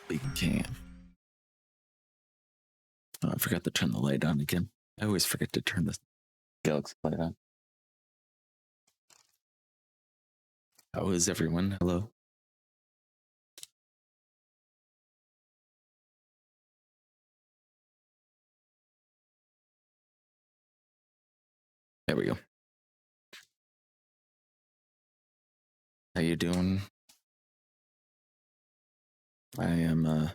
We can. Oh, I forgot to turn the light on again. I always forget to turn the galaxy light on. How is everyone? Hello. There we go. How you doing? I am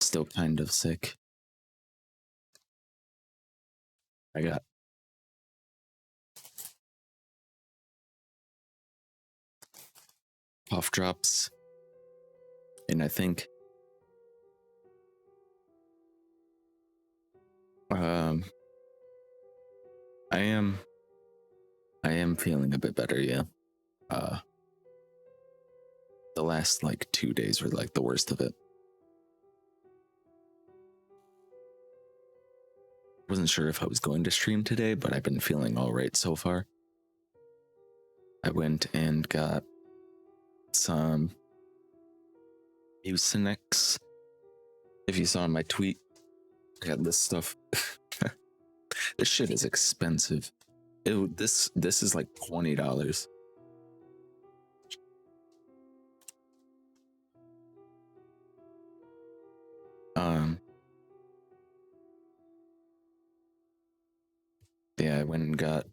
still kind of sick. I got cough drops, and I think I am feeling a bit better, yeah. The last like 2 days were like the worst of it. Wasn't sure if I was going to stream today, but I've been feeling all right so far. I went and got some Mucinex. If you saw my tweet, I got this stuff. This shit is expensive. This is like $20. Yeah, I went and got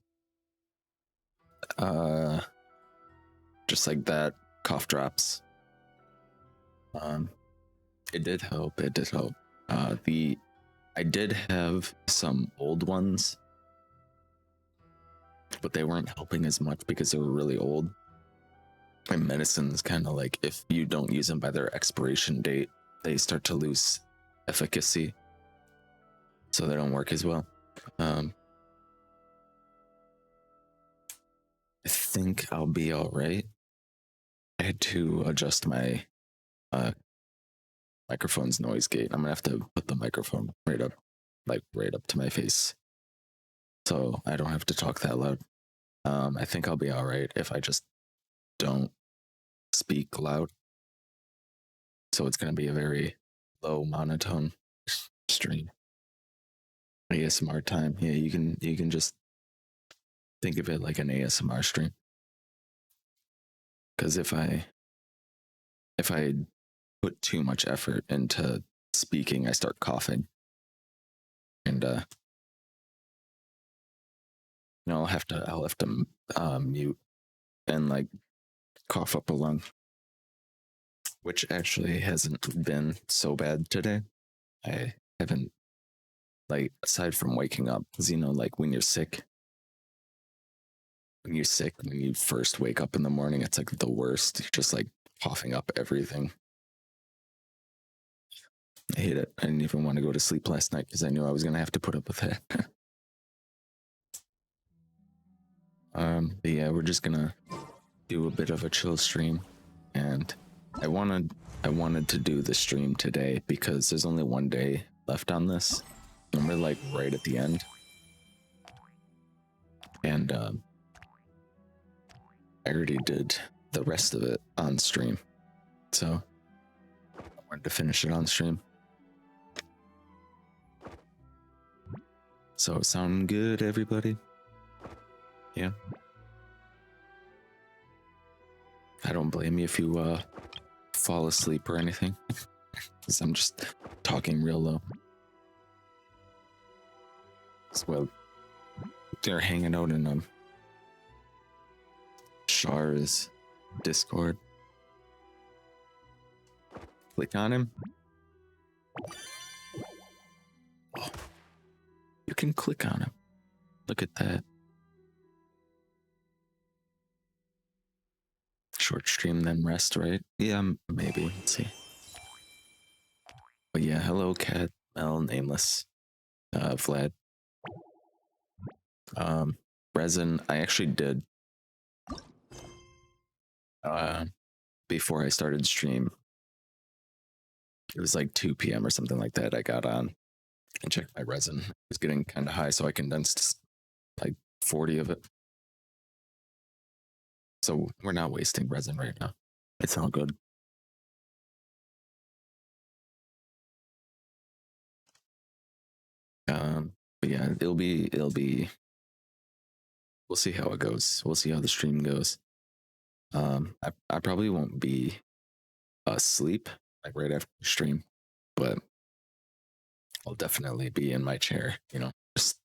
just like that cough drops. It did help. It did help. I did have some old ones, but they weren't helping as much because they were really old. And medicines kind of like, if you don't use them by their expiration date, they start to lose efficacy, so they don't work as well. I think I'll be all right. I had to adjust my microphone's noise gate. I'm gonna have to put the microphone right up to my face, so I don't have to talk that loud. I think I'll be all right if I just don't speak loud. So it's gonna be a very low monotone stream. ASMR time. Yeah, you can just think of it like an ASMR stream. Because if I put too much effort into speaking, I start coughing, and I'll have to mute and like cough up a lung, which actually hasn't been so bad today. I haven't, like, aside from waking up, because like when you first wake up in the morning, it's like the worst. You're just like coughing up everything. I hate it. I didn't even want to go to sleep last night because I knew I was gonna have to put up with it. But yeah, we're just gonna do a bit of a chill stream, and I wanted to do the stream today because there's only one day left on this, and we're like right at the end, and I already did the rest of it on stream, so I wanted to finish it on stream. So sound good, everybody? Yeah. I don't blame you if you fall asleep or anything, because I'm just talking real low. Well, they're hanging out in Char's Discord. Click on him. Oh, you can click on him. Look at that. Short stream, then rest, right? Yeah, maybe. Let's see. But yeah, hello, Cat, Mel, Nameless, Vlad. Resin, I actually did before I started stream. It was like 2 p.m. or something like that. I got on and checked my resin. It was getting kind of high, so I condensed like 40 of it. So we're not wasting resin right now. It's all good. But yeah, it'll be. We'll see how it goes. We'll see how the stream goes. I probably won't be asleep like right after the stream, but I'll definitely be in my chair. Just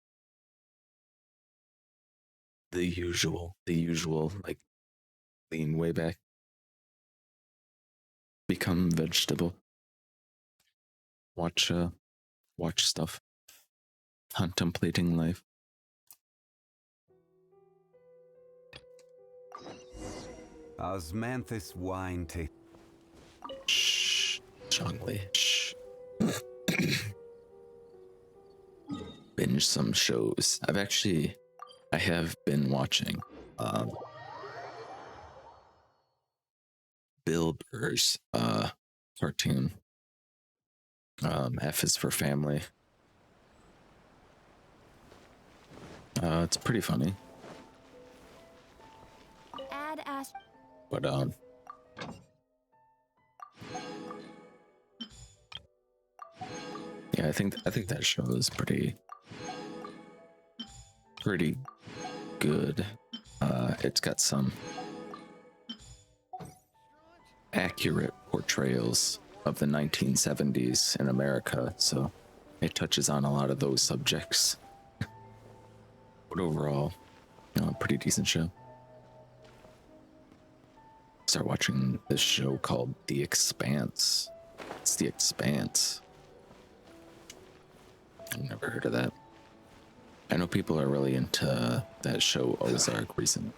the usual, like lean way back, become vegetable, watch stuff, contemplating life. Osmanthus wine taste. Shh, Chongli. Shh. Binge some shows. I have been watching Bill Burr's cartoon. F is for Family. It's pretty funny. But yeah, I think that show is pretty good. It's got some accurate portrayals of the 1970s in America, so it touches on a lot of those subjects. But overall, pretty decent show. Start watching this show called The Expanse. It's The Expanse. I've never heard of that. I know people are really into that show Ozark recently.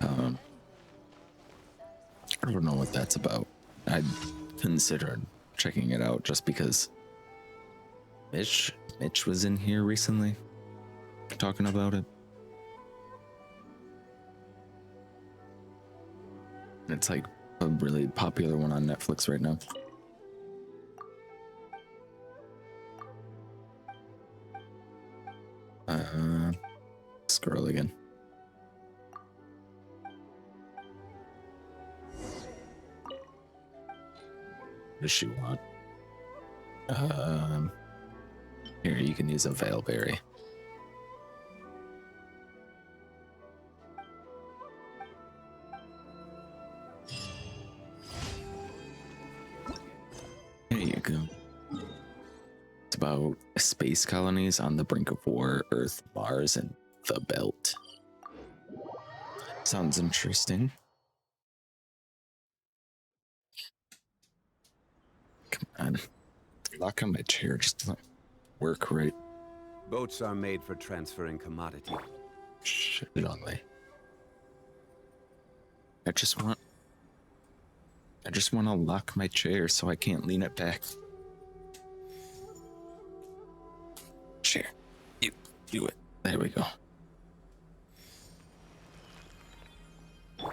I don't know what that's about. I'd considered checking it out just because Mitch was in here recently talking about it. It's like a really popular one on Netflix right now. Scroll again. What does she want? Here, you can use a Veilberry. There you go. It's about space colonies on the brink of war, Earth, Mars, and the Belt. Sounds interesting. Come on. Lock on my chair just to work right. Boats are made for transferring commodity. Shit only. I just want to lock my chair so I can't lean it back. Chair. You do it. There we go.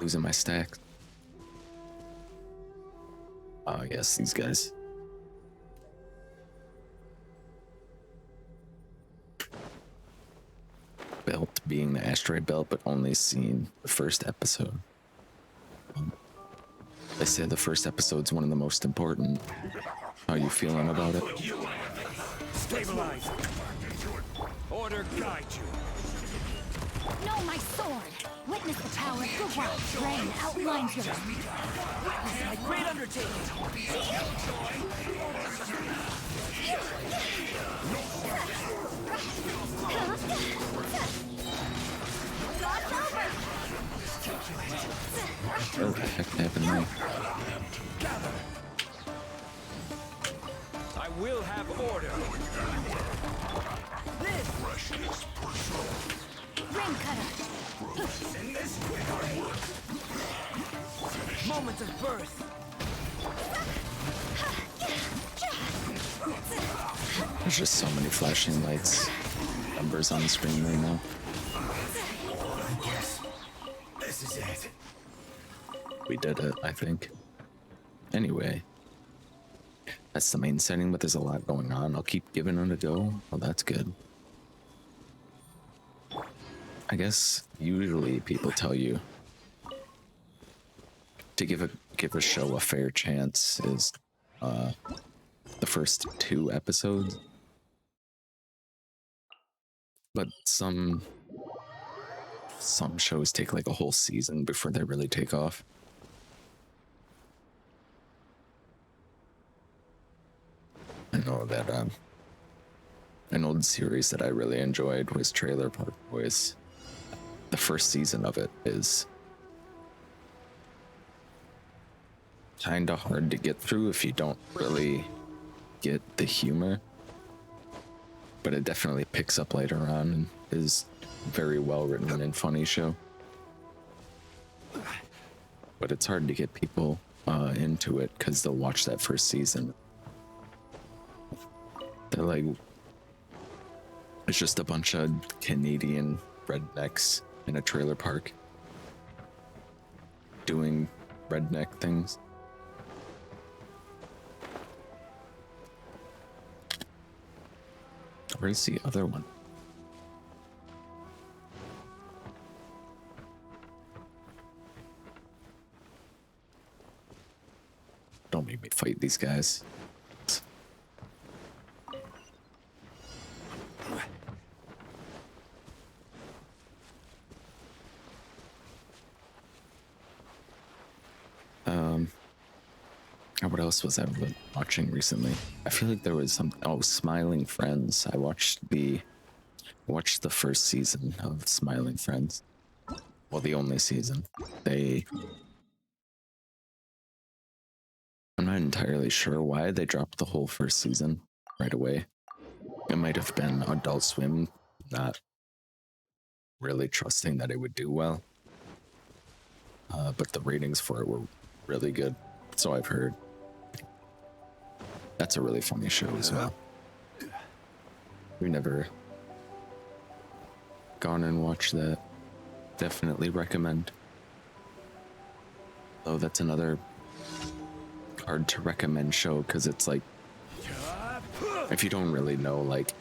Losing my stack. Oh yes, these guys. Belt being the asteroid belt, but only seen the first episode. They say the first episode's one of the most important. How are you feeling about it? Stabilize. Order guide you. Know my sword. Witness the power of the world. Rain outlines yours. Witness my great undertaking. God's over. What the heck happened there? Gather. I will have order. This Ring cutter. moment of birth. There's just so many flashing lights, numbers on the screen right now. This is it. We did it, I think. Anyway, that's the main setting, but there's a lot going on. I'll keep giving it a go. Well, that's good. I guess usually people tell you to give a show a fair chance is the first 2 episodes. but some shows take like a whole season before they really take off. I know that an old series that I really enjoyed was Trailer Park Boys. The first season of it is kind of hard to get through if you don't really get the humor, but it definitely picks up later on and is very well written and funny show. But it's hard to get people into it because they'll watch that first season. They're like, it's just a bunch of Canadian rednecks in a trailer park doing redneck things. Where's the other one? Don't make me fight these guys. What else was I watching recently? I feel like there was some. Oh, Smiling Friends. I watched the first season of Smiling Friends. Well, the only season. I'm not entirely sure why they dropped the whole first season right away. It might have been Adult Swim not really trusting that it would do well. But the ratings for it were really good, so I've heard. That's a really funny show as well. We never gone and watched that. Definitely recommend. Oh, that's another hard to recommend show because it's like, if you don't really know like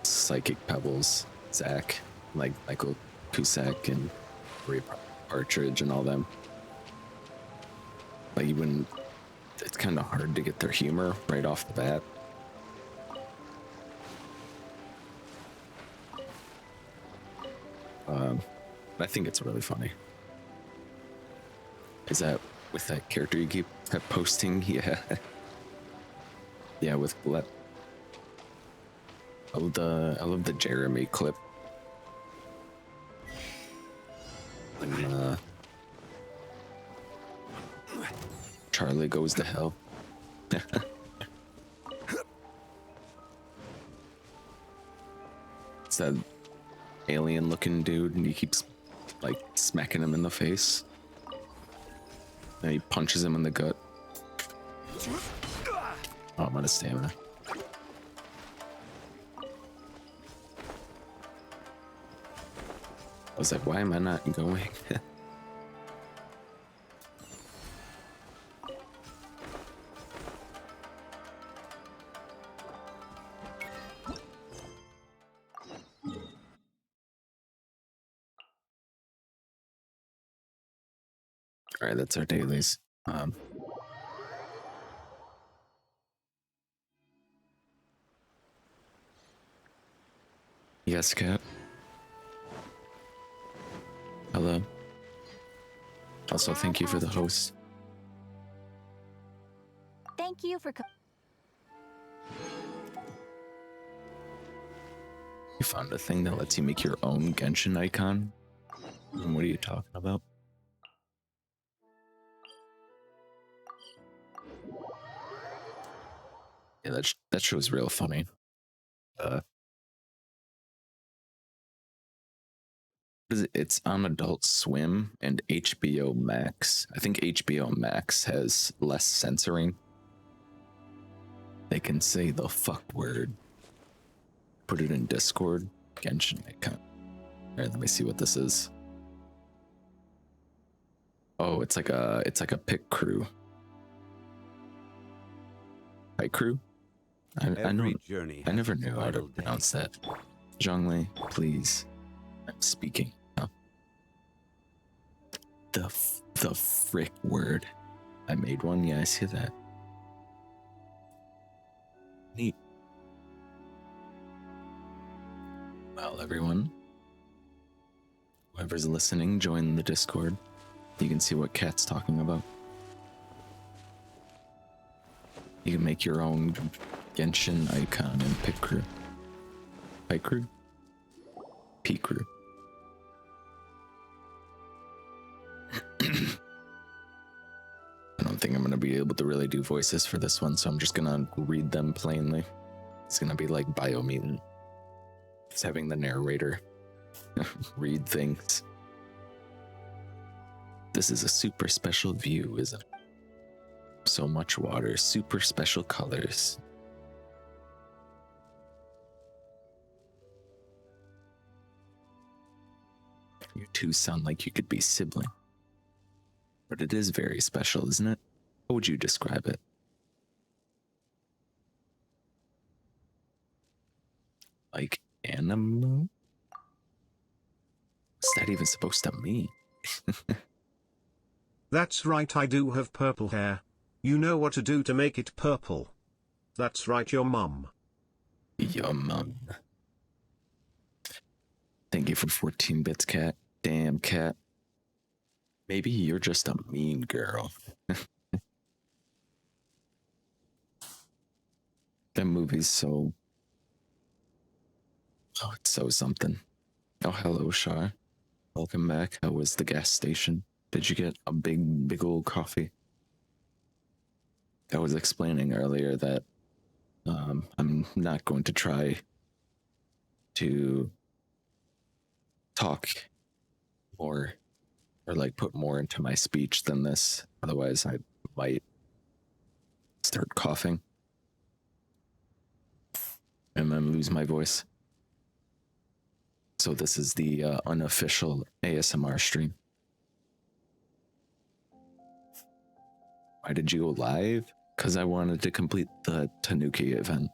Psychic Pebbles, Zach, like Michael Cusack and Ray Partridge and all them, like you wouldn't. It's kind of hard to get their humor right off the bat. I think it's really funny. Is that with that character you keep posting? Yeah. Yeah, with Gillette. I love the Jeremy clip. When Charlie goes to hell. It's that alien looking dude and he keeps like smacking him in the face. And he punches him in the gut. Oh, I'm out of stamina. I was like, why am I not going? All right, that's our dailies. Yes, Cat. Hello. Also, thank you for the host. Thank you for You found a thing that lets you make your own Genshin icon? What are you talking about? Yeah, that show's real funny. It's on Adult Swim and HBO Max. I think HBO Max has less censoring. They can say the fuck word. Put it in Discord. Genshin icon. Alright, let me see what this is. Oh, it's like a pit crew. Pit crew? I never knew how to pronounce that. Zhongli, please. I'm speaking. Oh. The frick word. I made one. Yeah, I see that. Neat. Well, Tell everyone. Whoever's listening, join the Discord. You can see what Kat's talking about. You can make your own Genshin icon and pick crew. Pike crew? P crew. I don't think I'm going to be able to really do voices for this one, so I'm just going to read them plainly. It's going to be like Biomutant. It's having the narrator read things. This is a super special view, isn't it? So much water, super special colors. You two sound like you could be siblings. But it is very special, isn't it? How would you describe it? Like animal? What's that even supposed to mean? That's right, I do have purple hair. You know what to do to make it purple. That's right, your mum. Your mum. Thank you for 14 bits, Cat. Damn, Cat. Maybe you're just a mean girl. That movie's so... Oh, it's so something. Oh, hello, Shar. Welcome back. How was the gas station? Did you get a big old coffee? I was explaining earlier that I'm not going to try to talk more or like put more into my speech than this. Otherwise, I might start coughing and then lose my voice. So this is the unofficial ASMR stream. Why did you go live? Because I wanted to complete the Tanuki event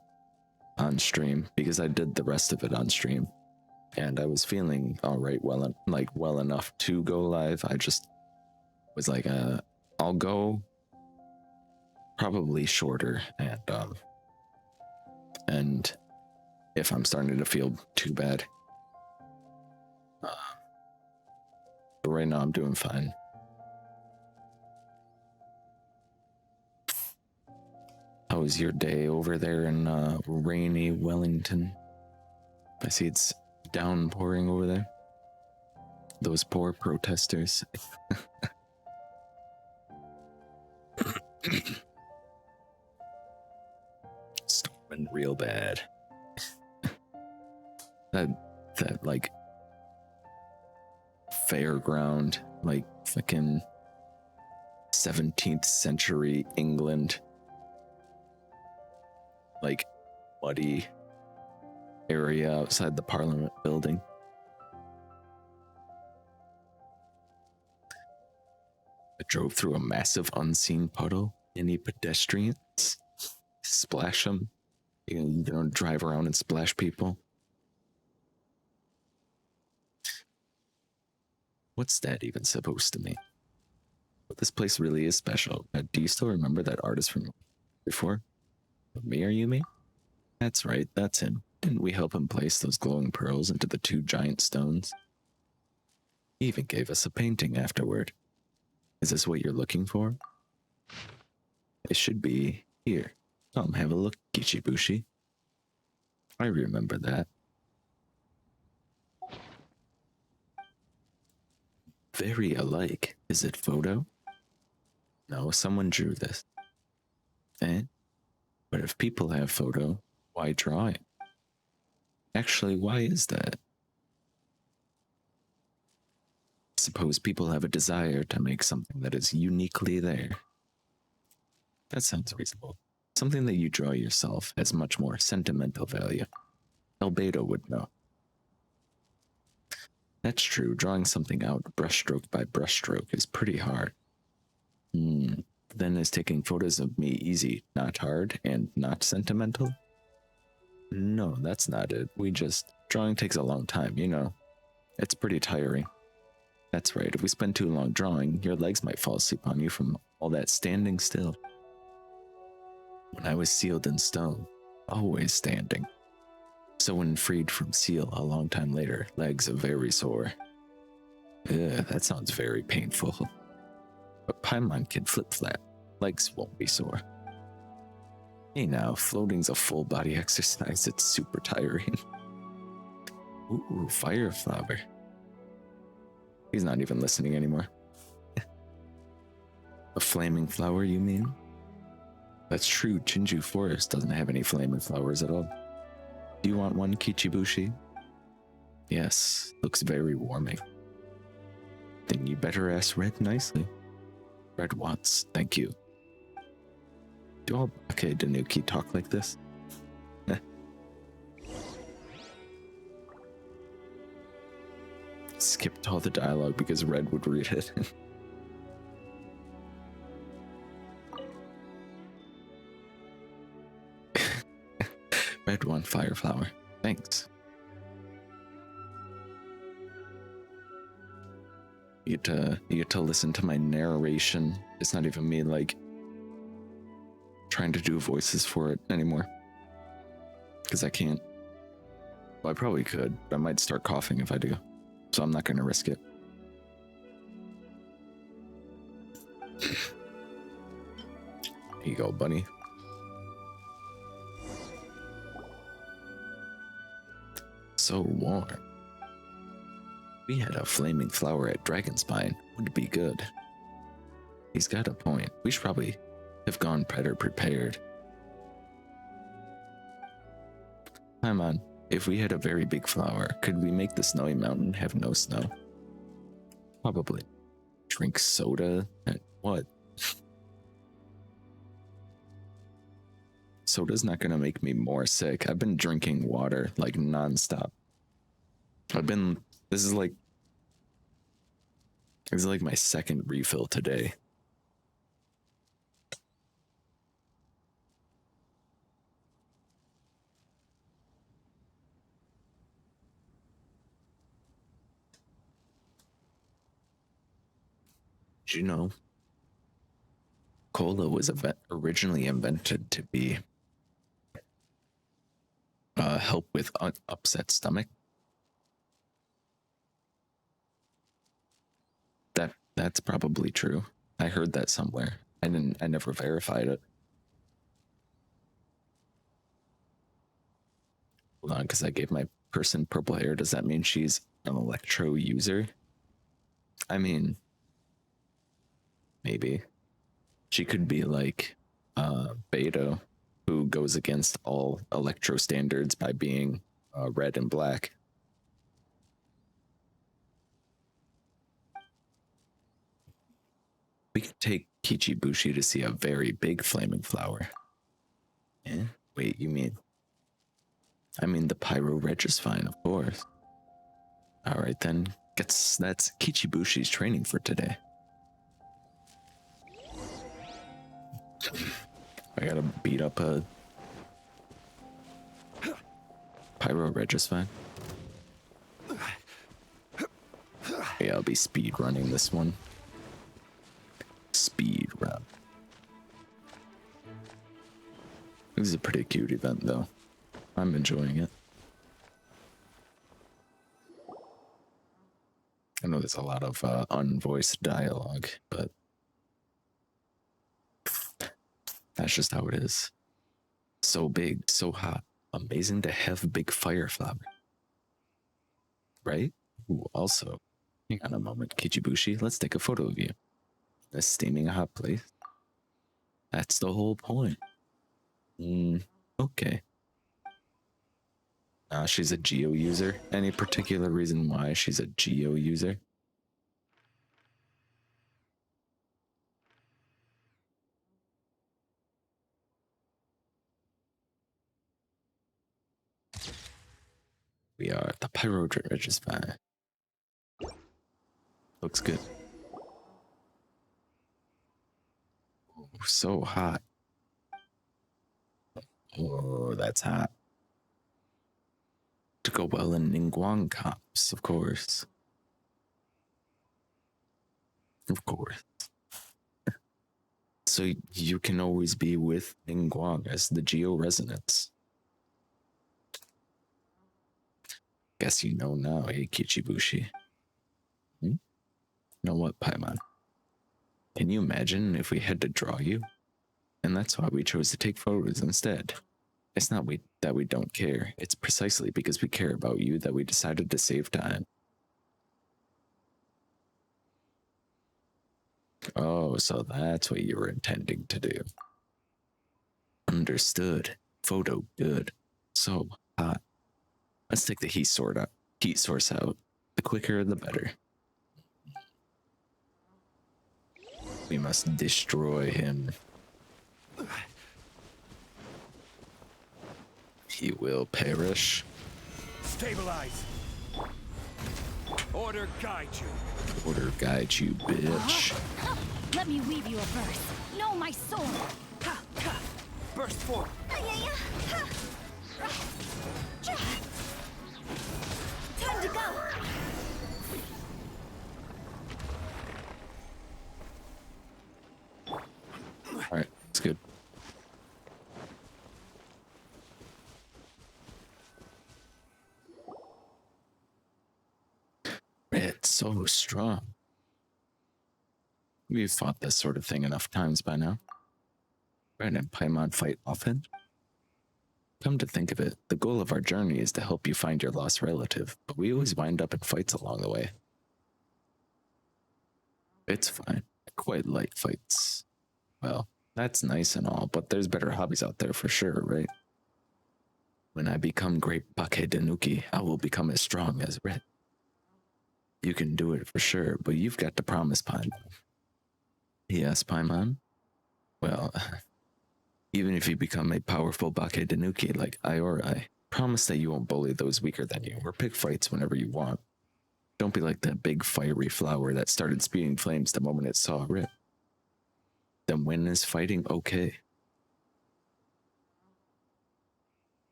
on stream, because I did the rest of it on stream. And I was feeling all right, well enough to go live. I just was like, I'll go probably shorter, and if I'm starting to feel too bad. But right now I'm doing fine. How was your day over there in rainy Wellington? I see it's downpouring over there. Those poor protesters. Storming real bad. that like fairground, like fucking 17th century England, like muddy area outside the Parliament building. I drove through a massive unseen puddle. Any pedestrians? Splash them. You don't drive around and splash people. What's that even supposed to mean? But this place really is special. Do you still remember that artist from before? Me or Yumi? That's right, that's him. Didn't we help him place those glowing pearls into the 2 giant stones? He even gave us a painting afterward. Is this what you're looking for? It should be here. Come have a look, Kichibushi. I remember that. Very alike. Is it photo? No, someone drew this. Eh? But if people have photo, why draw it? Actually, why is that? Suppose people have a desire to make something that is uniquely there. That sounds reasonable. Something that you draw yourself has much more sentimental value. Albedo would know. That's true. Drawing something out brushstroke by brushstroke is pretty hard. Then is taking photos of me easy, not hard, and not sentimental? No, that's not it. Drawing takes a long time, you know. It's pretty tiring. That's right, if we spend too long drawing, your legs might fall asleep on you from all that standing still. When I was sealed in stone, always standing. So when freed from seal a long time later, legs are very sore. Ugh, that sounds very painful. But Paimon can flip-flap. Legs won't be sore. Hey now, floating's a full body exercise. It's super tiring. Ooh, fire flower. He's not even listening anymore. A flaming flower, you mean? That's true, Chinju Forest doesn't have any flaming flowers at all. Do you want one, Kichibushi? Yes, looks very warming. Then you better ask Red nicely. Red wants, thank you. Do all Bake Tanuki talk like this? Skipped all the dialogue because Red would read it. Red one fire flower. Thanks. You get to listen to my narration. It's not even me like trying to do voices for it anymore. Because I can't. Well, I probably could, but I might start coughing if I do. So I'm not going to risk it. Here you go, bunny. So warm. We had a flaming flower at Dragonspine. Would be good. He's got a point. We should probably have gone better prepared. Paimon, if we had a very big flower, could we make the snowy mountain have no snow? Probably. Drink soda? And what? Soda's not gonna make me more sick. I've been drinking water like nonstop. This is like my second refill today. Did you know cola was originally invented to be help with upset stomach? That's probably true. I heard that somewhere. I never verified it. Hold on, because I gave my person purple hair. Does that mean she's an electro user? I mean, maybe. She could be like Beto, who goes against all electro standards by being red and black. We could take Kichibushi to see a very big flaming flower. Eh? Wait, you mean? I mean the Pyro Registine, of course. Alright then, that's Kichibushi's training for today. I gotta beat up a Pyro Registine. Yeah, I'll be speed running this one. Speed run. This is a pretty cute event though. I'm enjoying it. I know there's a lot of unvoiced dialogue, but that's just how it is. So big, so hot. Amazing to have big fire flower. Right? Ooh, also, hang on a moment, Kichibushi, let's take a photo of you. A steaming hot place. That's the whole point. Okay. She's a Geo user. Any particular reason why she's a Geo user? We are at the Pyro Registine. Looks good. Oh, so hot. Oh, that's hot. To go well in Ningguang cops, of course. Of course. So you can always be with Ningguang as the Geo resonance. Guess you know now, eh, Kichibushi? Hmm? Know what, Paimon? Can you imagine if we had to draw you? And that's why we chose to take photos instead. It's not that we don't care. It's precisely because we care about you that we decided to save time. Oh, so that's what you were intending to do. Understood. Photo good. So hot. Let's take the heat source out. The quicker the better. We must destroy him. He will perish. Stabilize. Order guide you. Order guide you, bitch. Let me weave you a verse. Know my sword. Ha, ha. Burst forward. Time to go. Alright, it's good. It's so strong. We've fought this sort of thing enough times by now. Red and Paimon fight often. Come to think of it, the goal of our journey is to help you find your lost relative, but we always wind up in fights along the way. It's fine. I quite like fights. Well, that's nice and all, but there's better hobbies out there for sure, right? When I become great Bake Tanuki, I will become as strong as Red. You can do it for sure, but you've got to promise, Paimon. Yes, Paimon? Well, even if you become a powerful Bake Tanuki like Iori, promise that you won't bully those weaker than you, or pick fights whenever you want. Don't be like that big fiery flower that started spewing flames the moment it saw Rip. Then when is fighting okay?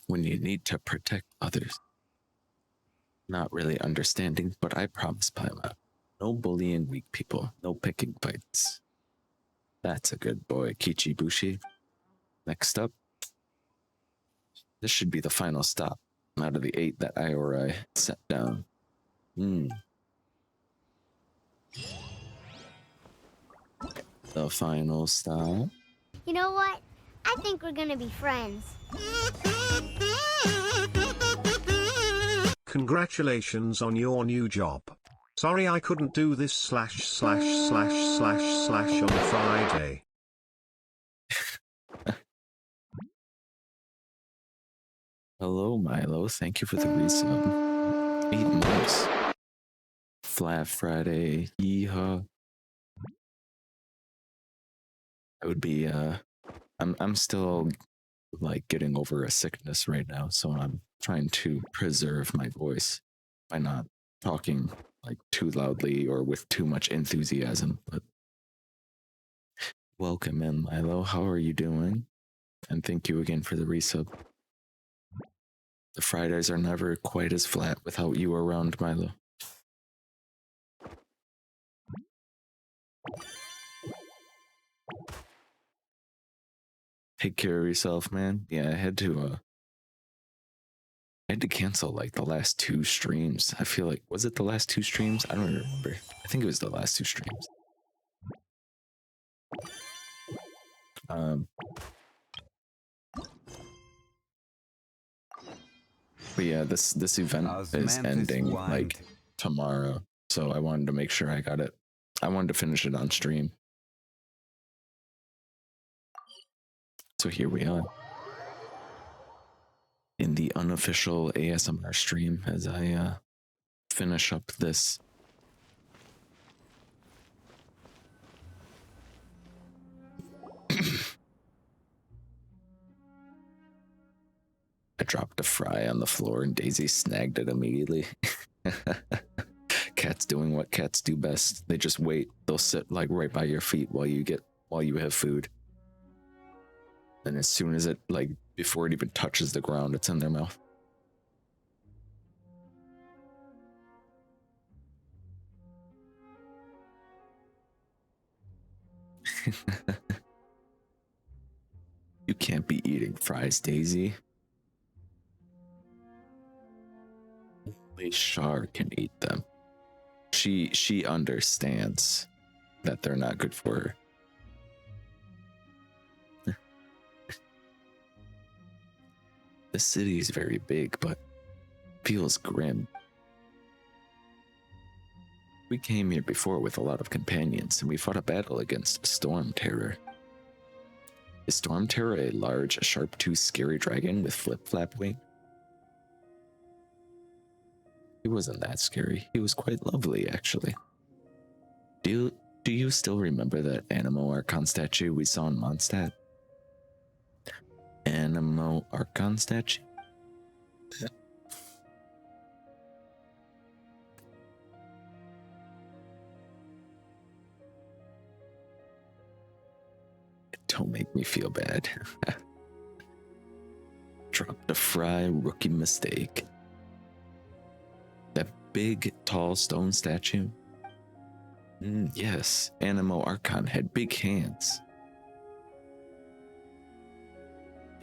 When you need to protect others. Not really understanding, but I promise, Paimon. No bullying weak people, no picking fights. That's a good boy, Kichibushi. Next up. This should be the final stop out of the 8 that Iori set down. The final stop. You know what? I think we're gonna be friends. Congratulations on your new job. Sorry I couldn't do this // on Friday. Hello, Milo. Thank you for the resub. 8 months. Flat Friday. Yeehaw. I would be, I'm still, like, getting over a sickness right now, so I'm trying to preserve my voice by not talking, like, too loudly or with too much enthusiasm, but welcome in, Milo. How are you doing? And thank you again for the resub. The Fridays are never quite as flat without you around, Milo. Take care of yourself, man. Yeah, I had to cancel like the last 2 streams. I feel like, was it the last 2 streams? I don't even remember. I think it was the last 2 streams. But yeah, this event is ending like tomorrow, so I wanted to make sure I got it. I wanted to finish it on stream. So here we are. In the unofficial ASMR stream as I finish up this. I dropped a fry on the floor and Daisy snagged it immediately. Cats doing what cats do best. They just wait. They'll sit like right by your feet while you have food. And as soon as it, like, before it even touches the ground, it's in their mouth. You can't be eating fries, Daisy. Only Char can eat them. She understands that they're not good for her. The city is very big, but feels grim. We came here before with a lot of companions, and we fought a battle against Storm Terror. Is Storm Terror a large, sharp-toothed, scary dragon with flip-flap wings? He wasn't that scary. He was quite lovely, actually. Do you still remember that Animo Archon statue we saw in Mondstadt? Animo Archon statue? Don't make me feel bad. Dropped a fry rookie mistake. That big, tall stone statue? Yes, Animo Archon had big hands.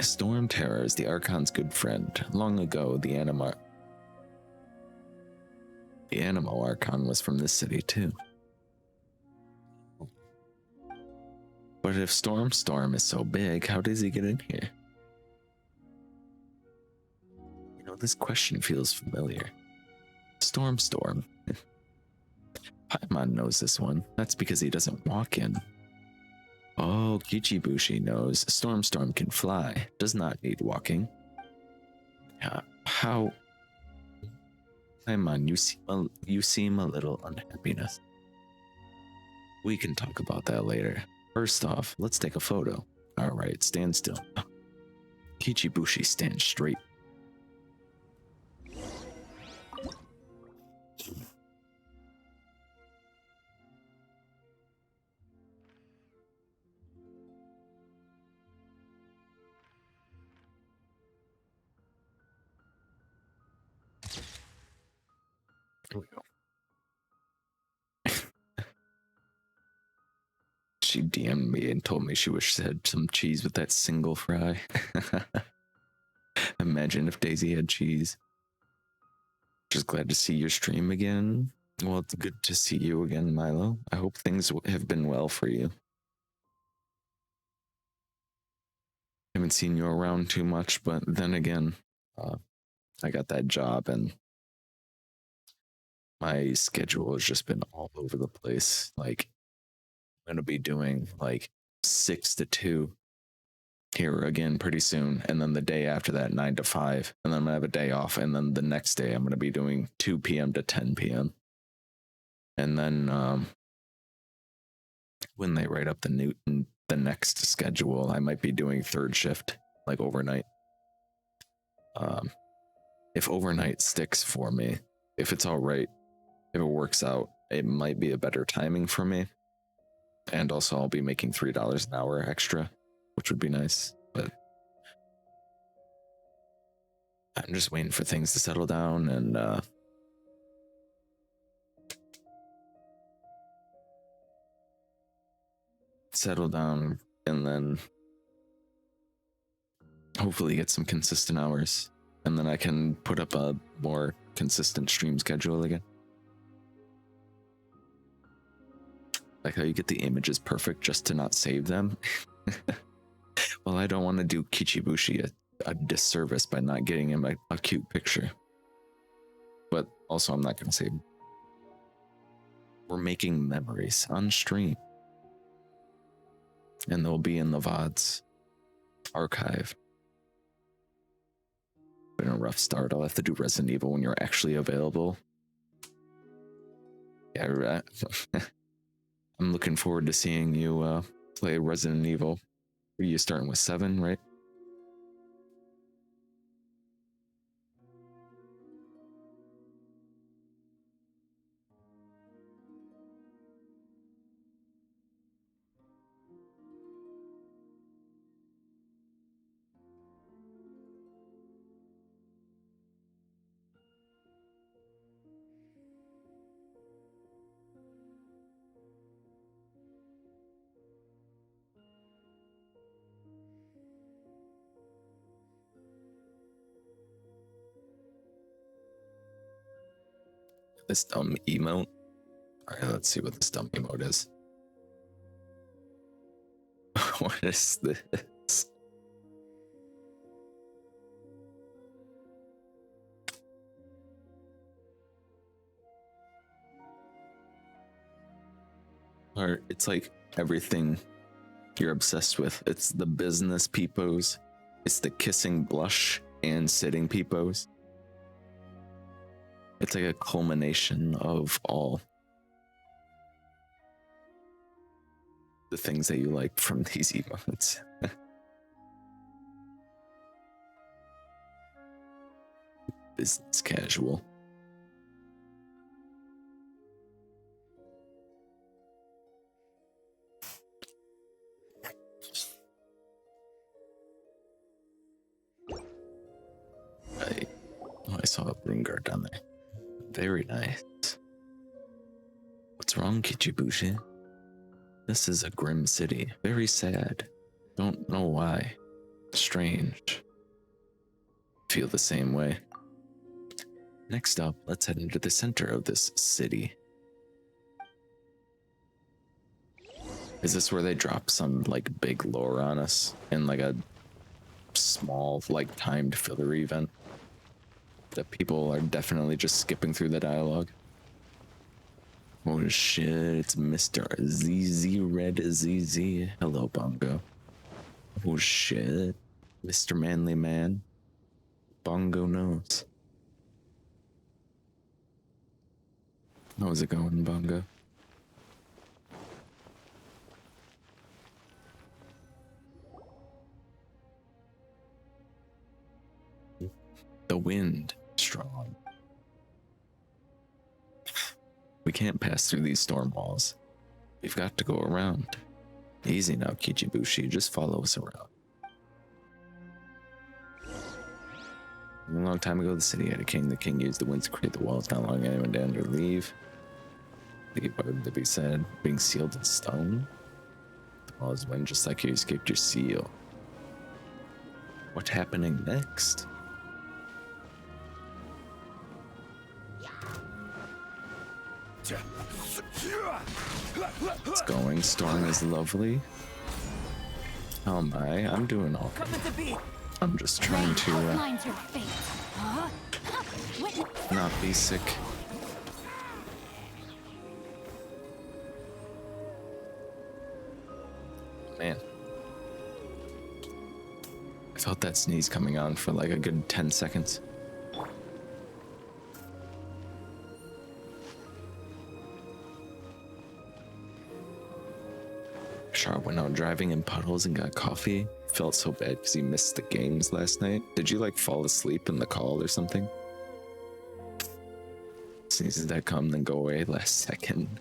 Storm Terror is the Archon's good friend. Long ago, the Animo Archon was from this city too. But if Storm is so big, how does he get in here? You know, this question feels familiar. Storm. Paimon knows this one. That's because he doesn't walk in. Oh, Kichibushi knows Storm can fly, does not need walking. How? Paimon, you seem a little unhappiness. We can talk about that later. First off, let's take a photo. Alright, stand still. Kichibushi, stand straight. Here we go. She DM'd me and told me she wished she had some cheese with that single fry. Imagine if Daisy had cheese. Just glad to see your stream again. Well, it's good to see you again, Milo. I hope things have been well for you. Haven't seen you around too much, but then again, I got that job and my schedule has just been all over the place. Like, I'm gonna be doing like 6 to 2 here again pretty soon, and then the day after that 9 to 5, and then I'm gonna have a day off, and then the next day I'm gonna be doing 2 p.m. to 10 p.m. And then when they write up the next schedule, I might be doing third shift, like overnight. If overnight sticks for me, if it's all right, if it works out, it might be a better timing for me. And also I'll be making $3 an hour extra, which would be nice. But I'm just waiting for things to settle down and and then hopefully get some consistent hours, and then I can put up a more consistent stream schedule again. Like how you get the images perfect just to not save them. Well, I don't want to do Kichibushi a disservice by not getting him a cute picture. But also, I'm not going to save him. We're making memories on stream. And they'll be in the VODs archive. Been a rough start. I'll have to do Resident Evil when you're actually available. Yeah, right. I'm looking forward to seeing you play Resident Evil. Are you starting with 7, right? This dumb emote. Alright, let's see what this dumb emote is. What is this? Or it's like everything you're obsessed with. It's the business peepos, it's the kissing blush and sitting peepos. It's like a culmination of all the things that you like from these emotes. Business casual. I saw a broom guard down there. Very nice. What's wrong, Kichibushi? This is a grim city. Very sad. Don't know why. Strange. Feel the same way. Next up, let's head into the center of this city. Is this where they drop some like big lore on us in like a small like timed filler event that people are definitely just skipping through the dialogue? Oh shit, it's Mr. ZZ Red ZZ. Hello, Bongo. Oh shit, Mr. Manly Man. Bongo knows. How's it going, Bongo? The wind, strong. We can't pass through these storm walls. We've got to go around. Easy now, Kichibushi, just follow us around. A long time ago, the city had a king. The king used the winds to create the walls, not allowing anyone to enter or leave. Leave, what would be said? Being sealed in stone? The walls went just like you escaped your seal. What's happening next? It's going. Storm is lovely. Oh my, I'm doing all right. I'm just trying to not be sick. Man. I felt that sneeze coming on for like a good 10 seconds. Char went out driving in puddles and got coffee. Felt so bad because he missed the games last night. Did you like fall asleep in the call or something? Sneezes that come then go away last second.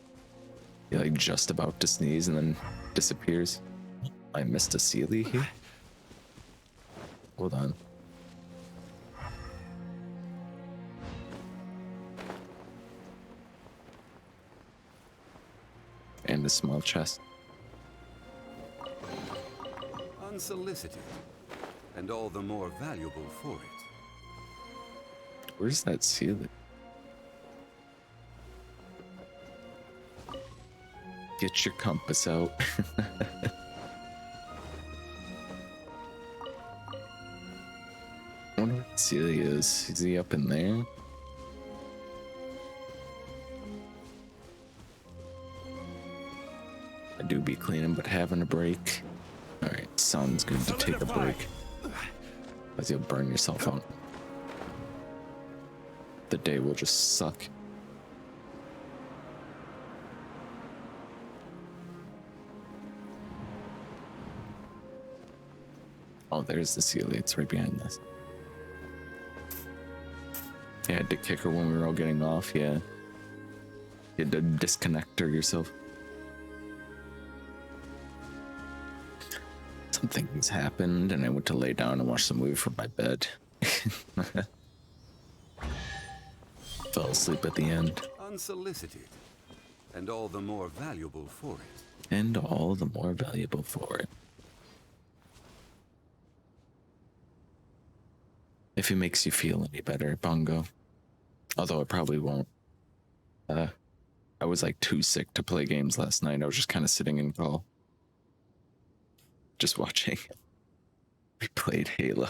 You're like just about to sneeze and then disappears. I missed a Sealy here. Hold on. And a small chest. Unsolicited, and all the more valuable for it. Where's that Sealy? Get your compass out. I wonder what Sealy is. Is he up in there? I do be cleaning, but having a break. Alright, sounds good to take a break. Because you'll burn yourself out. The day will just suck. Oh, there's the Sealy. It's right behind this. You had to kick her when we were all getting off, yeah. You had to disconnect her yourself. Some things happened, and I went to lay down and watch the movie from my bed. Fell asleep at the end. Unsolicited, and all the more valuable for it. And all the more valuable for it. If it makes you feel any better, Bongo. Although it probably won't. I was like too sick to play games last night. I was just kind of sitting in call, just watching. We played Halo.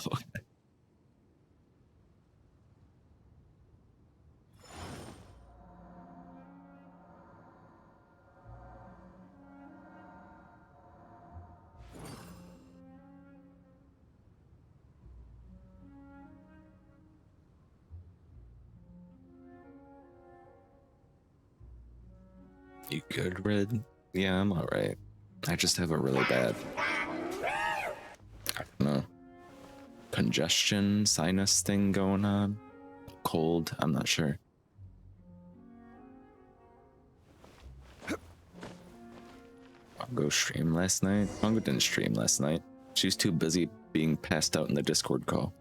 You good, Red? Yeah, I'm alright. I just have a really bad, I don't know, congestion, sinus thing going on. Cold, I'm not sure. Mongo streamed last night? Mongo didn't stream last night. She was too busy being passed out in the Discord call.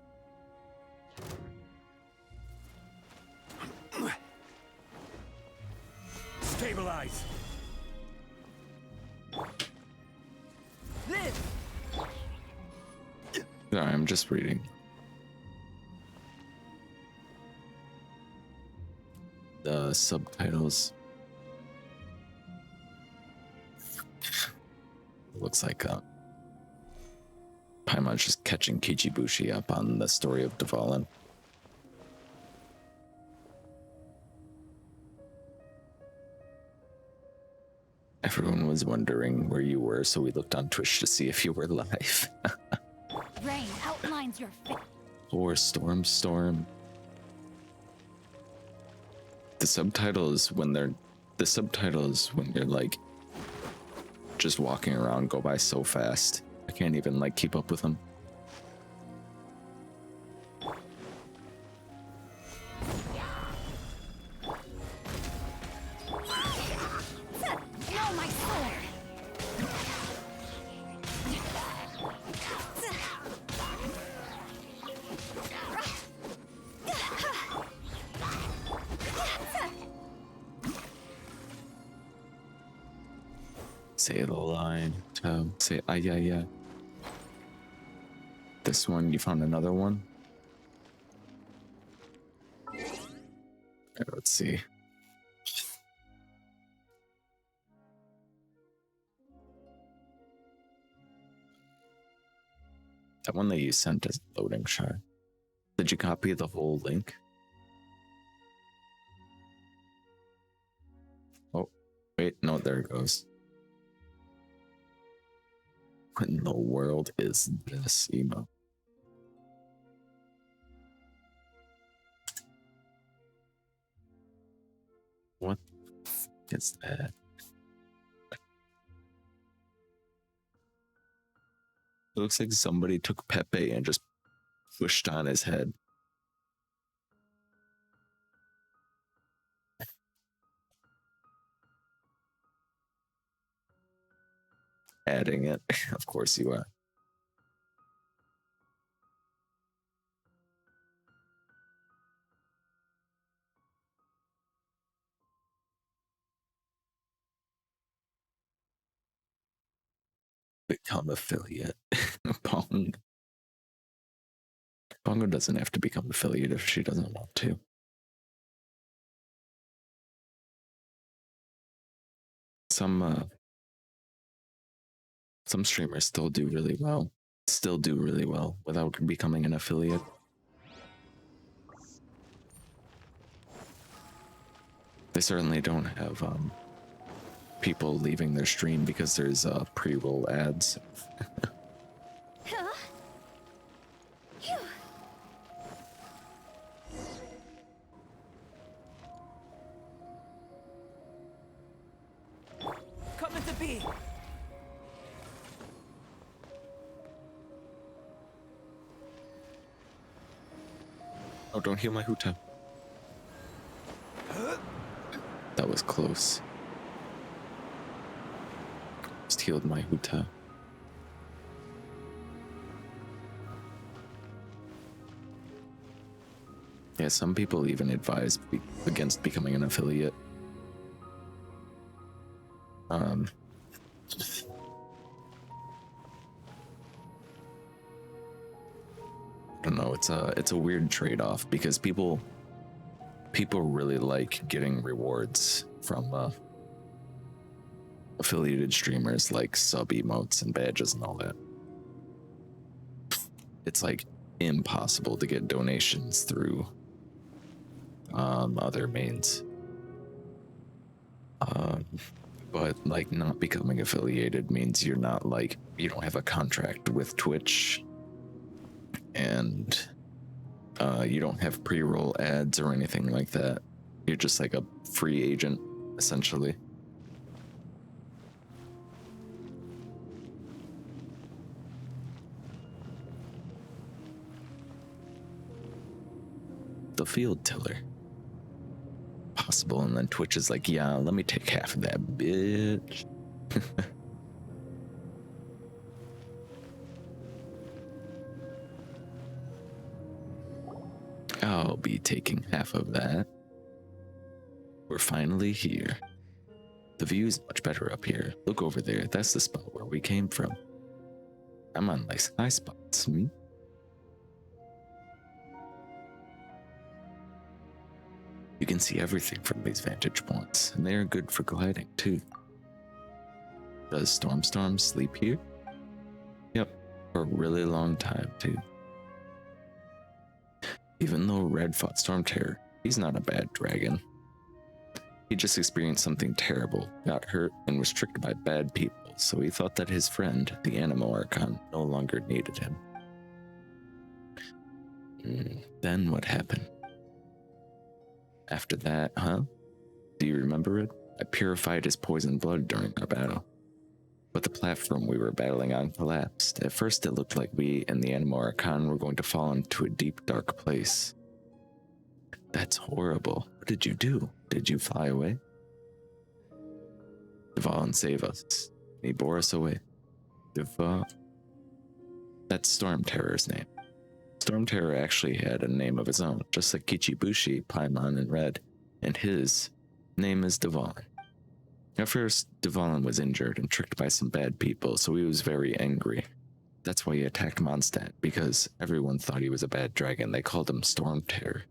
Stabilize. Live. Sorry, I'm just reading. The subtitles. Looks like Paimon's just catching Kichibushi up on the story of Dvalin. Everyone was wondering where you were, so we looked on Twitch to see if you were live. Rain outlines your face. Or Storm. The subtitles when you're like just walking around go by so fast. I can't even like keep up with them. No, my sword. Say the line. Say yeah. This one, you found another one? Let's see. That one that you sent is loading shot. Did you copy the whole link? Oh, wait, no, there it goes. What in the world is this emo? What is that? It looks like somebody took Pepe and just pushed on his head. Adding it. Of course you are. Become affiliate. Pong. Pongo doesn't have to become affiliate if she doesn't want to. Some streamers still do really well. Without becoming an affiliate. They certainly don't have people leaving their stream because there's pre-roll ads. Coming to be. Oh, don't heal my Huta. That was close. Just healed my Huta. Yeah, some people even advise against becoming an affiliate. I don't know, it's a weird trade-off because people people really like getting rewards from affiliated streamers, like sub emotes and badges and all that. It's like impossible to get donations through other means. But like not becoming affiliated means you're not like, you don't have a contract with Twitch, and you don't have pre-roll ads or anything like that. You're just like a free agent, essentially. The field tiller. Possible, and then Twitch is like, yeah, let me take half of that, bitch. I'll be taking half of that. We're finally here. The view's much better up here. Look over there, that's the spot where we came from. I'm on nice high spots, You can see everything from these vantage points, and they are good for gliding too. Does Storm sleep here? Yep, for a really long time too. Even though Red fought Storm Terror, he's not a bad dragon. He just experienced something terrible, got hurt, and was tricked by bad people, so he thought that his friend, the Animo Archon, no longer needed him. Then what happened? After that, huh? Do you remember it? I purified his poisoned blood during our battle. But the platform we were battling on collapsed. At first it looked like we and the Animo Archon were going to fall into a deep, dark place. That's horrible. What did you do? Did you fly away? Dvalin saved us. He bore us away. That's Storm Terror's name. Storm Terror actually had a name of his own, just like Kichibushi, Paimon, and Red, and his name is Dvalin. At first, Dvalin was injured and tricked by some bad people, so he was very angry. That's why he attacked Mondstadt, because everyone thought he was a bad dragon. They called him Storm Terror.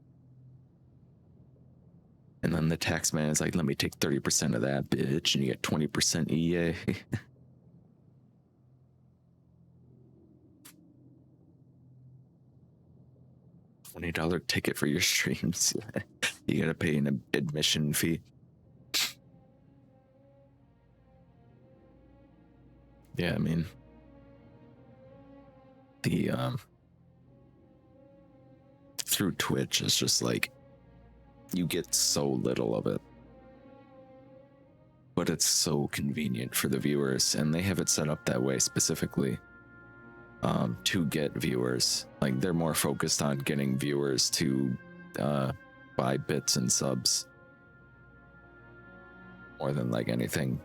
And then the taxman is like, let me take 30% of that, bitch, and you get 20% EA. $20 ticket for your streams. You gotta pay an admission fee. Yeah, I mean, the through Twitch is just like, you get so little of it, but it's so convenient for the viewers, and they have it set up that way specifically to get viewers. Like, they're more focused on getting viewers to buy bits and subs more than like anything,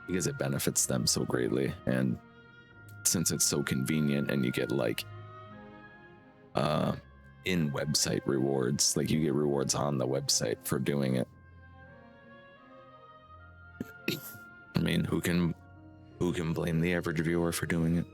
because it benefits them so greatly. And since it's so convenient, and you get like in website rewards, like you get rewards on the website for doing it. I mean, who can blame the average viewer for doing it?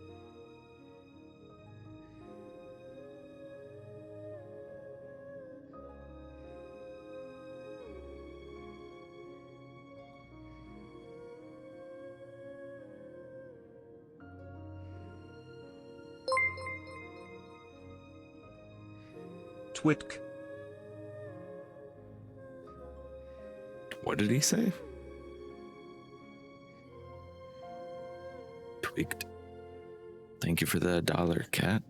Twitk. What did he say? Tweaked. Thank you for the $1, cat.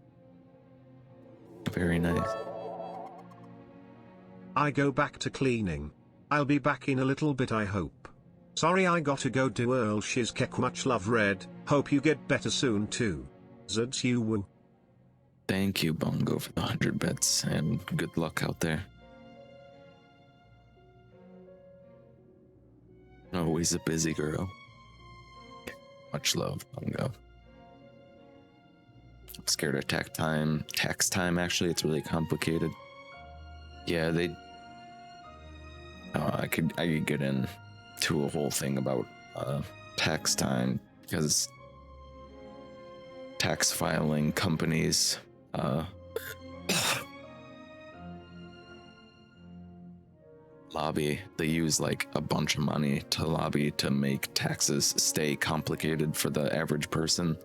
Very nice. I go back to cleaning. I'll be back in a little bit, I hope. Sorry I gotta go do Earl Shizkek. Much love, Red. Hope you get better soon too. Zuds you woo. Thank you, Bongo, for the 100 bits, and good luck out there. Always a busy girl. Much love, Bongo. I'm scared of tax time, actually. It's really complicated. Yeah, I could get into a whole thing about tax time, because tax filing companies lobby. They use like a bunch of money to lobby to make taxes stay complicated for the average person,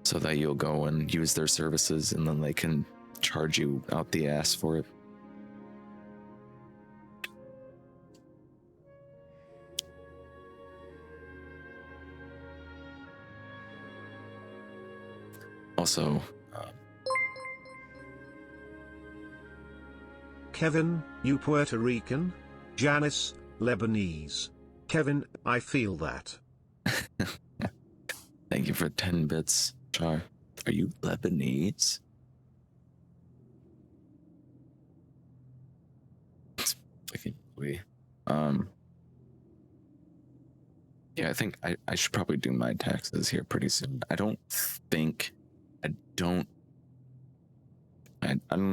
so that you'll go and use their services and then they can charge you out the ass for it. Also, Kevin, you Puerto Rican? Janice, Lebanese. Kevin, I feel that. thank you for 10 bits, Char. Are you Lebanese? Fucking we. Yeah, I think I should probably do my taxes here pretty soon. I don't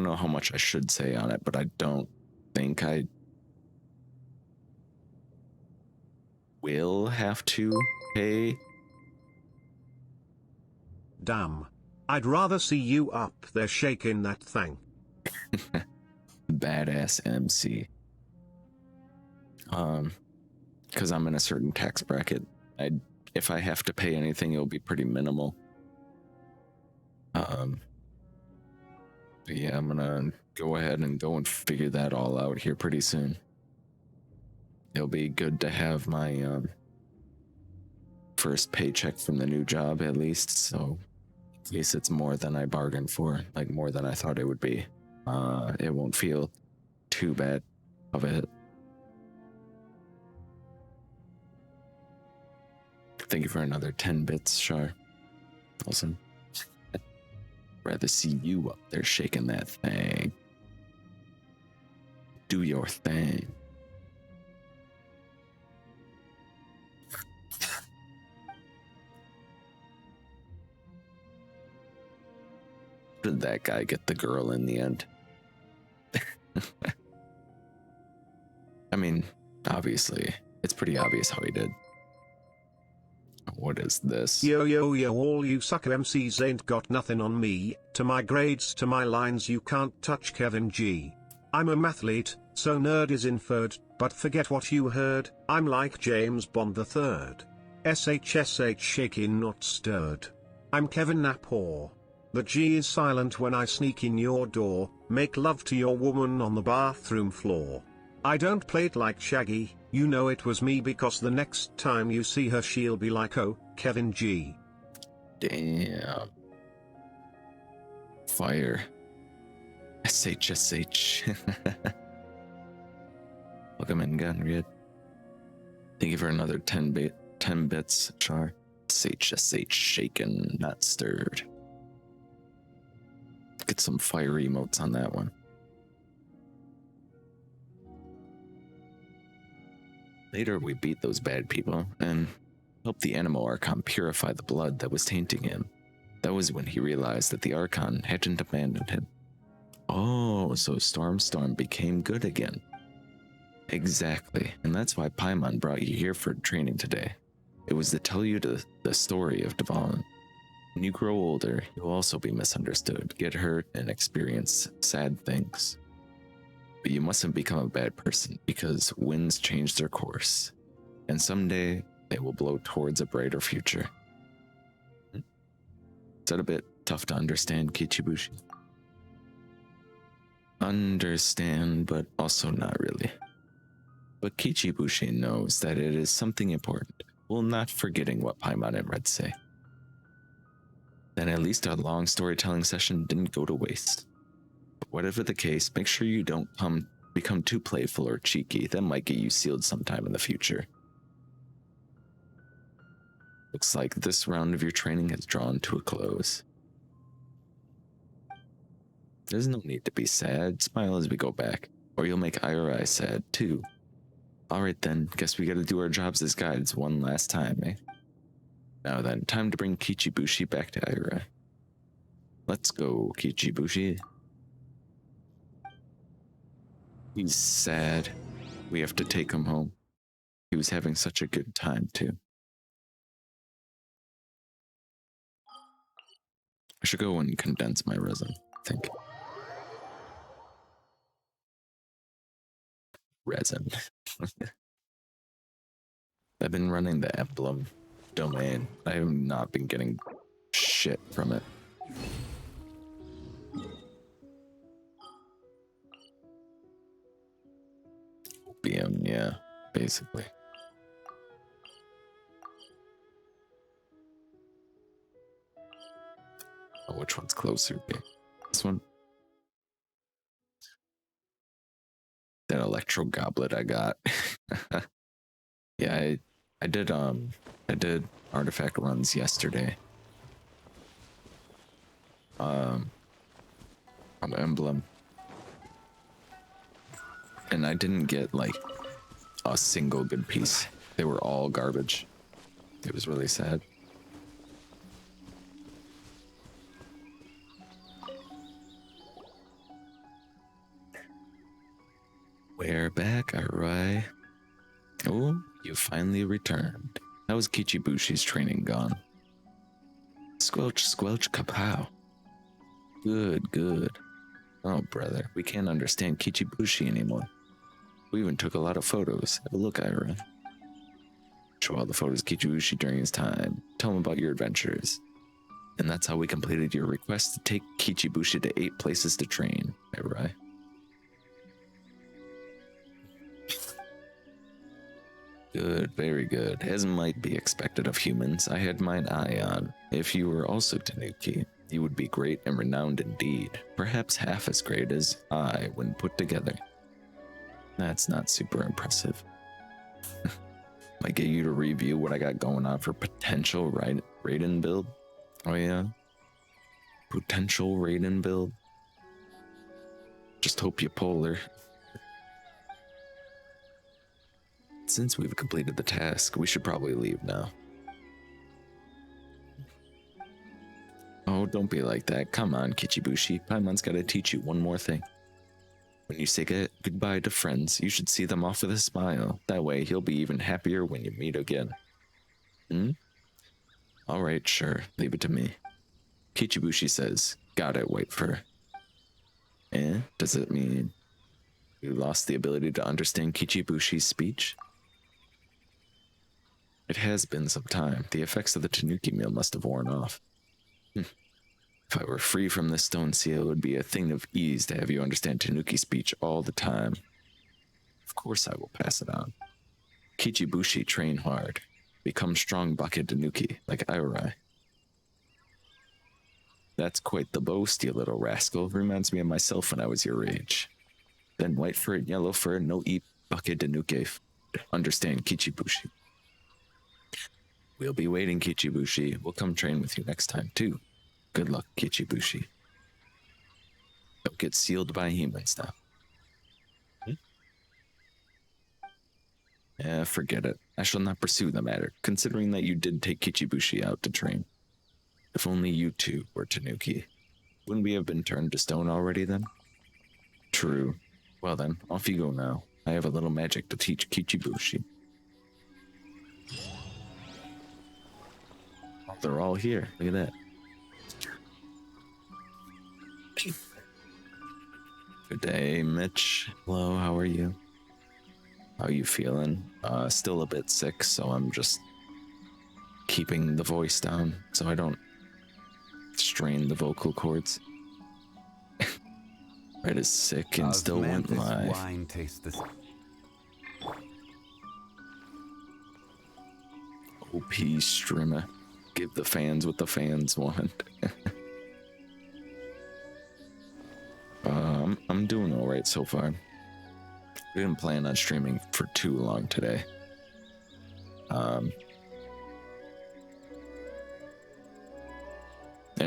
know how much I should say on it, but I don't think I will have to pay. Damn. I'd rather see you up there shaking that thing. Badass MC. Because I'm in a certain tax bracket. If I have to pay anything, it'll be pretty minimal. But yeah, I'm gonna go ahead and go and figure that all out here pretty soon. It'll be good to have my first paycheck from the new job at least, so at least it's more than I bargained for, like more than I thought it would be. It won't feel too bad of a hit. Thank you for another 10 bits, Char. Awesome. Rather see you up there shaking that thing. Do your thing. Did that guy get the girl in the end? I mean, obviously, it's pretty obvious how he did. What is this? Yo, all you sucker MCs ain't got nothing on me. To my grades, to my lines, you can't touch Kevin G. I'm a mathlete, so nerd is inferred, but forget what you heard. I'm like James Bond III. SHSH shaking not stirred. I'm Kevin Napor. The G is silent when I sneak in your door, make love to your woman on the bathroom floor. I don't play it like Shaggy, you know it was me because the next time you see her she'll be like, oh, Kevin G. Damn. Fire. SHSH. Welcome in, Gunrid. Thank you for another 10 bits, Char. SHSH shaken, not stirred. Get some fire emotes on that one. Later, we beat those bad people and helped the Animal Archon purify the blood that was tainting him. That was when he realized that the Archon hadn't abandoned him. Oh, so Storm became good again. Exactly, and that's why Paimon brought you here for training today. It was to tell you the story of Dvalin. When you grow older, you'll also be misunderstood, get hurt, and experience sad things. But you mustn't become a bad person, because winds change their course, and someday they will blow towards a brighter future. Is that a bit tough to understand, Kichibushi? Understand, but also not really. But Kichibushi knows that it is something important, while not forgetting what Paimon and Red say. Then at least our long storytelling session didn't go to waste. But whatever the case, make sure you don't become too playful or cheeky. That might get you sealed sometime in the future. Looks like this round of your training has drawn to a close. There's no need to be sad. Smile as we go back, or you'll make Irai sad too. Alright then, guess we gotta do our jobs as guides one last time, eh? Now then, time to bring Kichibushi back to Irai. Let's go, Kichibushi. He's sad. We have to take him home. He was having such a good time, too. I should go and condense my resin, I think. resin. I've been running the emblem domain. I have not been getting shit from it. Opium, yeah, basically. Oh, which one's closer? Okay. This one? That electro goblet I got. Yeah, I did artifact runs yesterday. On emblem. And I didn't get like a single good piece. They were all garbage. It was really sad. We're back, alright. Oh, you finally returned. How was Kichibushi's training gone? Squelch, squelch, kapow. Good, good. Oh, brother, we can't understand Kichibushi anymore. We even took a lot of photos. Have a look, Ira. Show all the photos of Kichibushi during his time. Tell him about your adventures. And that's how we completed your request to take Kichibushi to 8 places to train, Ira. Good, very good. As might be expected of humans, I had mine eye on. If you were also Tanuki, you would be great and renowned indeed. Perhaps half as great as I when put together. That's not super impressive. Might get you to review what I got going on for potential Raiden build. Oh yeah? Potential Raiden build. Just hope you polar. Since we've completed the task, we should probably leave now. Oh, don't be like that. Come on, Kichibushi. Paimon's gotta teach you one more thing. When you say goodbye to friends, you should see them off with a smile. That way, he'll be even happier when you meet again. Hmm? Alright, sure. Leave it to me. Kichibushi says, got it, white fur. Eh? Does it mean you lost the ability to understand Kichibushi's speech? It has been some time. The effects of the Tanuki meal must have worn off. If I were free from this stone seal, it would be a thing of ease to have you understand Tanuki speech all the time. Of course I will pass it on. Kichibushi, train hard. Become strong bucket Tanuki, like Irai. That's quite the boast, you little rascal. Reminds me of myself when I was your age. Then white fur and yellow fur, no eat bucket Tanuki. Understand Kichibushi. We'll be waiting, Kichibushi. We'll come train with you next time, too. Good luck, Kichibushi. Don't get sealed by humans now. Yeah, forget it. I shall not pursue the matter, considering that you did take Kichibushi out to train. If only you two were Tanuki. Wouldn't we have been turned to stone already then? True. Well then, off you go now. I have a little magic to teach Kichibushi. Oh, they're all here. Look at that. Good day, Mitch. Hello, how are you? How you feeling? Still a bit sick, so I'm just keeping the voice down so I don't strain the vocal cords. Red is sick and still went live. Wine tastes the OP streamer. Give the fans what the fans want. I'm doing all right so far. We didn't plan on streaming for too long today. And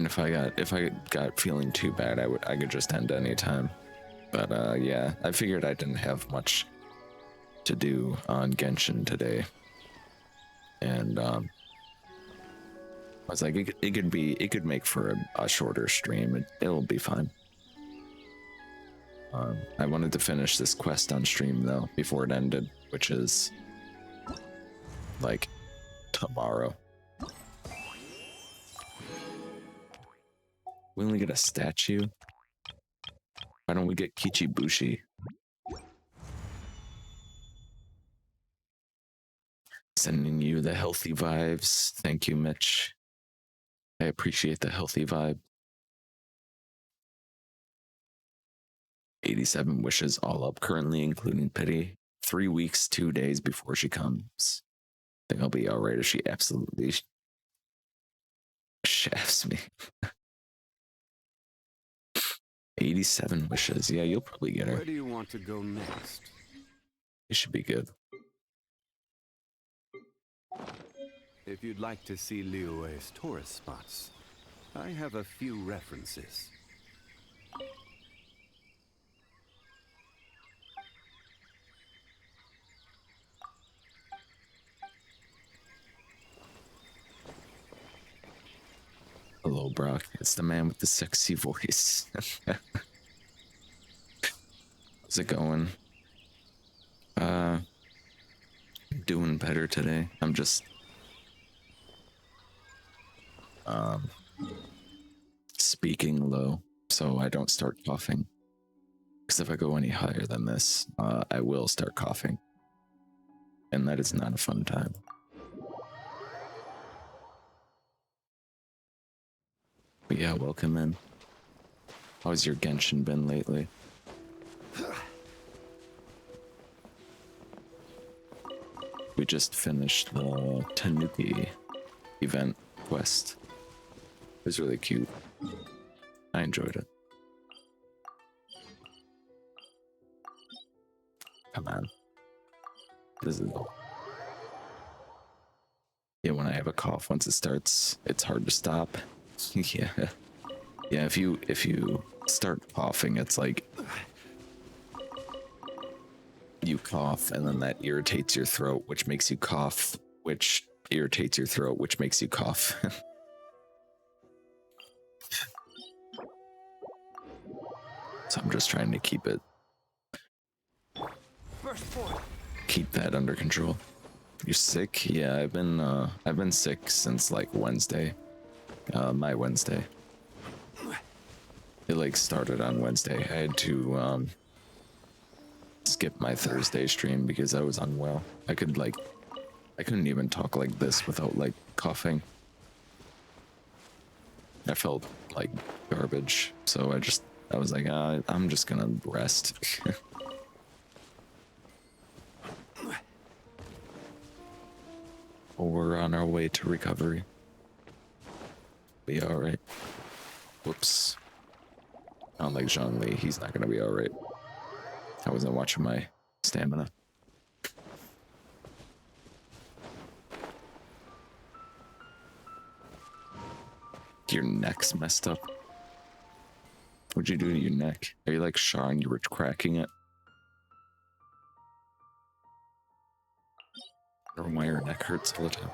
if I got feeling too bad, I could just end any time. But yeah, I figured I didn't have much to do on Genshin today, and I was like, it could make for a shorter stream. It'll be fine. I wanted to finish this quest on stream though before it ended, which is like tomorrow. We only get a statue. Why don't we get Kichibushi? Sending you the healthy vibes. Thank you, Mitch. I appreciate the healthy vibe. 87 wishes all up currently, including pity. 3 weeks, 2 days before she comes. I think I'll be all right if she absolutely shafts me. 87 wishes. Yeah, you'll probably get her. Where do you want to go next? It should be good. If you'd like to see Liyue's tourist spots, I have a few references. Hello, Brock. It's the man with the sexy voice. How's it going? Doing better today. I'm just speaking low so I don't start coughing. Because if I go any higher than this, I will start coughing. And that is not a fun time. But yeah, welcome in. How's your Genshin been lately? We just finished the Tanuki event quest. It was really cute. I enjoyed it. Come on. This is all. Yeah, when I have a cough, once it starts, it's hard to stop. Yeah. Yeah, if you start coughing, it's like you cough and then that irritates your throat, which makes you cough, which irritates your throat, which makes you cough. So I'm just trying to keep that under control. You're sick? Yeah, I've been sick since like Wednesday. My Wednesday. It like started on Wednesday. I had to skip my Thursday stream because I was unwell. I couldn't even talk like this without like coughing. I felt like garbage, so I was like, I'm just gonna rest. We're on our way to recovery. Be alright. Whoops. I don't like Zhongli, he's not gonna be alright. I wasn't watching my stamina. Your neck's messed up. What'd you do to your neck? Are you like Sean? You were cracking it? Or why your neck hurts all the time?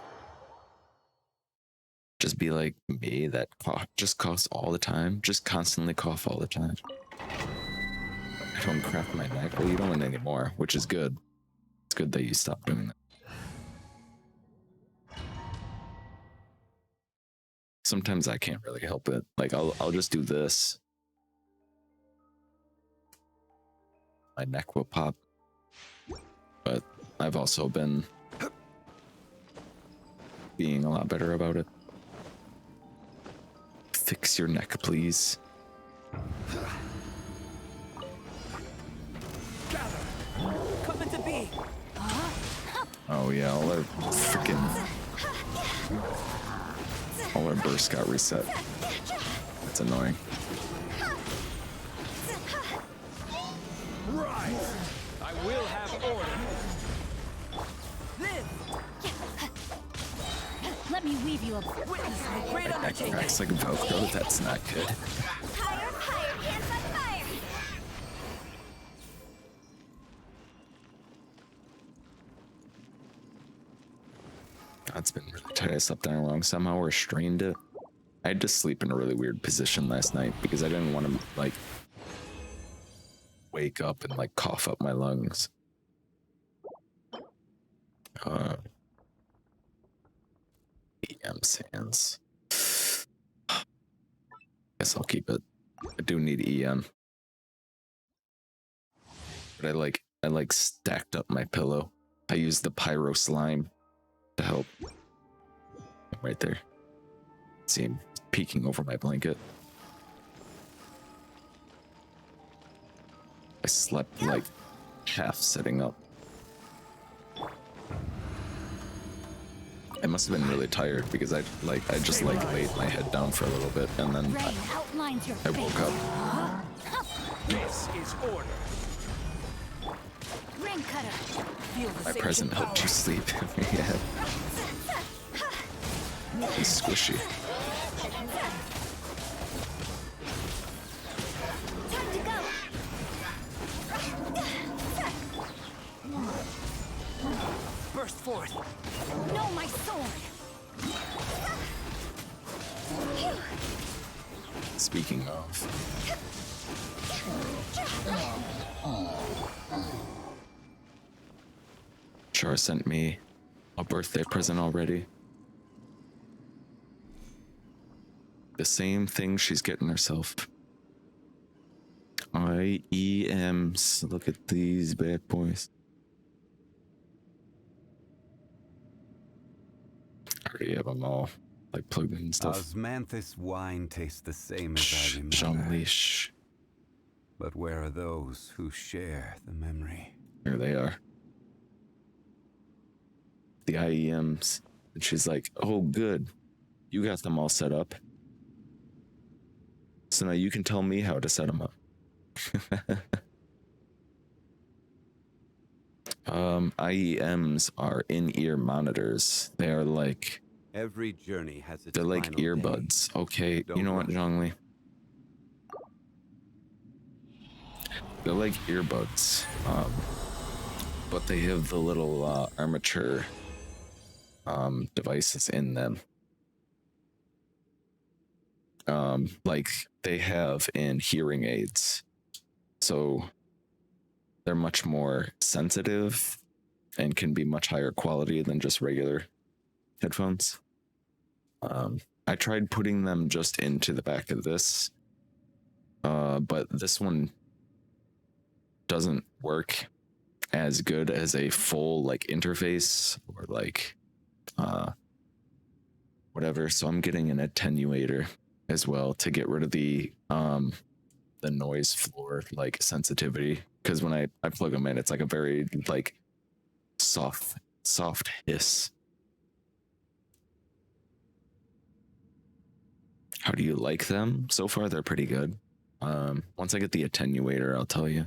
Just be like me that just coughs all the time. Just constantly cough all the time. I don't crack my neck. Well, you don't anymore, which is good. It's good that you stopped doing that. Sometimes I can't really help it. Like I'll just do this. My neck will pop. But I've also been being a lot better about it. Fix your neck, please. Coming to be. Oh yeah, all our bursts got reset. That's annoying. Rise. I will have order. Live. Let me weave you a Witness the great That undertaking. cracks like Velcro. That's not good. Higher, higher, dance on fire! It's been really tight. I slept down wrong. Somehow restrained it. I had to sleep in a really weird position last night because I didn't want to like wake up and like cough up my lungs. EM sands. Guess I'll keep it. I do need EM. But I like stacked up my pillow. I used the pyro slime to help. Right there. See him peeking over my blanket. I slept like half sitting up. I must have been really tired because I just laid my head down for a little bit and then Rain outlines your I woke up. This is order. Rain cutter. Feel the My same present helped you sleep. Yeah. He's squishy. Time to go. Burst forth. No, my sword. Speaking of, Char sent me a birthday present already. The same thing she's getting herself. IEMs. Look at these bad boys. I already have them all like plugged in and stuff. Osmanthus wine tastes the same as I Shh, remember. Zhongli, shh. But where are those who share the memory? Here they are. The IEMs. And she's like, oh, good. You got them all set up. So now you can tell me how to set them up. IEMs are in-ear monitors. They are like, Every journey has its they're like final day. earbuds. Okay, Don't you know what, rush. Zhongli? They're like earbuds. But they have the little armature devices in them. Like they have in hearing aids. So they're much more sensitive and can be much higher quality than just regular headphones. I tried putting them just into the back of this, but this one doesn't work as good as a full like interface or like whatever. So I'm getting an attenuator as well to get rid of the noise floor like sensitivity, because when I plug them in, it's like a very like soft hiss. How do you like them? So far they're pretty good. Once I get the attenuator, I'll tell you.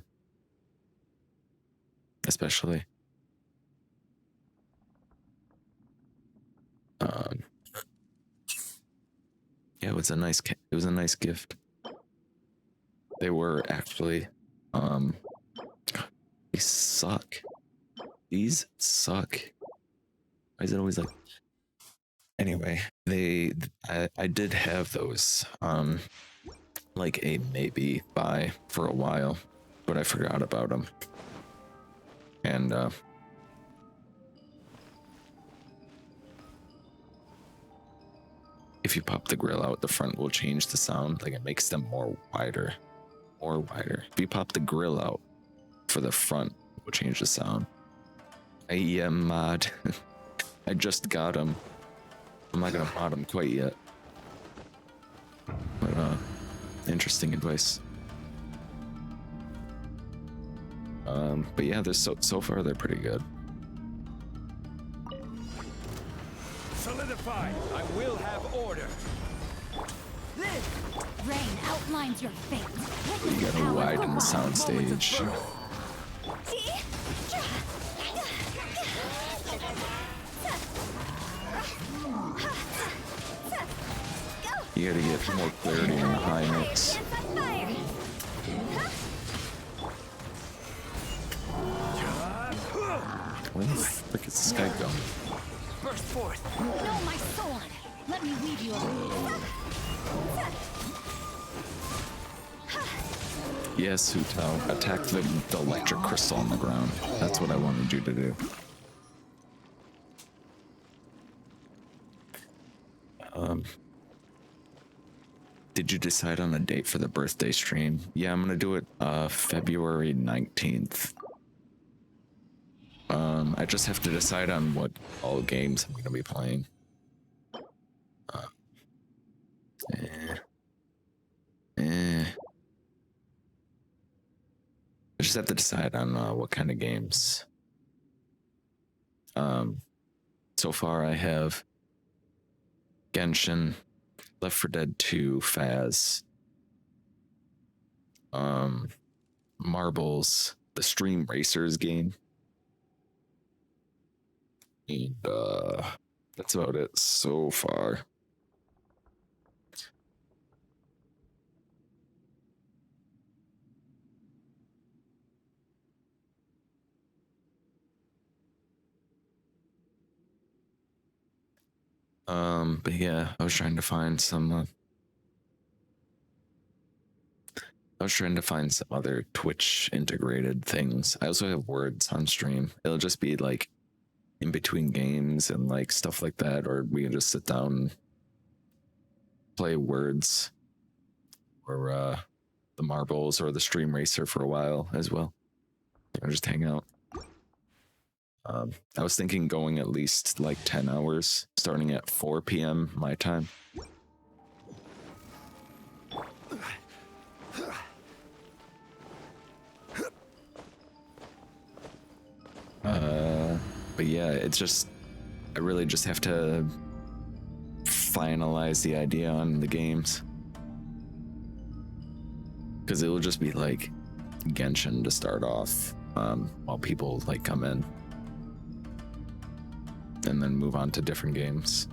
Especially yeah, it was a nice gift. They were actually these suck. These suck. Why is it always like anyway, I did have those like a maybe buy for a while, but I forgot about them. And if you pop the grill out, the front will change the sound. Like it makes them more wider. If you pop the grill out for the front, it will change the sound. Yeah, mod. I just got them. I'm not gonna mod them quite yet. But interesting advice. But yeah, they're so far they're pretty good. Solidify. I will have order. Rain outlines your fate. You gotta widen the soundstage. You gotta get more clarity in the high notes. Where the frick is this guy going? Burst forth. No, my sword. Let me weave you a Yes, Hutao. Attack the electric crystal on the ground. That's what I wanted you to do. Did you decide on a date for the birthday stream? Yeah, I'm gonna do it February 19th. I just have to decide on what all games I'm gonna be playing. I just have to decide on what kind of games. So far I have Genshin, Left 4 Dead 2, Faz, Marbles, the Stream Racers game, and that's about it so far. But yeah, I was trying to find some other Twitch integrated things. I also have words on stream. It'll just be like in between games and like stuff like that, or we can just sit down and play words or the marbles or the stream racer for a while as well. Or just hang out. I was thinking going at least like 10 hours, starting at 4 p.m. my time. But yeah, it's just, I really just have to finalize the idea on the games. Because it will just be like Genshin to start off while people like come in. And then move on to different games.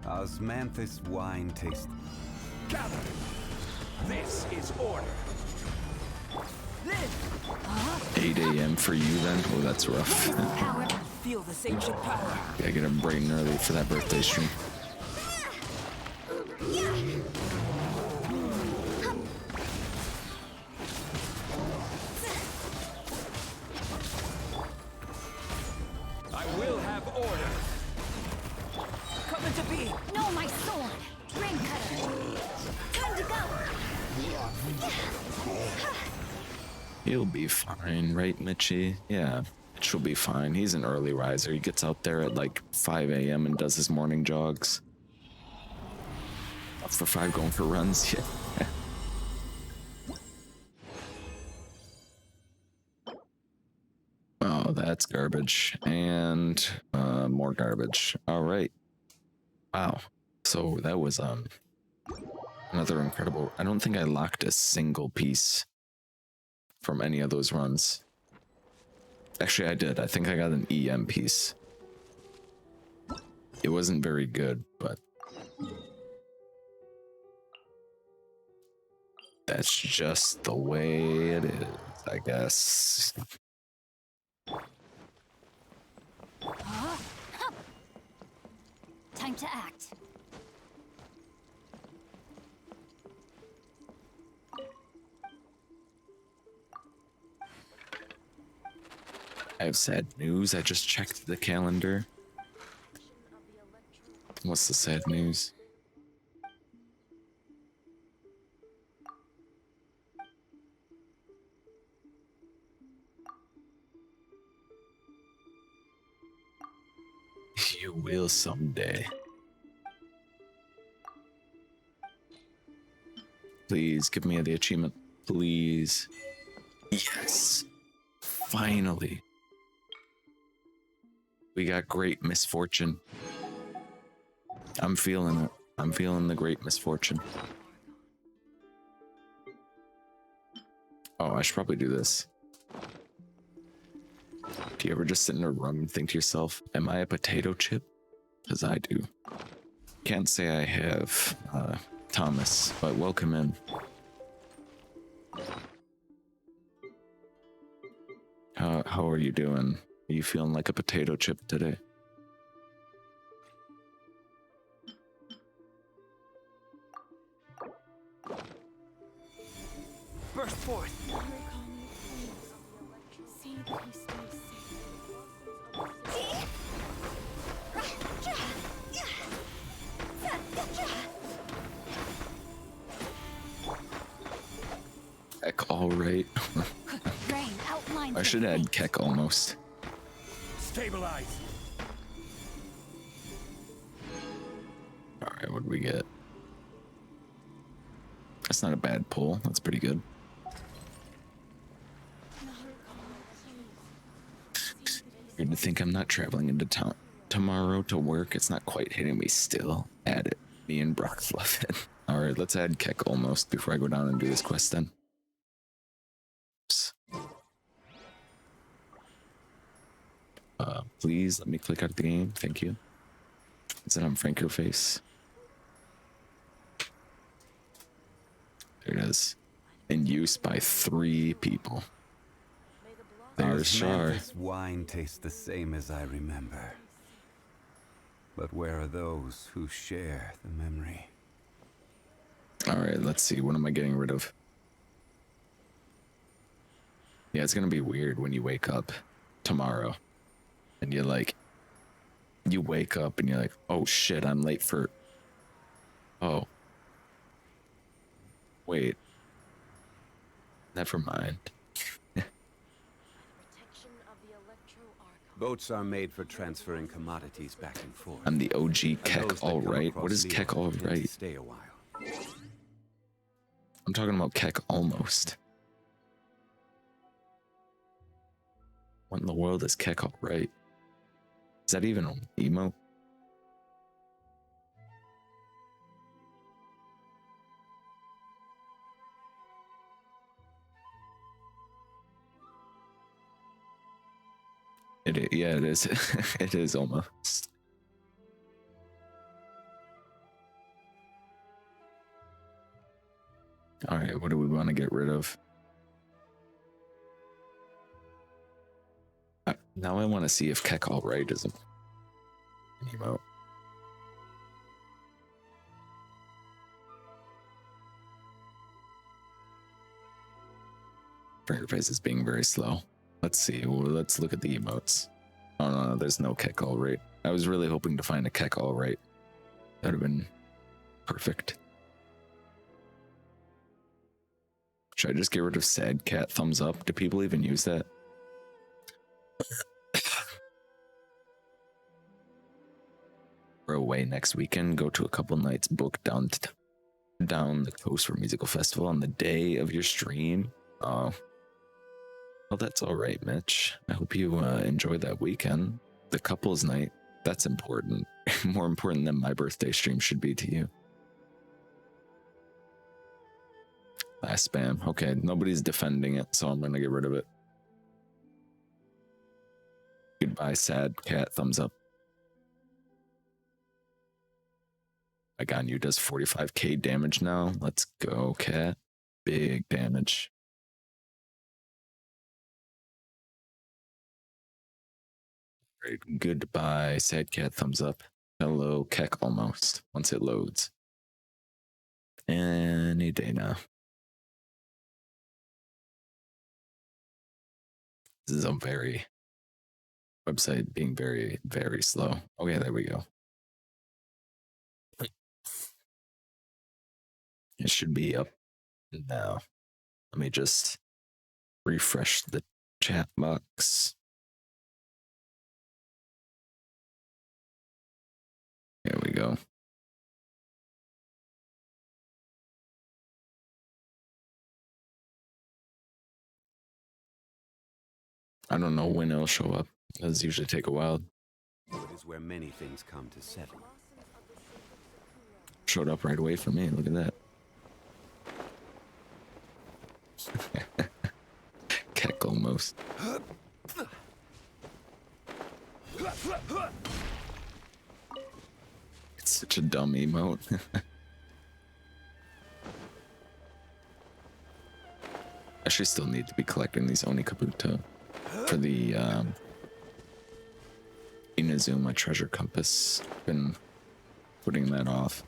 How's Manthis wine taste? Gather. This is order. 8 a.m. for you then? Oh, that's rough. Power. Feel this ancient power. Gotta get up bright and early for that birthday stream. I will have order. Coming to be. No, my sword. Ring cutter. Time to go. He'll be fine, right, Mitchie? Yeah, Mitch will be fine. He's an early riser. He gets out there at like 5 a.m. and does his morning jogs. Up for 5, going for runs. Yeah. Oh, that's garbage. And more garbage. All right. Wow. So that was another incredible. I don't think I locked a single piece from any of those runs. Actually, I did. I think I got an EM piece. It wasn't very good, but that's just the way it is, I guess. Time to act. I have sad news. I just checked the calendar. What's the sad news? You will someday. Please give me the achievement. Please. Yes. Finally. We got great misfortune. I'm feeling it. I'm feeling the great misfortune. Oh, I should probably do this. Do you ever just sit in a room and think to yourself, am I a potato chip? Because I do. Can't say I have, Thomas, but welcome in. How are you doing? Are you feeling like a potato chip today? Burst forth. Keck, all right. Rain outlines I should add Keck almost. Stabilize. Alright, what do we get? That's not a bad pull. That's pretty good. You're gonna think I'm not traveling into town tomorrow to work. It's not quite hitting me still. Add it. Me and Brock love it. Alright, let's add Keck almost before I go down and do this quest then. Oops. Please let me click out of the game. Thank you. Is it on Franker face? There it is. In use by 3 people. There's Shar. This wine tastes the same as I remember. But where are those who share the memory? Alright, let's see. What am I getting rid of? Yeah, it's gonna be weird when you wake up tomorrow. And you're like... You wake up and you're like, oh shit, I'm late for... Oh. Wait. Never mind. Boats are made for transferring commodities back and forth. I'm the OG And Keck those that all come right. across What is Leo Keck all tend to right? Stay a while. I'm talking about Keck almost. What in the world is Keck all right? Is that even an emote? Yeah, it is. It is almost. All right, what do we want to get rid of? Now I want to see if Keck all right is an emote. Finger face is being very slow. Let's see. Well, let's look at the emotes. Oh no, there's no Keck all right. I was really hoping to find a Keck all right. That would have been perfect. Should I just get rid of sad cat thumbs up? Do people even use that? We're away next weekend. Go to a couple nights. Book down the coast for musical festival on the day of your stream. Oh, well, that's all right, Mitch. I hope you enjoy that weekend. The couples night. That's important. More important than my birthday stream should be to you. Last spam. Okay, nobody's defending it, so I'm gonna get rid of it. Goodbye, sad cat. Thumbs up. My Ganyu does 45k damage now. Let's go, cat. Big damage. Great. Goodbye, sad cat. Thumbs up. Hello, Keck almost. Once it loads. Any day now. This is a very website being very, very slow. Okay, there we go. It should be up now. Let me just refresh the chat box. There we go. I don't know when it'll show up. It does usually take a while. It is where many things come to settle. Showed up right away for me. Look at that. Keck almost. It's such a dumb emote. Actually, still need to be collecting these Oni Kabuto for the Inazuma treasure compass. Been putting that off.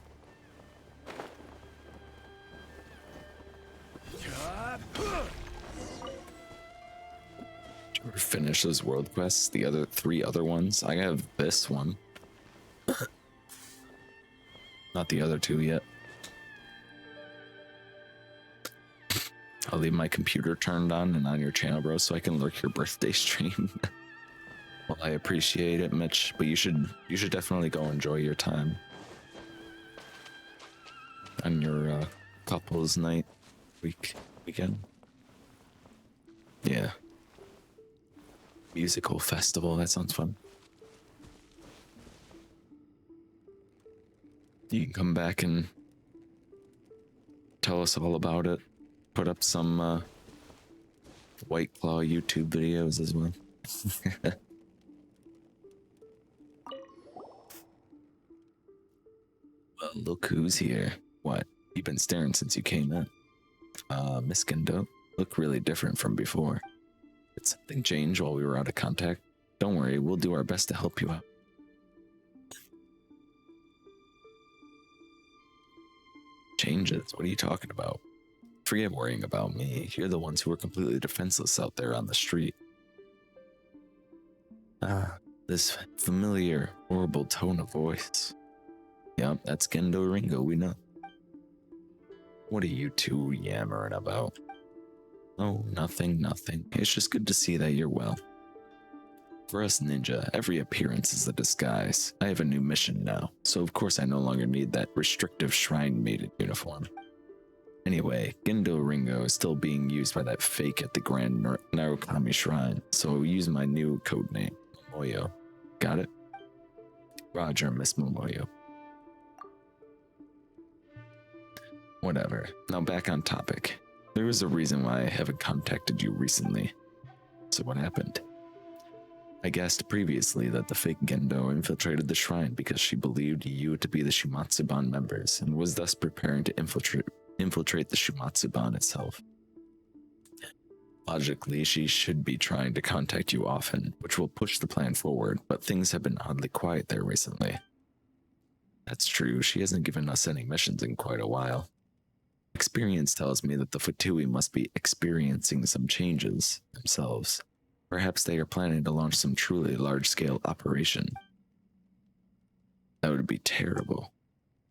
Did we finish those world quests? The other 3 other ones? I have this one. Not the other 2 yet. I'll leave my computer turned on and on your channel, bro, so I can lurk your birthday stream. Well, I appreciate it, Mitch, but you should definitely go enjoy your time on your couples night weekend. Yeah. Musical festival, that sounds fun. You can come back and tell us all about it. Put up some White Claw YouTube videos as well. Well, look who's here. What? You've been staring since you came in. Miss Gendo, look really different from before. Did something change while we were out of contact? Don't worry, we'll do our best to help you out. Changes? What are you talking about? Forget worrying about me. You're the ones who are completely defenseless out there on the street. This familiar, horrible tone of voice. Yep, that's Gendo Ringo, we know. What are you two yammering about? Oh, nothing. It's just good to see that you're well. For us ninja, every appearance is a disguise. I have a new mission now, so of course I no longer need that restrictive shrine-mated uniform. Anyway, Gendo Ringo is still being used by that fake at the Grand Narukami Shrine, so I'll use my new codename, Momoyo. Got it? Roger, Miss Momoyo. Whatever. Now back on topic. There was a reason why I haven't contacted you recently. So what happened? I guessed previously that the fake Gendo infiltrated the shrine because she believed you to be the Shimatsuban members and was thus preparing to infiltrate the Shimatsuban itself. Logically, she should be trying to contact you often, which will push the plan forward, but things have been oddly quiet there recently. That's true, she hasn't given us any missions in quite a while. Experience tells me that the Fatui must be experiencing some changes themselves. Perhaps they are planning to launch some truly large-scale operation. That would be terrible.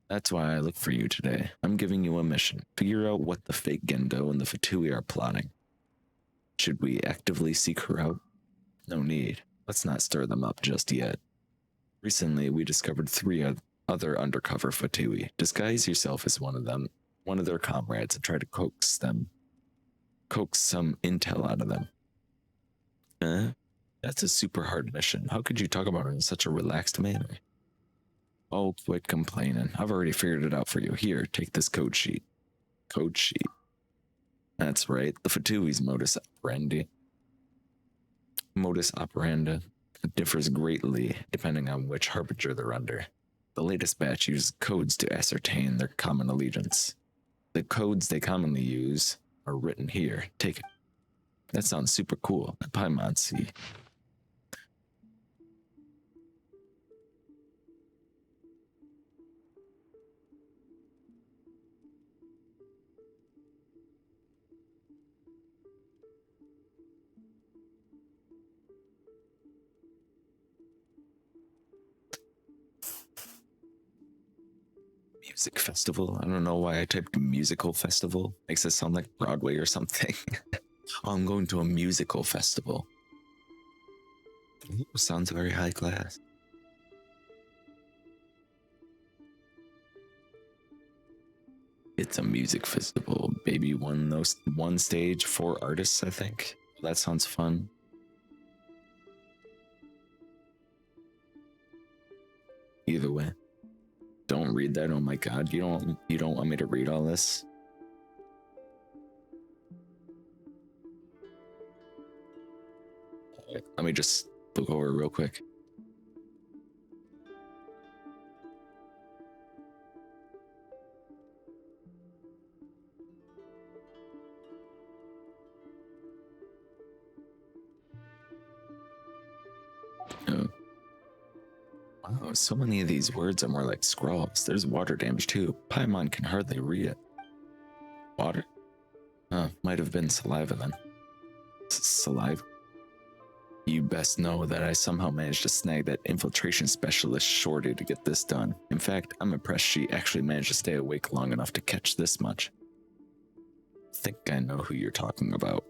That's why I look for you today. I'm giving you a mission. Figure out what the fake Gendo and the Fatui are plotting. Should we actively seek her out? No need. Let's not stir them up just yet. Recently, we discovered 3 other undercover Fatui. Disguise yourself as one of them, one of their comrades, and try to coax some intel out of them. That's a super hard mission. How could you talk about it in such a relaxed manner? Oh, quit complaining. I've already figured it out for you. Here, take this code sheet. Code sheet. That's right, the Fatui's modus operandi differs greatly depending on which harbinger they're under. The latest batch uses codes to ascertain their common allegiance. The codes they commonly use are written here. Take it. That sounds super cool. Paimon, see. Music festival? I don't know why I typed musical festival. Makes it sound like Broadway or something. Oh, I'm going to a musical festival. Ooh, sounds very high class. It's a music festival. Baby one stage, 4 artists, I think. That sounds fun. Either way. Don't read that. Oh my god, you don't want me to read all this? Right, let me just look over real quick. Oh. Wow, so many of these words are more like scrawls. There's water damage too. Paimon can hardly read it. Water? Might have been saliva then. Saliva? You best know that I somehow managed to snag that infiltration specialist Shorty to get this done. In fact, I'm impressed she actually managed to stay awake long enough to catch this much. I think I know who you're talking about.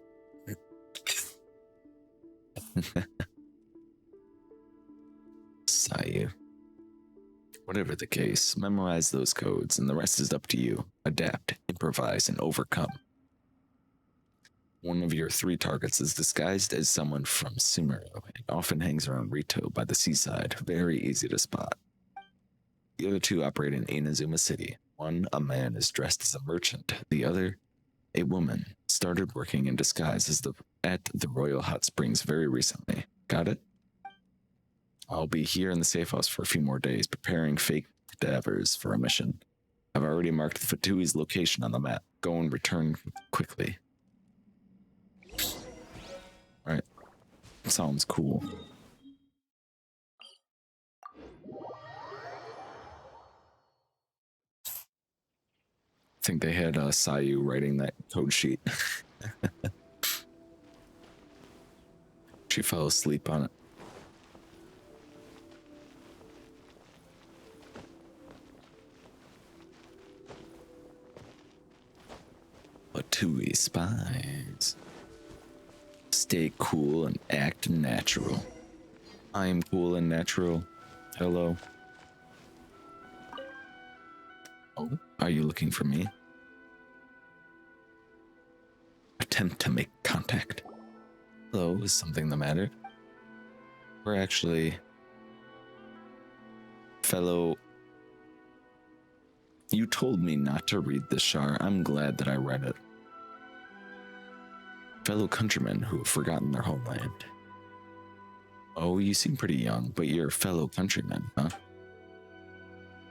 Sayu. Whatever the case, memorize those codes, and the rest is up to you. Adapt, improvise, and overcome. One of your 3 targets is disguised as someone from Sumeru and often hangs around Rito by the seaside. Very easy to spot. The other 2 operate in Inazuma City. One, a man, is dressed as a merchant. The other, a woman, started working in disguise at the Royal Hot Springs very recently. Got it? I'll be here in the safe house for a few more days, preparing fake cadavers for a mission. I've already marked Fatui's location on the map. Go and return quickly. Alright. Sounds cool. I think they had Sayu writing that code sheet. She fell asleep on it. Fatui spies. Stay cool and act natural. I am cool and natural. Hello. Oh, are you looking for me? Attempt to make contact. Hello, is something the matter? We're actually fellow. You told me not to read the Shar. I'm glad that I read it. Fellow countrymen who have forgotten their homeland. Oh, you seem pretty young, but you're fellow countrymen, huh?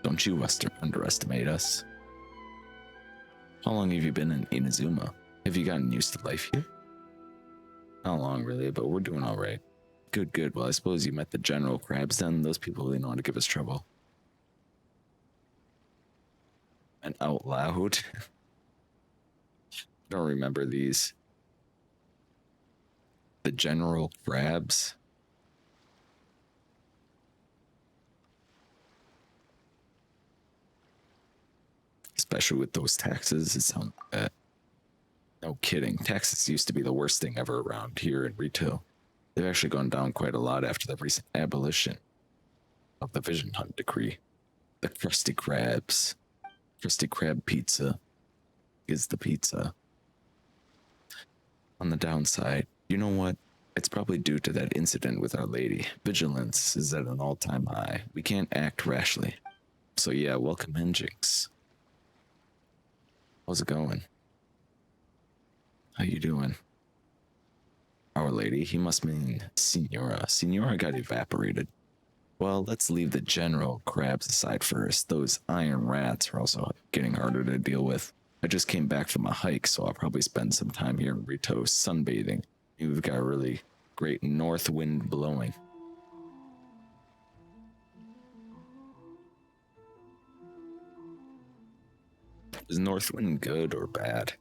Don't you underestimate us. How long have you been in Inazuma? Have you gotten used to life here? Not long, really, but we're doing all right. Good, good. Well, I suppose you met the General Crabs then. Those people really know how to give us trouble. And out loud. Don't remember these. The General Crabs. Especially with those taxes, it sounds bad. No kidding. Taxes used to be the worst thing ever around here in Rito. They've actually gone down quite a lot after the recent abolition of the Vision Hunt Decree. The Krusty Krabs. Krusty Krab pizza is the pizza. On the downside, you know what? It's probably due to that incident with Our Lady. Vigilance is at an all-time high. We can't act rashly. So yeah, welcome in, Jinx. How's it going? How you doing? Our Lady, he must mean Signora. Signora got evaporated. Well, let's leave the General Crabs aside first. Those iron rats are also getting harder to deal with. I just came back from a hike, so I'll probably spend some time here in Rito sunbathing. We've got a really great north wind blowing. Is north wind good or bad?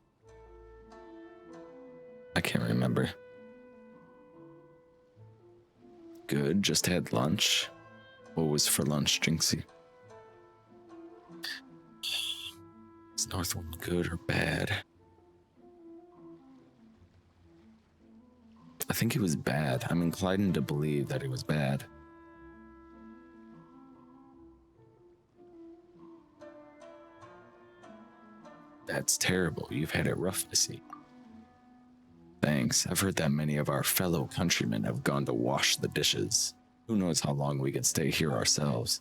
I can't remember. Good, just had lunch. What was for lunch, Jinxie? Is north wind good or bad? I think it was bad. I'm inclined to believe that it was bad. That's terrible. You've had it rough, I see. Thanks. I've heard that many of our fellow countrymen have gone to wash the dishes. Who knows how long we can stay here ourselves.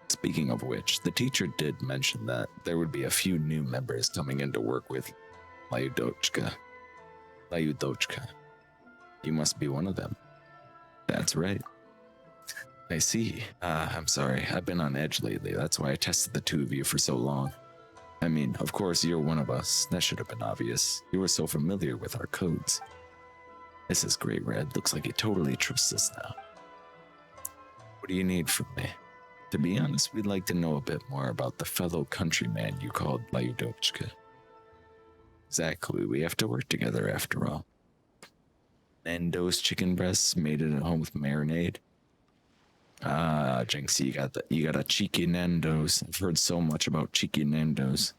Speaking of which, the teacher did mention that there would be a few new members coming in to work with Layudochka. You must be one of them. That's right. I see. I'm sorry. I've been on edge lately. That's why I tested the two of you for so long. I mean, of course, you're one of us. That should have been obvious. You were so familiar with our codes. This is great, Red. Looks like you totally trust us now. What do you need from me? To be honest, we'd like to know a bit more about the fellow countryman you called Layudochka. Exactly. We have to work together after all. Nando's chicken breasts made it at home with marinade. Ah, Jinxie, you got a cheeky Nando's. I've heard so much about cheeky Nando's.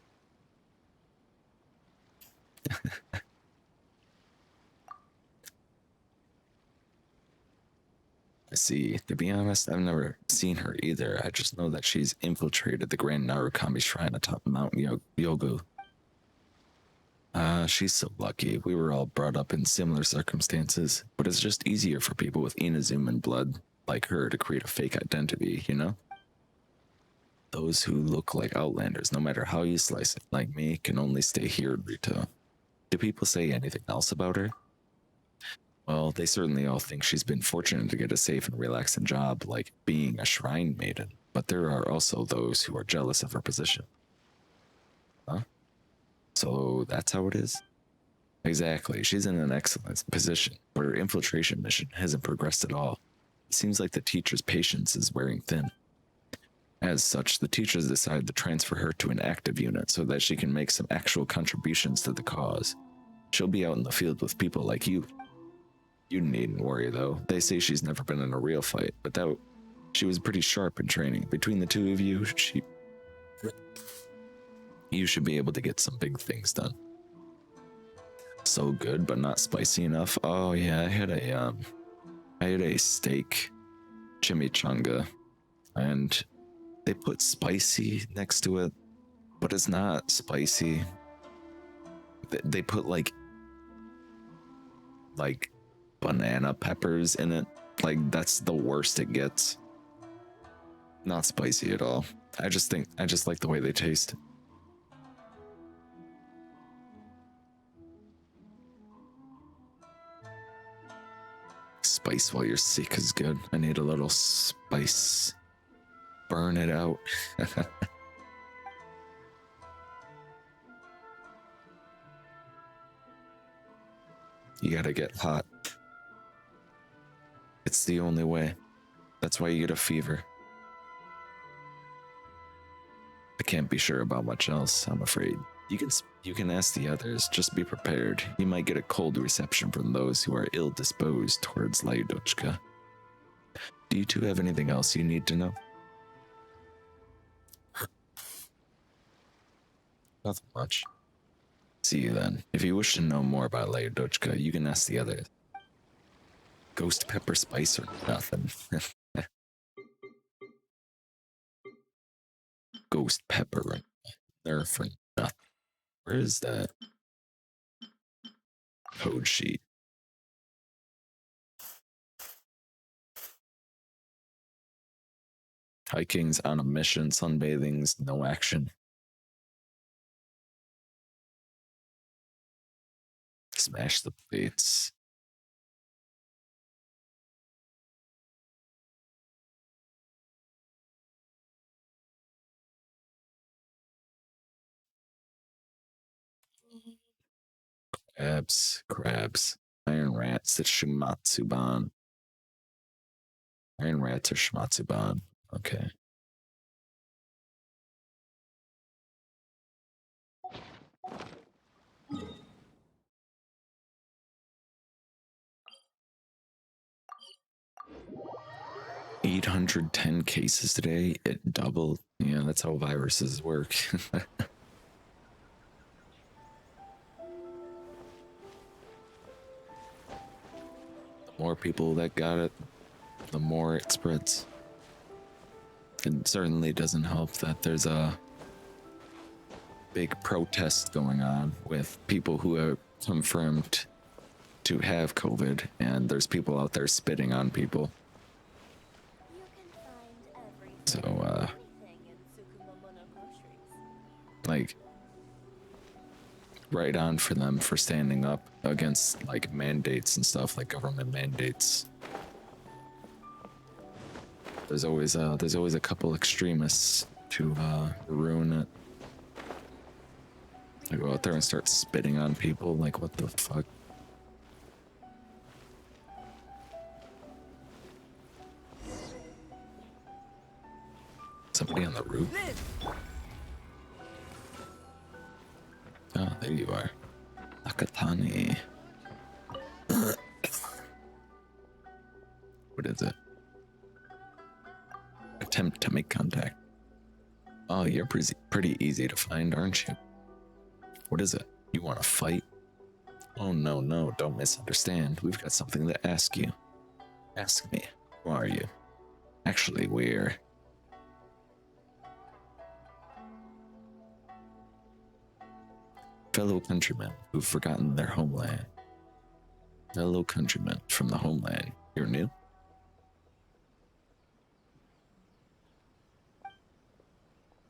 I see. To be honest, I've never seen her either. I just know that she's infiltrated the Grand Narukami Shrine atop Mount Yogu. She's so lucky. We were all brought up in similar circumstances, but it's just easier for people with Inazuman blood like her to create a fake identity, you know? Those who look like outlanders, no matter how you slice it, like me, can only stay here, Rito. Do people say anything else about her? Well, they certainly all think she's been fortunate to get a safe and relaxing job, like being a shrine maiden, but there are also those who are jealous of her position. Huh? So that's how it is? Exactly. She's in an excellent position, but her infiltration mission hasn't progressed at all. It seems like the teacher's patience is wearing thin. As such, the teachers decided to transfer her to an active unit so that she can make some actual contributions to the cause. She'll be out in the field with people like you. You needn't worry, though. They say she's never been in a real fight, but she was pretty sharp in training. Between the two of you, you should be able to get some big things done. So good, but not spicy enough. Oh yeah, I had a steak chimichanga, and they put spicy next to it, but it's not spicy. They put like banana peppers in it. Like, that's the worst it gets. Not spicy at all. I just like the way they taste. Spice while you're sick is good. I need a little spice. Burn it out. You gotta get hot. It's the only way. That's why you get a fever. I can't be sure about much else, I'm afraid. You can ask the others, just be prepared. You might get a cold reception from those who are ill-disposed towards Lyudochka. Do you two have anything else you need to know? Nothing much. See you then. If you wish to know more about Lyudochka, you can ask the others. Ghost pepper spice or nothing. Ghost pepper and nerf or nothing. Where is that code sheet? Hiking's on a mission, sunbathing's no action. Smash the plates. Crabs. Iron rats, it's Shimatsuban. Iron rats or Shimatsuban. Okay. $810 cases today. It doubled. Yeah, that's how viruses work. The more people that got it, the more it spreads. It certainly doesn't help that there's a big protest going on with people who are confirmed to have COVID, and there's people out there spitting on people. So, like, right on for them for standing up against, like, mandates and stuff, like government mandates. There's always a couple extremists to ruin it. I go out there and start spitting on people, like, what the fuck? Somebody on the roof? Oh, there you are. Nakatani. What is it? Attempt to make contact. Oh, you're pretty easy to find, aren't you? What is it? You want to fight? Oh, no, don't misunderstand. We've got something to ask you. Ask me. Who are you? Actually, we're... fellow countrymen who've forgotten their homeland. Fellow countrymen from the homeland. You're new?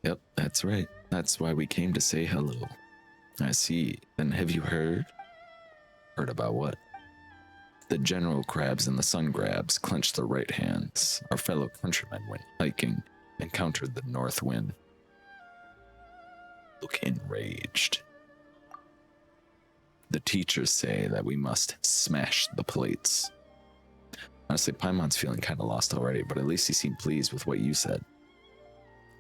Yep, that's right. That's why we came to say hello. I see. Then have you heard? Heard about what? The general crabs and the sun grabs clenched their right hands. Our fellow countrymen went hiking, encountered the north wind. Look enraged. The teachers say that we must smash the plates. Honestly, Paimon's feeling kind of lost already, but at least he seemed pleased with what you said.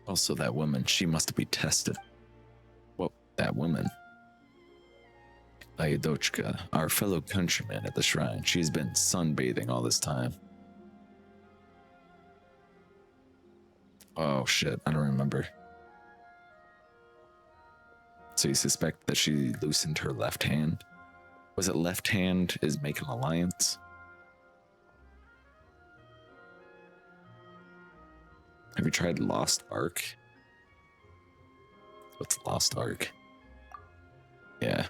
Also, that woman, she must be tested. Well, that woman. Ayadochka, our fellow countryman at the shrine, she's been sunbathing all this time. Oh shit, I don't remember. So you suspect that she loosened her left hand? Was it left hand is make an alliance? Have you tried Lost Ark? What's Lost Ark? Yeah.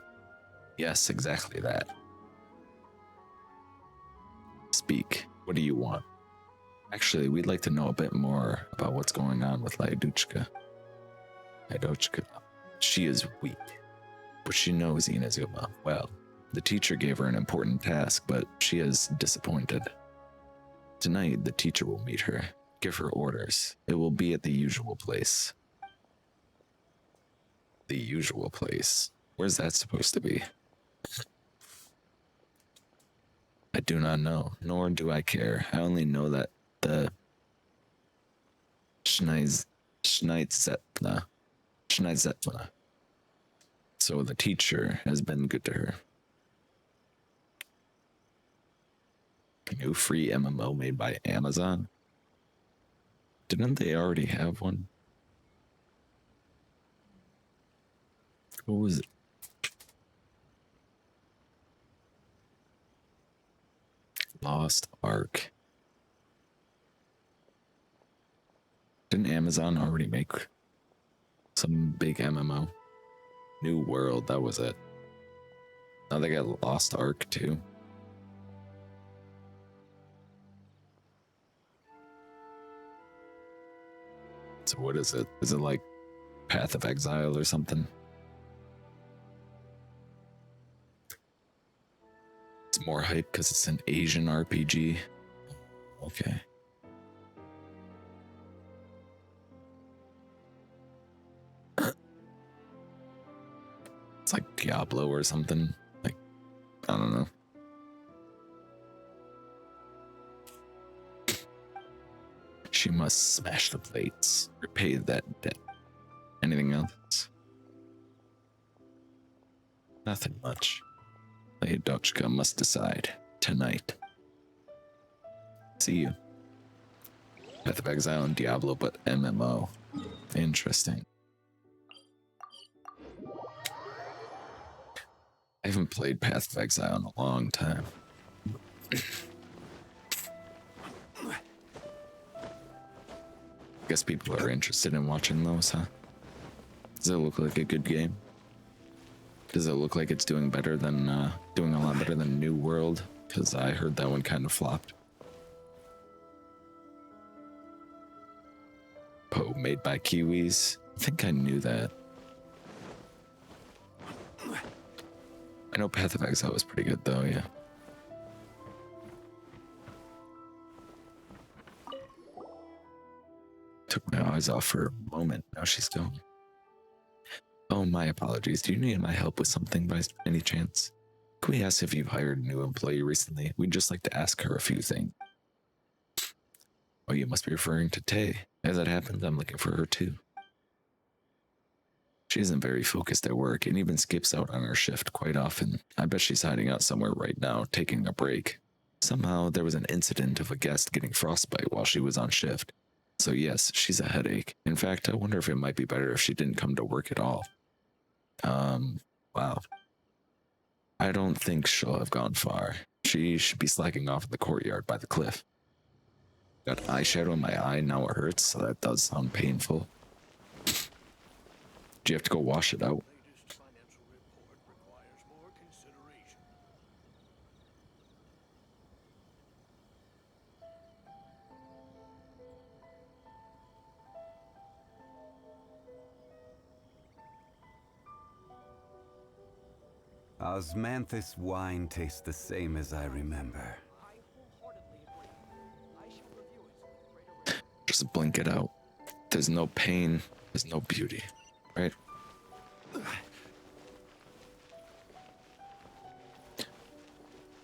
Yes, exactly that. Speak. What do you want? Actually, we'd like to know a bit more about what's going on with Ayadochka. Ayadochka. She is weak, but she knows Inazuma well. The teacher gave her an important task, but she is disappointed. Tonight, the teacher will meet her, give her orders. It will be at the usual place. The usual place? Where's that supposed to be? I do not know, nor do I care. I only know that the Schneidzetna. So the teacher has been good to her. New free MMO made by Amazon? Didn't they already have one? What was it? Lost Ark. Didn't Amazon already make some big MMO? New World, that was it. Now they got Lost Ark too. So what is it? Is it like Path of Exile or something? It's more hype because it's an Asian RPG. Okay. It's like Diablo or something. Like, I don't know. She must smash the plates, repay that debt. Anything else? Nothing much. Ayadochka must decide tonight. See you. Path of Exile and Diablo, but MMO. Interesting. I haven't played Path of Exile in a long time. Guess people are interested in watching those, huh? Does it look like a good game? Does it look like it's doing better than, doing a lot better than New World? Because I heard that one kind of flopped. Poe made by Kiwis? I think I knew that. I know Path of Exile was pretty good though, yeah. Took my eyes off for a moment, now she's gone. Oh, my apologies. Do you need my help with something by any chance? Can we ask if you've hired a new employee recently? We'd just like to ask her a few things. Oh, you must be referring to Tay. As that happens, I'm looking for her too. She isn't very focused at work and even skips out on her shift quite often. I bet she's hiding out somewhere right now, taking a break. Somehow, there was an incident of a guest getting frostbite while she was on shift. So yes, she's a headache. In fact, I wonder if it might be better if she didn't come to work at all. Wow. I don't think she'll have gone far. She should be slacking off in the courtyard by the cliff. Got eyeshadow in my eye, now it hurts, so that does sound painful. Do you have to go wash it out? Osmanthus wine tastes the same as I remember. Just blink it out. There's no pain, there's no beauty, right?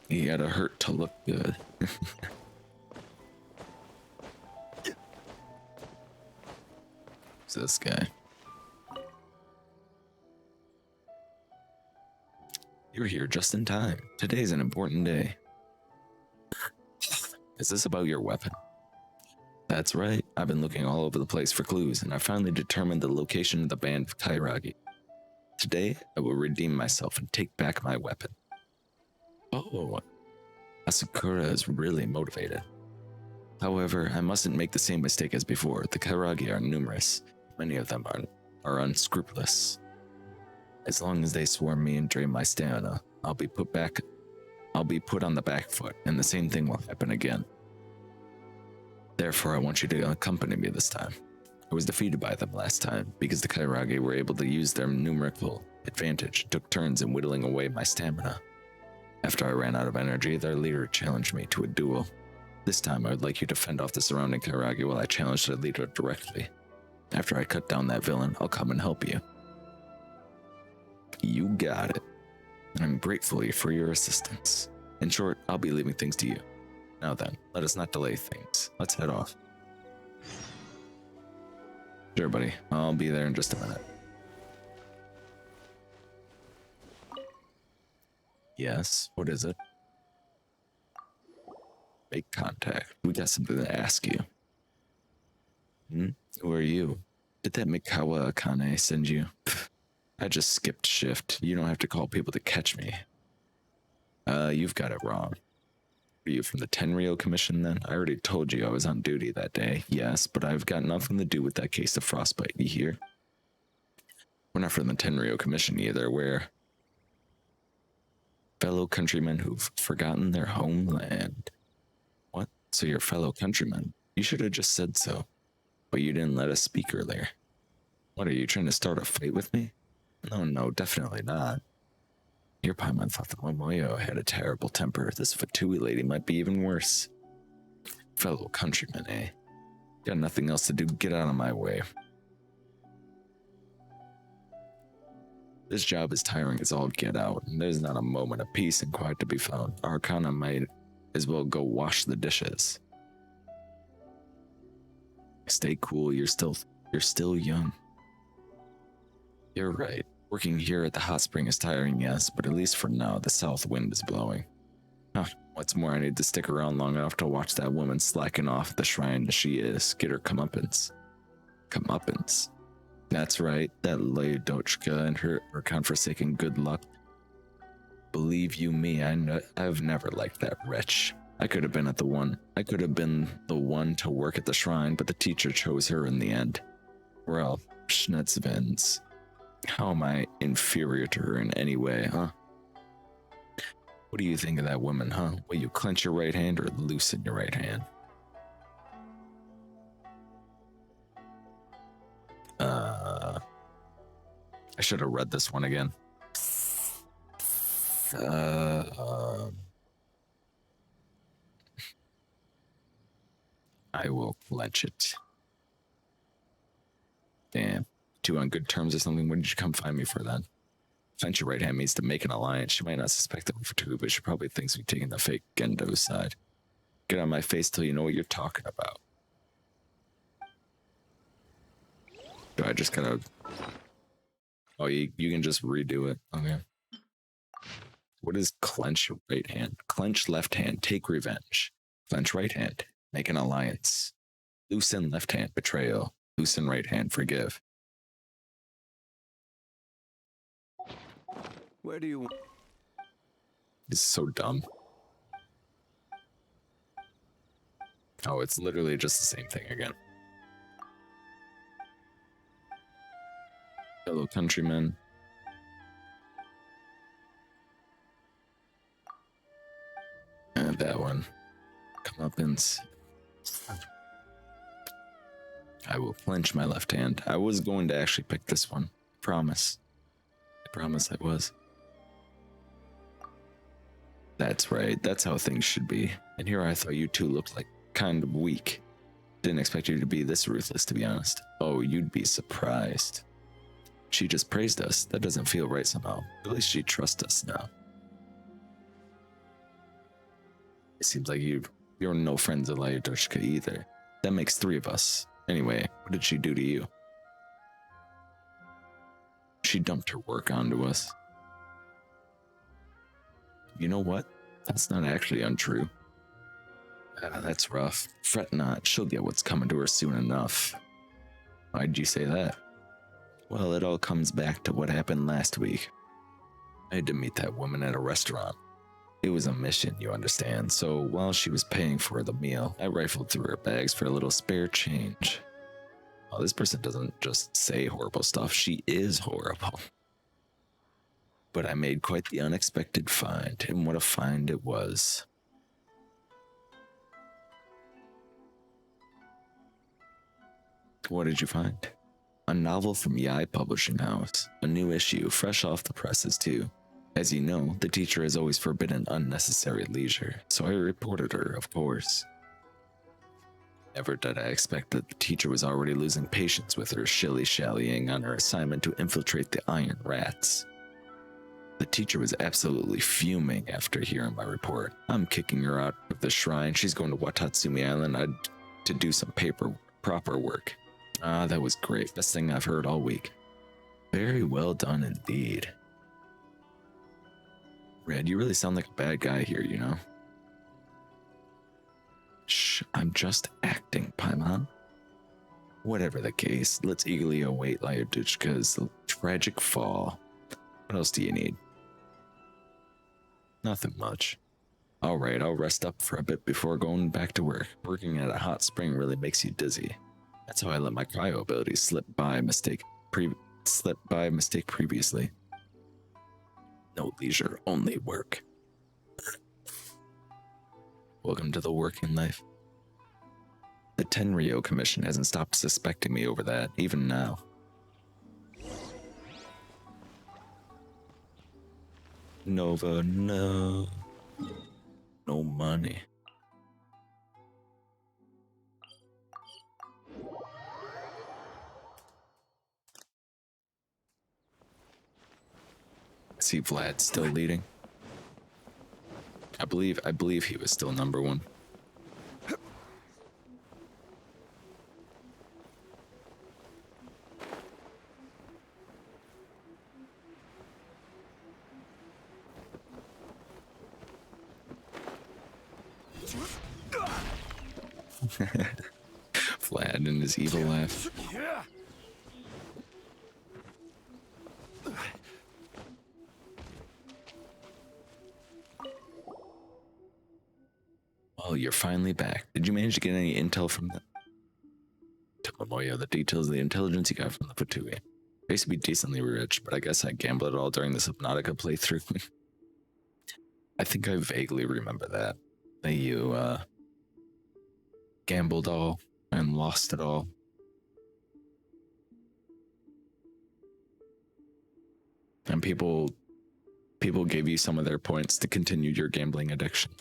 You gotta hurt to look good. Who's this guy? You're here just in time. Today's an important day. Is this about your weapon? That's right. I've been looking all over the place for clues, and I finally determined the location of the band of Kairagi. Today, I will redeem myself and take back my weapon. Oh, Asakura is really motivated. However, I mustn't make the same mistake as before. The Kairagi are numerous. Many of them are unscrupulous. As long as they swarm me and drain my stamina, I'll be put on the back foot, and the same thing will happen again. Therefore, I want you to accompany me this time. I was defeated by them last time, because the Kairagi were able to use their numerical advantage and took turns in whittling away my stamina. After I ran out of energy, their leader challenged me to a duel. This time, I would like you to fend off the surrounding Kairagi while I challenge their leader directly. After I cut down that villain, I'll come and help you. You got it. I'm grateful for your assistance. In short, I'll be leaving things to you. Now then, let us not delay things. Let's head off. Sure, buddy. I'll be there in just a minute. Yes, what is it? Make contact. We got something to ask you. Who are you? Did that Mikawa Akane send you? I just skipped shift. You don't have to call people to catch me. You've got it wrong. Are you from the Tenryo Commission then? I already told you I was on duty that day. Yes, but I've got nothing to do with that case of frostbite, you hear? We're not from the Tenryo Commission either. We're fellow countrymen who've forgotten their homeland. What? So you're fellow countrymen? You should have just said so. But you didn't let us speak earlier. What, are you trying to start a fight with me? No, definitely not. Your Paimon thought that Momoyo had a terrible temper. This Fatui lady might be even worse. Fellow countrymen, eh? Got nothing else to do, get out of my way. This job is tiring as all get out, and there's not a moment of peace and quiet to be found. Arcana might as well go wash the dishes. Stay cool, you're still young. You're right. Working here at the hot spring is tiring, yes, but at least for now, the south wind is blowing. What's more, I need to stick around long enough to watch that woman slacking off at the shrine as she is, get her comeuppance. Comeuppance? That's right, that Lady Dochka and her godforsaken good luck. Believe you me, I've never liked that wretch. I could have been the one to work at the shrine, but the teacher chose her in the end. Well, Schnetzvens. How am I inferior to her in any way, huh? What do you think of that woman, huh? Will you clench your right hand or loosen your right hand? I should have read this one again. I will clench it. Damn. Two on good terms or something? What did you come find me for then? Clench your right hand means to make an alliance. She might not suspect that we're for two, but she probably thinks we've taken the fake Gendo's side. Get on my face till you know what you're talking about. Do I just gotta... Oh, you can just redo it. Okay. What is clench your right hand? Clench left hand, take revenge. Clench right hand, make an alliance. Loosen left hand, betrayal. Loosen right hand, forgive. Where do you... This is so dumb. Oh, it's literally just the same thing again. Fellow countrymen. And that one. Comeuppance. I will clench my left hand. I was going to actually pick this one. Promise. I promise I was. That's right. That's how things should be. And here I thought you two looked like kind of weak. Didn't expect you to be this ruthless, to be honest. Oh, you'd be surprised. She just praised us. That doesn't feel right somehow. At least she trusts us now. It seems like you're no friends of Lyadushka either. That makes 3 of us. Anyway, what did she do to you? She dumped her work onto us. You know what? That's not actually untrue. That's rough. Fret not, she'll get what's coming to her soon enough. Why'd you say that? Well, it all comes back to what happened last week. I had to meet that woman at a restaurant. It was a mission, you understand, so while she was paying for the meal, I rifled through her bags for a little spare change. Oh, this person doesn't just say horrible stuff, she is horrible. But I made quite the unexpected find, and what a find it was. What did you find? A novel from Yai Publishing House. A new issue, fresh off the presses too. As you know, the teacher has always forbidden unnecessary leisure, so I reported her, of course. Never did I expect that the teacher was already losing patience with her shilly-shallying on her assignment to infiltrate the Iron Rats. The teacher was absolutely fuming after hearing my report. I'm kicking her out of the shrine. She's going to Watatsumi Island to do some proper work. Ah, that was great. Best thing I've heard all week. Very well done indeed. Red, you really sound like a bad guy here, you know? Shh, I'm just acting, Paimon. Whatever the case, let's eagerly await Lyadushka's tragic fall. What else do you need? Nothing much. Alright, I'll rest up for a bit before going back to work. Working at a hot spring really makes you dizzy. That's how I let my cryo abilities slip by mistake previously. No leisure, only work. Welcome to the working life. The Tenryo Commission hasn't stopped suspecting me over that, even now. Nova, no. No money. See Vlad still leading. I believe he was still number 1. Vlad and his evil laugh. Well, you're finally back. Did you manage to get any intel from the Tomomoyo, the details of the intelligence you got from the Fatui? I used to be decently rich, but I guess I gambled it all during the Subnautica playthrough. I think I vaguely remember that you gambled all and lost it all. And people gave you some of their points to continue your gambling addiction.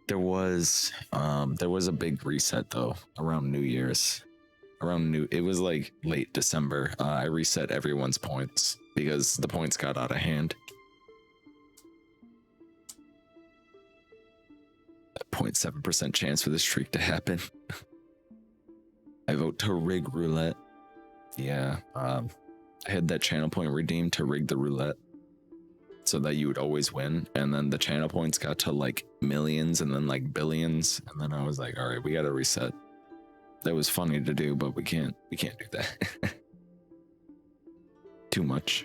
There was a big reset though around New Year's. It was like late December. I reset everyone's points because the points got out of hand. A 0.7% chance for this streak to happen. I vote to rig roulette. Yeah, I had that channel point redeemed to rig the roulette so that you would always win, and then the channel points got to like millions and then like billions, and then I was like, all right, we gotta reset. That was funny to do, but we can't do that. Too much.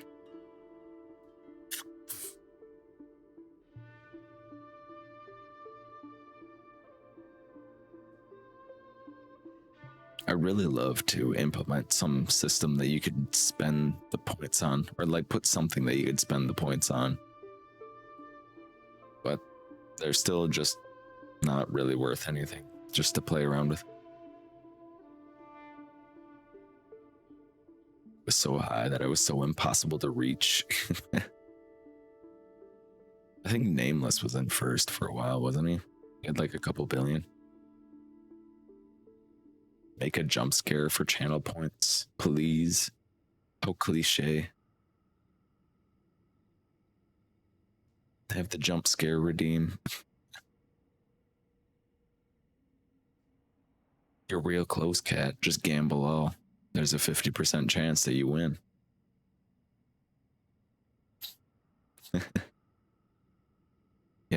I really love to implement some system that you could spend the points on, or like put something that you could spend the points on. But they're still just not really worth anything, just to play around with. It was so high that it was so impossible to reach. I think Nameless was in first for a while, wasn't he? He had like a couple billion. Make a jump scare for channel points, please. How cliche. Have the jump scare redeem. You're real close, cat. Just gamble all. There's a 50% chance that you win. Yeah,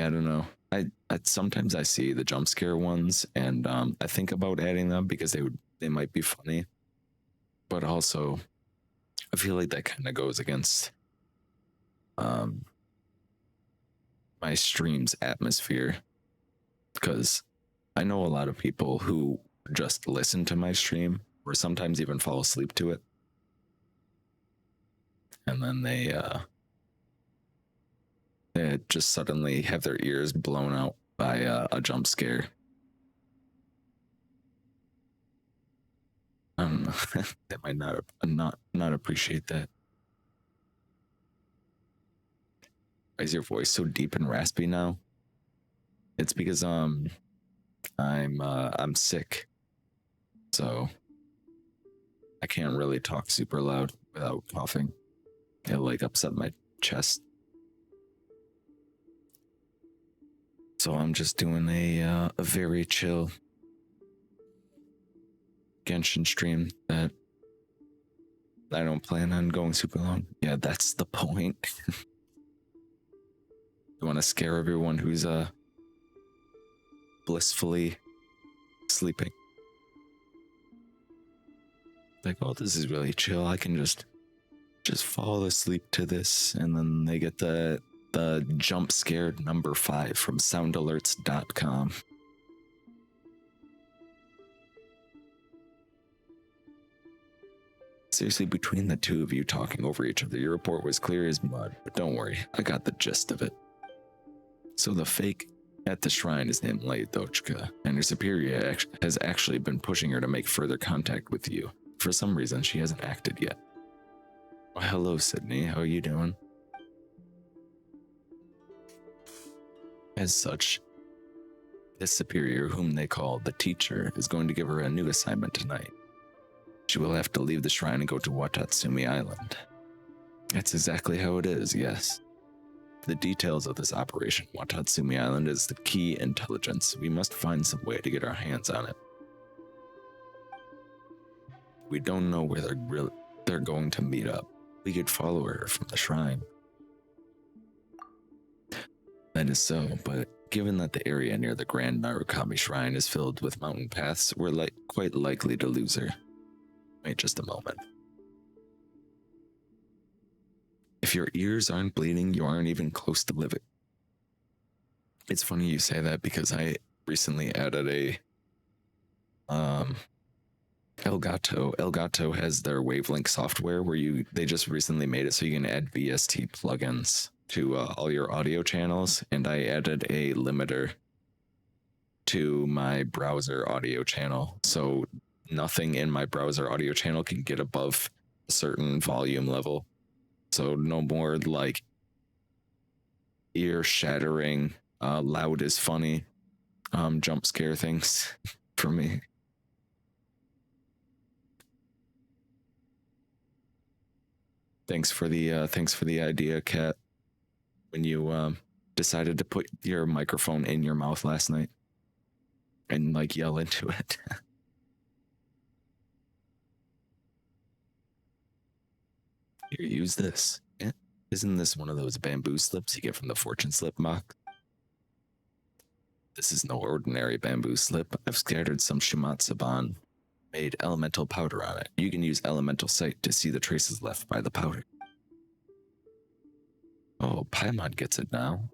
I don't know. I sometimes I see the jump scare ones, and I think about adding them because they might be funny, but also I feel like that kind of goes against my stream's atmosphere, because I know a lot of people who just listen to my stream or sometimes even fall asleep to it, and then they just suddenly have their ears blown out by a jump scare. I don't know. They might not appreciate that. Why is your voice so deep and raspy now? It's because I'm sick, so I can't really talk super loud without coughing. It'll like upset my chest. So I'm just doing a very chill Genshin stream that I don't plan on going super long. Yeah, that's the point. You want to scare everyone who's blissfully sleeping. Like, oh, this is really chill. I can just fall asleep to this, and then they get the jump scared number 5 from soundalerts.com. Seriously, between the two of you talking over each other, your report was clear as mud, but don't worry, I got the gist of it. So the fake at the shrine is named Leidochka, and her superior has actually been pushing her to make further contact with you. For some reason, she hasn't acted yet. Well, hello, Sydney. How are you doing? As such, this superior, whom they call the teacher, is going to give her a new assignment tonight. She will have to leave the shrine and go to Watatsumi Island. That's exactly how it is, yes. The details of this operation, Watatsumi Island, is the key intelligence. We must find some way to get our hands on it. We don't know where they're going to meet up. We could follow her from the shrine. That is so, but given that the area near the Grand Narukami Shrine is filled with mountain paths, we're quite likely to lose her. Wait just a moment. If your ears aren't bleeding, you aren't even close to living. It's funny you say that because I recently added a Elgato. Elgato has their Wavelink software where they just recently made it so you can add VST plugins to all your audio channels, and I added a limiter to my browser audio channel, so nothing in my browser audio channel can get above a certain volume level. So no more like ear-shattering, loud is funny, jump scare things for me. Thanks for the idea, Kat. When you decided to put your microphone in your mouth last night and like yell into it. Here, use this. Isn't this one of those bamboo slips you get from the fortune slip mock? This is no ordinary bamboo slip. I've scattered some Shumatsuban, made elemental powder on it. You can use elemental sight to see the traces left by the powder. Oh, Paimon gets it now.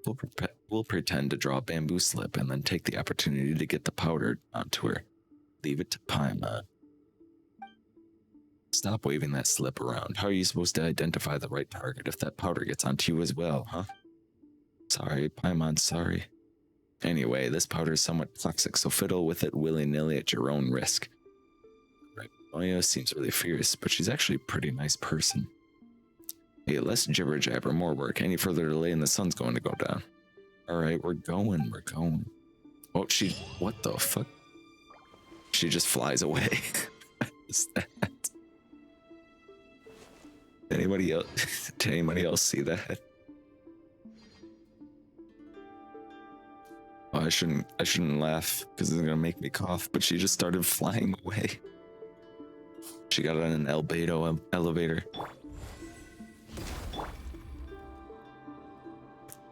We'll pretend to draw a bamboo slip and then take the opportunity to get the powder onto her. Leave it to Paimon. Stop waving that slip around. How are you supposed to identify the right target if that powder gets onto you as well, huh? Sorry, Paimon, sorry. Anyway, this powder is somewhat toxic, so fiddle with it willy-nilly at your own risk. Right, Oya seems really fierce, but she's actually a pretty nice person. Hey, less jibber-jabber, more work. Any further delay and the sun's going to go down. Alright, we're going. Oh, what the fuck? She just flies away. What is that? Anybody else? Did anybody else see that? Oh, I shouldn't laugh because it's gonna make me cough. But she just started flying away. She got on an albedo elevator.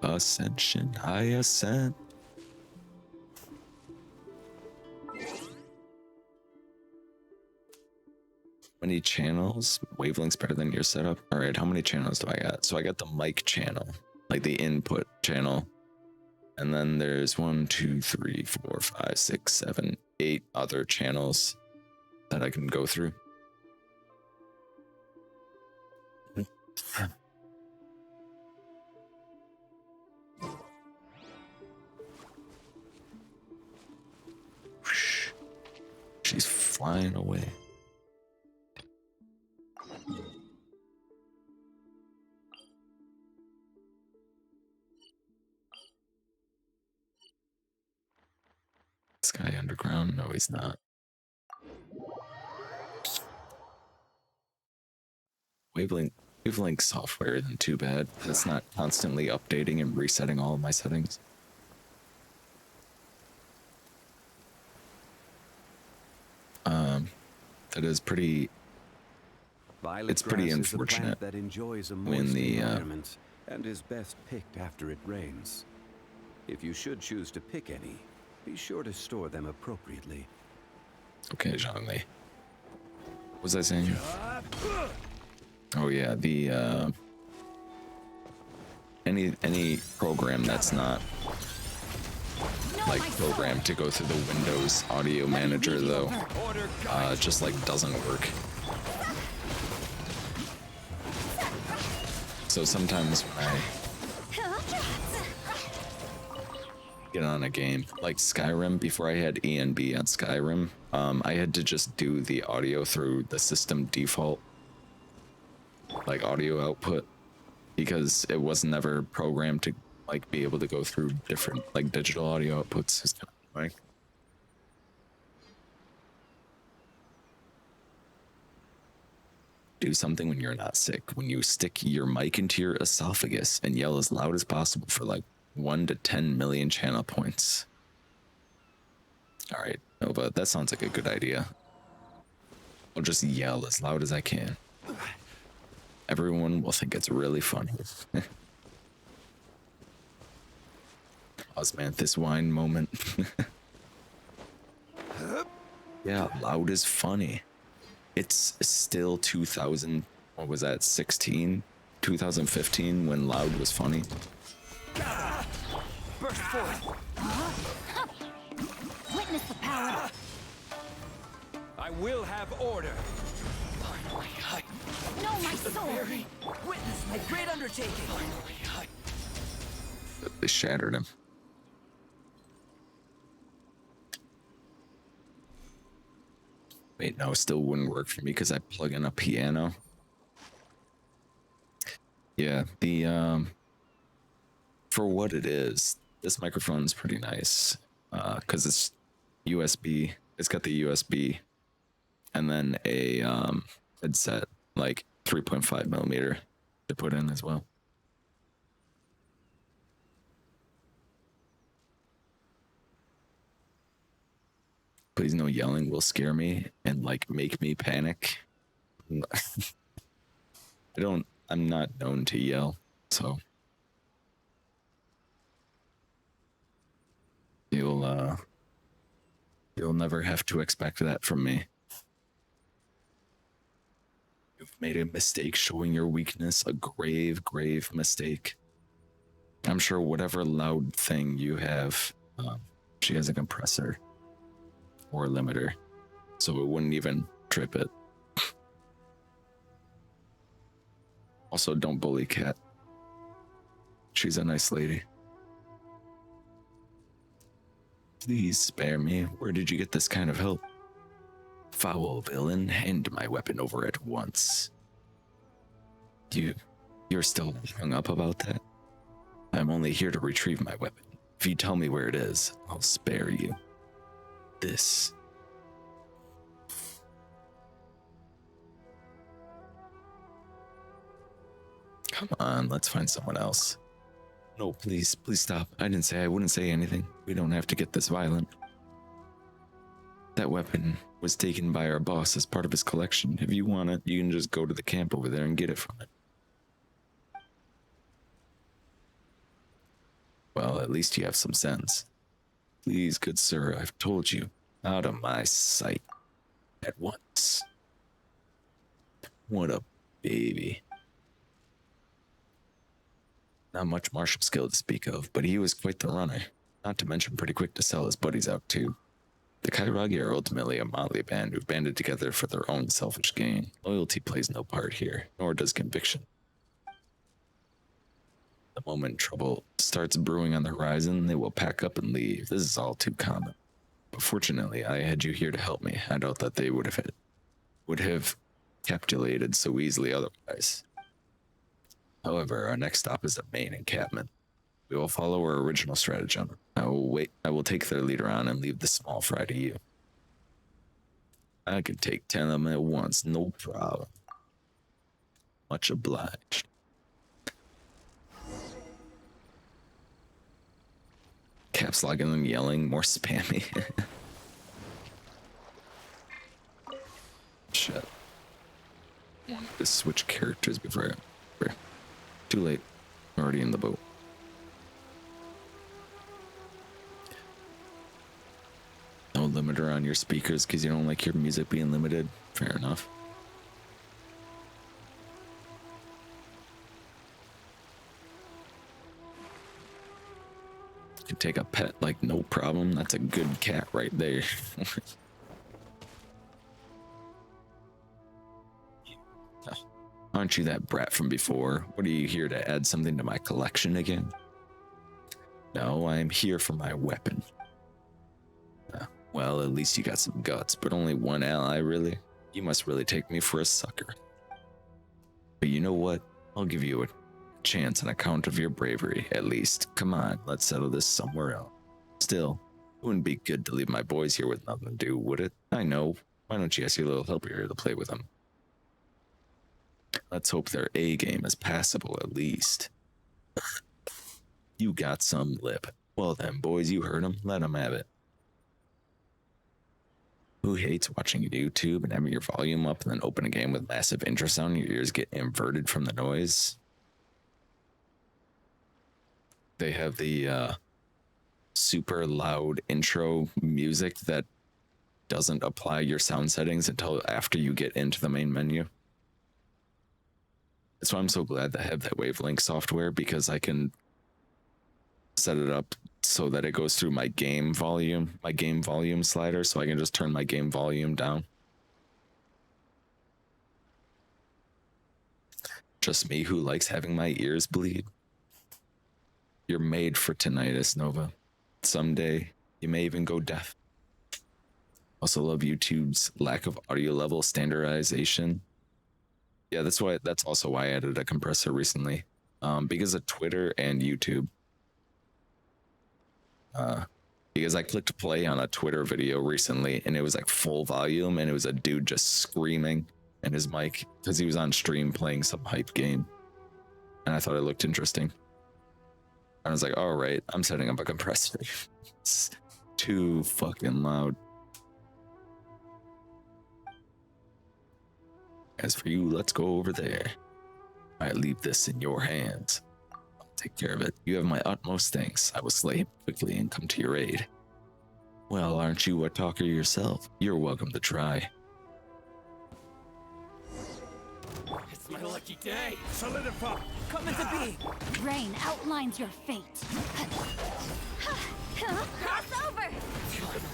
Ascension, high ascent. Many channels? Wavelengths better than your setup? Alright, how many channels do I got? So I got the mic channel, like the input channel. And then there's 1, 2, 3, 4, 5, 6, 7, 8 other channels that I can go through. She's flying away. This guy underground? No, he's not. Wavelength software isn't too bad. It's not constantly updating and resetting all of my settings. That is pretty. It's pretty unfortunate that enjoys a when the environment and is best picked after it rains. If you should choose to pick any, be sure to store them appropriately. Okay, Zhongli. What was I saying? Oh yeah, the any program that's not like programmed to go through the Windows Audio Manager though, just like doesn't work. So sometimes when I get on a game like Skyrim, before I had ENB on Skyrim, I had to just do the audio through the system default like audio output because it was never programmed to like be able to go through different like digital audio outputs. It's kind of annoying. Do something when you're not sick. When you stick your mic into your esophagus and yell as loud as possible for like 1 to 10 million channel points. All right, Nova, that sounds like a good idea. I'll just yell as loud as I can. Everyone will think it's really funny. Osmanthus wine moment. Yeah, loud is funny. It's still 2000, what was that, 16? 2015 when loud was funny. Burst forth. Witness the power. I will have order. Know my sword. Witness my great undertaking. They shattered him. Wait, no, it still wouldn't work for me because I plug in a piano. Yeah, the for what it is, this microphone is pretty nice because it's USB. It's got the USB and then a headset like 3.5 millimeter to put in as well. Please, no yelling will scare me and like make me panic. I'm not known to yell, so you'll never have to expect that from me. You've made a mistake showing your weakness, a grave, grave mistake. I'm sure whatever loud thing you have, she has a compressor or a limiter, so it wouldn't even trip it. Also, don't bully Kat. She's a nice lady. Please spare me. Where did you get this kind of help? Foul villain, hand my weapon over at once. You're still hung up about that? I'm only here to retrieve my weapon. If you tell me where it is, I'll spare you. This. Come on, let's find someone else. No, please stop. I didn't say I wouldn't say anything. We don't have to get this violent. That weapon was taken by our boss as part of his collection. If you want it, you can just go to the camp over there and get it from it. Well, at least you have some sense. Please, good sir, I've told you. Out of my sight. At once. What a baby. Not much martial skill to speak of, but he was quite the runner. Not to mention pretty quick to sell his buddies out too. The Kairagi are ultimately a motley band who've banded together for their own selfish gain. Loyalty plays no part here, nor does conviction. The moment trouble starts brewing on the horizon, they will pack up and leave. This is all too common. But fortunately, I had you here to help me. I doubt that they would have capitulated so easily otherwise. However, our next stop is at Maine encampment. We will follow our original stratagem. I will take their leader on and leave the small fry to you. I can take 10 of them at once, no problem. Much obliged. Caps locking and yelling, more spammy. Shit. Just switch characters before I... Too late. I'm already in the boat. No limiter on your speakers because you don't like your music being limited. Fair enough. You can take a pet like no problem. That's a good cat right there. Aren't you that brat from before? What are you here to add something to my collection again? No, I am here for my weapon. Well, at least you got some guts, but only one ally, really? You must really take me for a sucker. But you know what? I'll give you a chance on account of your bravery, at least. Come on, let's settle this somewhere else. Still, it wouldn't be good to leave my boys here with nothing to do, would it? I know. Why don't you ask your little helper here to play with them? Let's hope their A game is passable at least. You got some lip. Well then, boys, you heard him. Let him have it. Who hates watching YouTube and having your volume up and then open a game with massive intro sound and your ears get inverted from the noise? They have the super loud intro music that doesn't apply your sound settings until after you get into the main menu. That's why I'm so glad that I have that Wavelink software, because I can set it up so that it goes through my game volume slider, so I can just turn my game volume down. Just me who likes having my ears bleed. You're made for tinnitus, Nova. Someday, you may even go deaf. Also love YouTube's lack of audio level standardization. Yeah, that's also why I added a compressor recently. Because of Twitter and YouTube. Because I clicked play on a Twitter video recently and it was like full volume and it was a dude just screaming in his mic because he was on stream playing some hype game. And I thought it looked interesting. I was like, all right, I'm setting up a compressor. It's too fucking loud. As for you, let's go over there. I leave this in your hands. I'll take care of it. You have my utmost thanks. I will slay him quickly and come to your aid. Well, aren't you a talker yourself? You're welcome to try. It's my lucky day. Solidify. Come into being. Rain outlines your fate. Cross over!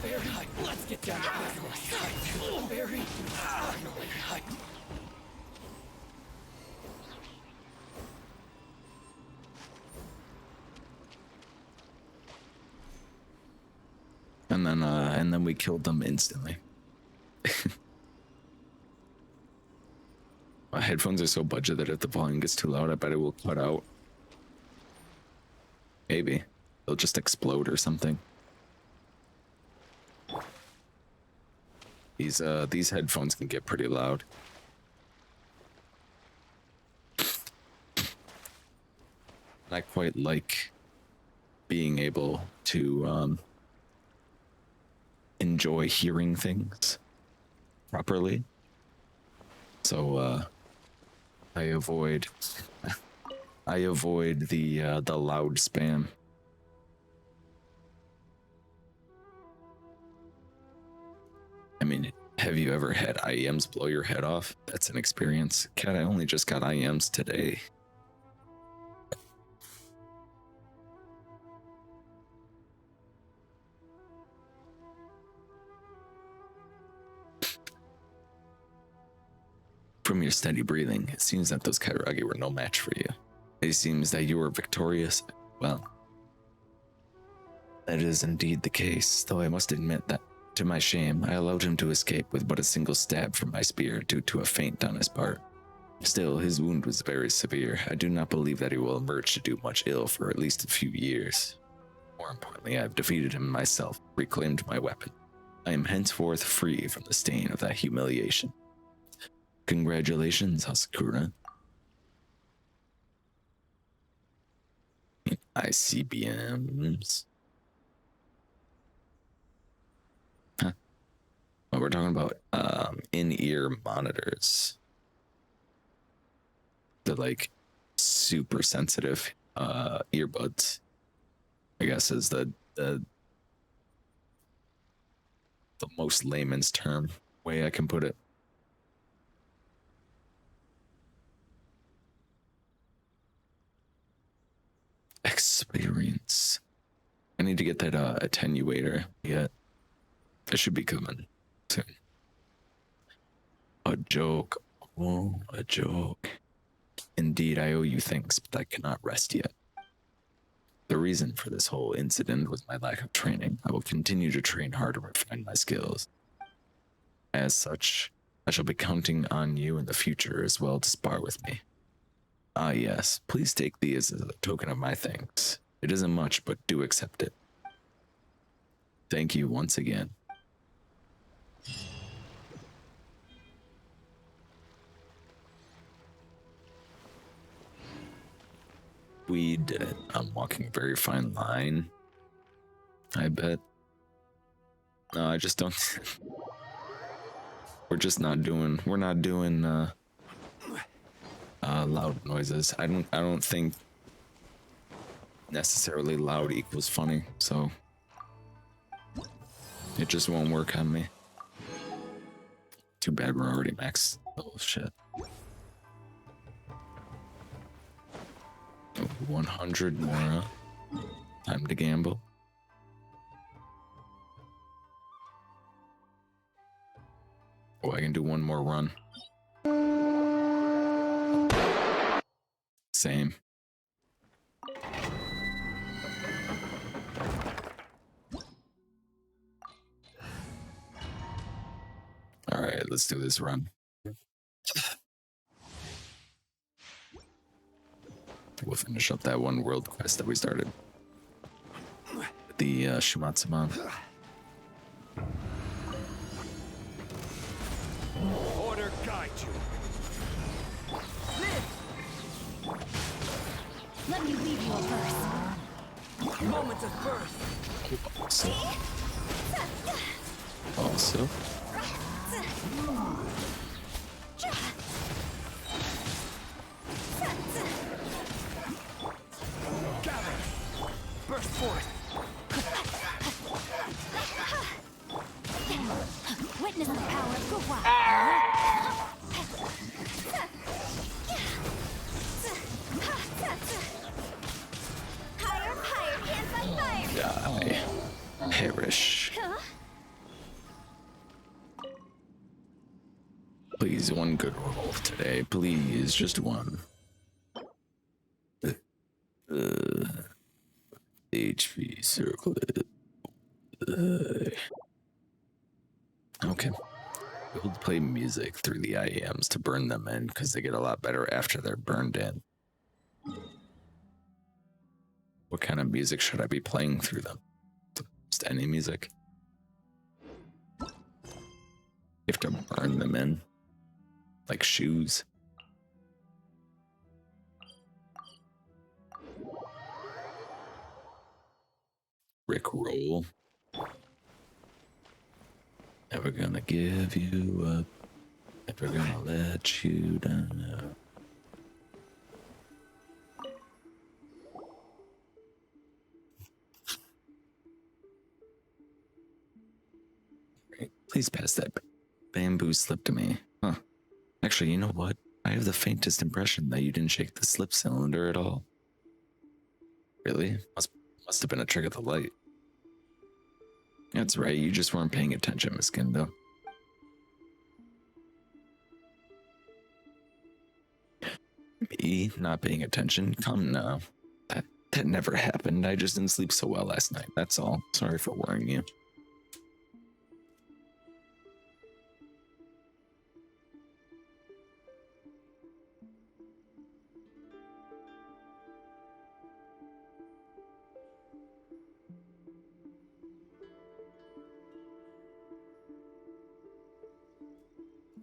Very high. Let's get down to business. Very high. and then we killed them instantly. My headphones are so budget that if the volume gets too loud, I bet it will cut out. Maybe they'll just explode or something. These headphones can get pretty loud. I quite like being able to enjoy hearing things properly. So I avoid the loud spam. I mean, have you ever had IEMs blow your head off? That's an experience. Cat, I only just got IEMs today. From your steady breathing, it seems that those Kairagi were no match for you. It seems that you were victorious. Well, that is indeed the case, though I must admit that, to my shame, I allowed him to escape with but a single stab from my spear due to a feint on his part. Still, his wound was very severe. I do not believe that he will emerge to do much ill for at least a few years. More importantly, I have defeated him myself, reclaimed my weapon. I am henceforth free from the stain of that humiliation. Congratulations, Hasakura. ICBMs. Huh? Well, we're talking about in-ear monitors. They're like super sensitive earbuds, I guess is the most layman's term way I can put it. Experience. I need to get that attenuator yet. It should be coming soon. A joke. Oh, a joke. Indeed, I owe you thanks, but I cannot rest yet. The reason for this whole incident was my lack of training. I will continue to train hard to refine my skills. As such, I shall be counting on you in the future as well to spar with me. Ah yes, please take these as a token of my thanks. It isn't much, but do accept it. Thank you once again. We did it. I'm walking a very fine line. I bet. No, I just don't. We're not doing loud noises. I don't think necessarily loud equals funny, so it just won't work on me. Too bad we're already maxed. Oh shit. 100 more. Time to gamble. Oh, I can do one more run. Same. All right, let's do this run. We'll finish up that one world quest that we started. The Shumatsuman. Order guide you. Let me read you a verse. Moment of birth. Also. Gather. Burst forth. Witness the power of Gugwa. Higher, higher, hands on fire! Die. Perish. Please, one good roll today. Please, just one. HP circlet. Okay. We'll play music through the IEMs to burn them in because they get a lot better after they're burned in. What kind of music should I be playing through them? Just any music? You have to burn them in. Like shoes. Rick roll. Never gonna give you up. Never gonna let you down. Please pass that bamboo slip to me. Huh. Actually, you know what? I have the faintest impression that you didn't shake the slip cylinder at all. Really? Must have been a trick of the light. That's right, you just weren't paying attention, Miss Gendo. Me not paying attention? Come now. That never happened. I just didn't sleep so well last night. That's all. Sorry for worrying you.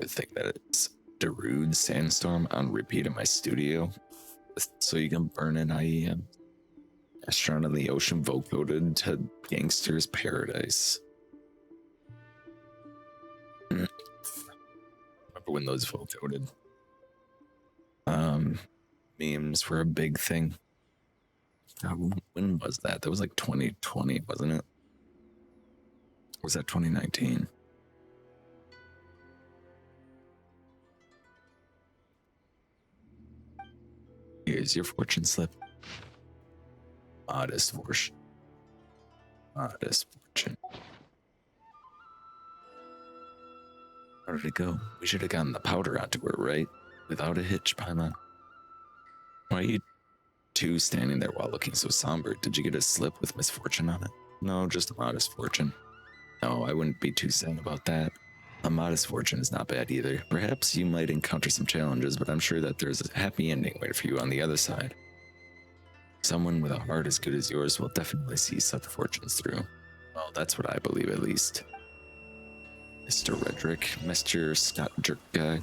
I think that it's Darude Sandstorm on repeat in my studio, so you can burn an IEM. Astronaut of the Ocean vocoded to Gangster's Paradise. Remember when those vocoded memes were a big thing? When was that? That was like 2020, wasn't it? Or was that 2019? Here's your fortune slip. Modest fortune. Modest fortune. How did it go? We should have gotten the powder onto her, right? Without a hitch, Paimon. Why are you two standing there while looking so somber? Did you get a slip with misfortune on it? No, just a modest fortune. No, I wouldn't be too sad about that. A modest fortune is not bad either. Perhaps you might encounter some challenges, but I'm sure that there's a happy ending waiting for you on the other side. Someone with a heart as good as yours will definitely see such fortunes through. Well, that's what I believe, at least. Mr. Redrick, Mr. Scott Jerk guy.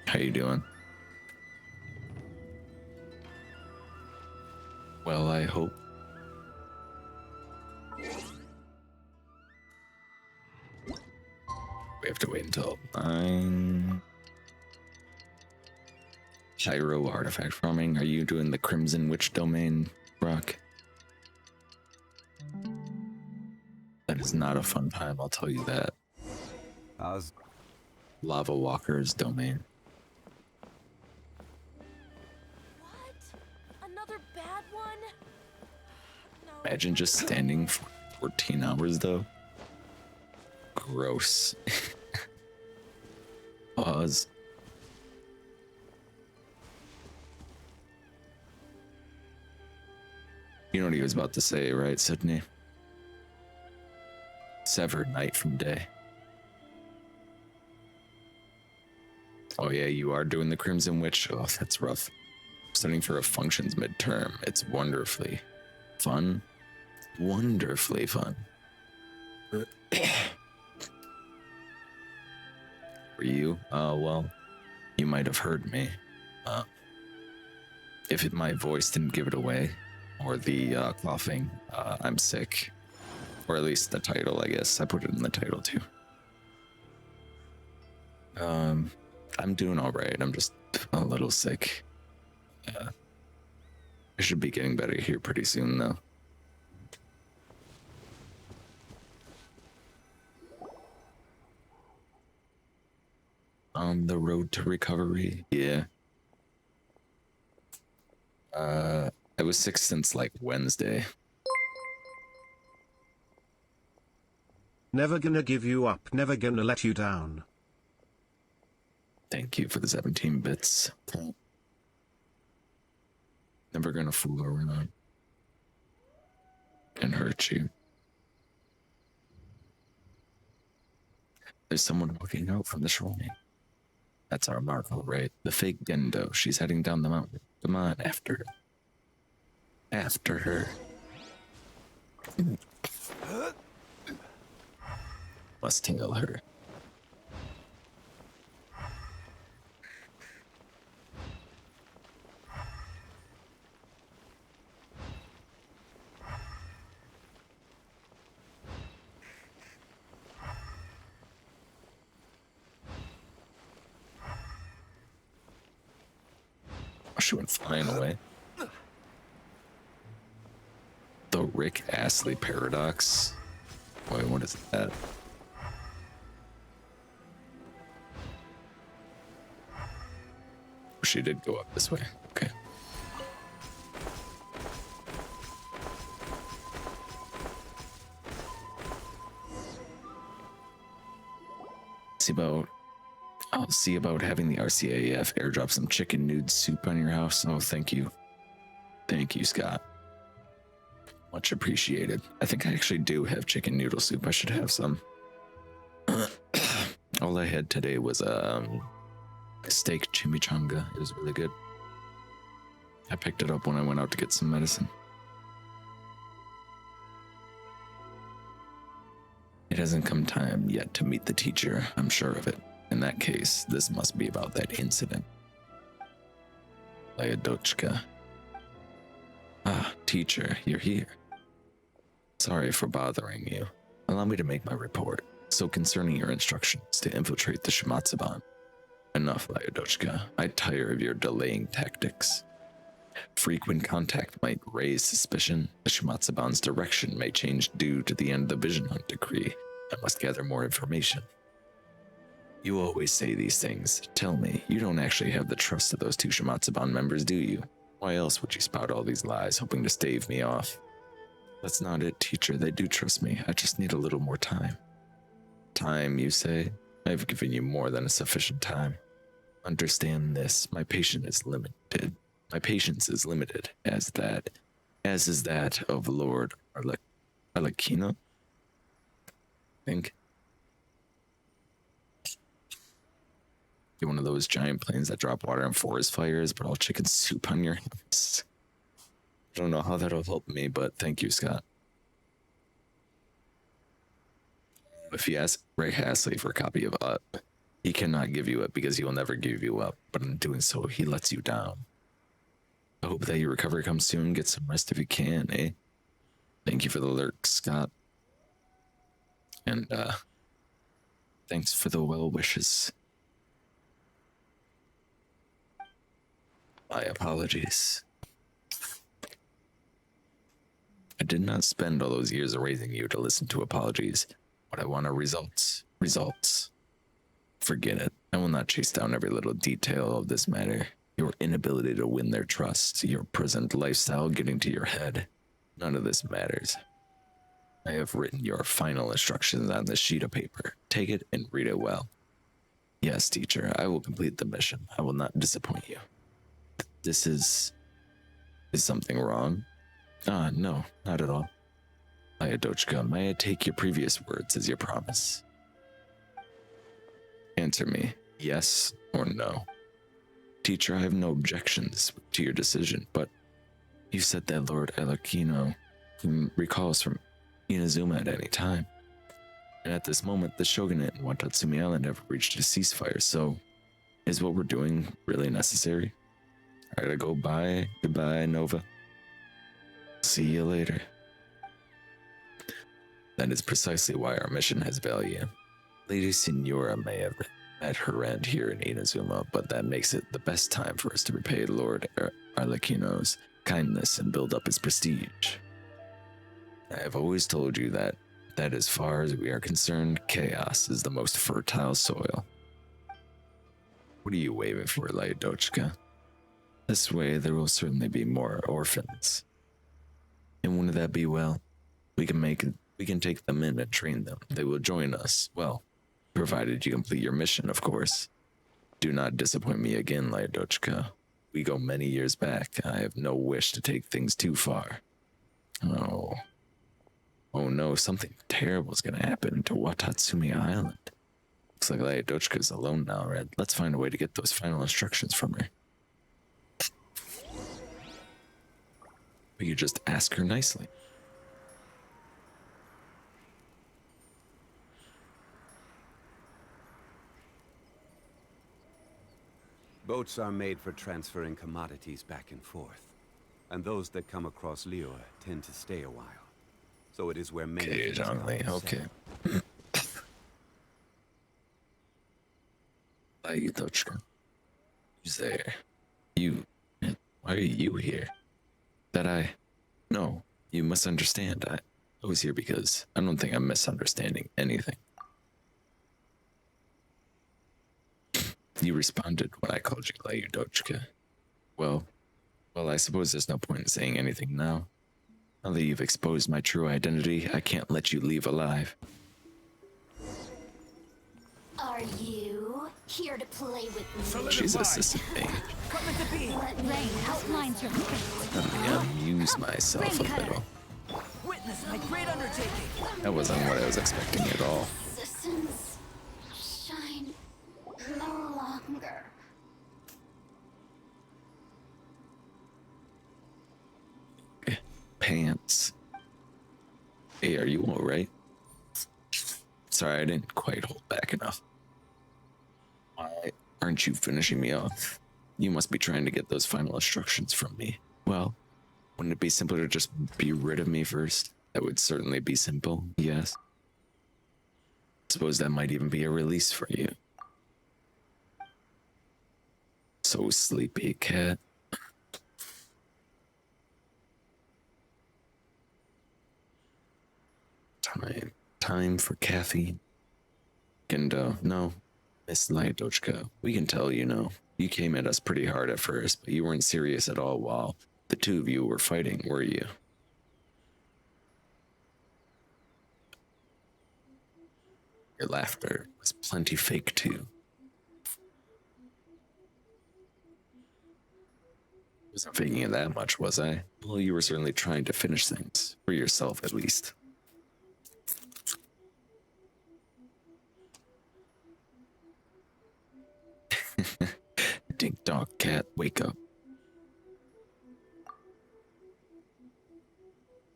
How you doing? Well, I hope. We have to wait until 9. Gyro artifact farming. Are you doing the Crimson Witch domain, Brock? That is not a fun time, I'll tell you that. How's Lava Walker's domain. What? Another bad one? No. Imagine just standing for 14 hours though. Gross. Pause. You know what he was about to say, right, Sydney? Severed night from day. Oh yeah, you are doing the Crimson Witch. Oh, that's rough. Studying for a functions midterm. It's wonderfully fun. Wonderfully fun. For you? Well, you might have heard me. If my voice didn't give it away, or the coughing, I'm sick. Or at least the title, I guess. I put it in the title too. I'm doing all right. I'm just a little sick. I should be getting better here pretty soon, though. On the road to recovery, yeah. I was sick since like Wednesday. Never gonna give you up, never gonna let you down. Thank you for the 17 bits. Never gonna fool around and hurt you. There's someone walking out from the shrine. That's our Marvel, right? The fake Gendo. She's heading down the mountain. Come on, after her. After her. Must tail her. She went flying away. The Rick Astley paradox. Wait, what is that? She did go up this way. Okay. I'll see about having the RCAF airdrop some chicken noodle soup on your house. Oh, thank you. Thank you, Scott. Much appreciated. I think I actually do have chicken noodle soup. I should have some. All I had today was steak chimichanga. It was really good. I picked it up when I went out to get some medicine. It hasn't come time yet to meet the teacher, I'm sure of it. In that case, this must be about that incident. Lyadochka. Ah, teacher, you're here. Sorry for bothering you. Allow me to make my report. So concerning your instructions to infiltrate the Shimatsuban. Enough, Lyadochka. I tire of your delaying tactics. Frequent contact might raise suspicion. The Shimatsuban's direction may change due to the end of the Vision Hunt decree. I must gather more information. You always say these things. Tell me, you don't actually have the trust of those two Shimatsuban members, do you? Why else would you spout all these lies, hoping to stave me off? That's not it, teacher. They do trust me. I just need a little more time. Time, you say? I've given you more than a sufficient time. Understand this. My patience is limited. My patience is limited, as is that of Lord Arlecchino. I think. You're one of those giant planes that drop water in forest fires, but all chicken soup on your hands. I don't know how that'll help me, but thank you, Scott. If you ask Ray Hasley for a copy of Up, he cannot give you it because he will never give you up, but in doing so, he lets you down. I hope that your recovery comes soon. Get some rest if you can, eh? Thank you for the lurk, Scott. And, thanks for the well wishes. My apologies. I did not spend all those years raising you to listen to apologies, but I want are results. Results. Forget it. I will not chase down every little detail of this matter. Your inability to win their trust, your present lifestyle getting to your head. None of this matters. I have written your final instructions on this sheet of paper. Take it and read it well. Yes, teacher, I will complete the mission. I will not disappoint you. Is something wrong? Ah, no, not at all. Lyadochka, may I take your previous words as your promise? Answer me, yes or no. Teacher, I have no objections to your decision, but you said that Lord Arlecchino recalls from Inazuma at any time. And at this moment, the Shogunate and Watatsumi Island have reached a ceasefire, so is what we're doing really necessary? I gotta go bye. Goodbye, Nova. See you later. That is precisely why our mission has value. Lady Signora may have met her end here in Inazuma, but that makes it the best time for us to repay Lord Arlecchino's kindness and build up his prestige. I have always told you that as far as we are concerned, chaos is the most fertile soil. What are you waving for, Lyadochka? This way, there will certainly be more orphans. And wouldn't that be well? We can take them in and train them. They will join us. Well, provided you complete your mission, of course. Do not disappoint me again, Lyadochka. We go many years back. I have no wish to take things too far. Oh. Oh no, something terrible is gonna happen to Watatsumi Island. Looks like Laodochka's alone now, Red. Let's find a way to get those final instructions from her. But you just ask her nicely. Boats are made for transferring commodities back and forth. And those that come across Liyue tend to stay a while. So it is where many things come Occasionally, to okay. settle. Laodochka. Who's there? You. Why are you here? No, you misunderstand. I was here because I don't think I'm misunderstanding anything. You responded when I called you Laodochka. Well, I suppose there's no point in saying anything now. Now that you've exposed my true identity, I can't let you leave alive. Are you here to play with me? Solidify. She's assistant mage. Come into being. Let rain outlines your fate. Let me amuse myself a little. Witness my great undertaking. That wasn't what I was expecting at all. Resistance shine no longer. Pants. Hey, are you alright? Sorry, I didn't quite hold back enough. Why aren't you finishing me off? You must be trying to get those final instructions from me. Well, wouldn't it be simpler to just be rid of me first? That would certainly be simple, yes. Suppose that might even be a release for you. So sleepy, cat. Time for caffeine. Gendo, no. Miss Laodochka, we can tell you know. You came at us pretty hard at first, but you weren't serious at all while the two of you were fighting, were you? Your laughter was plenty fake too. Wasn't faking it that much, was I? Well, you were certainly trying to finish things, for yourself at least. Dink dog cat, wake up.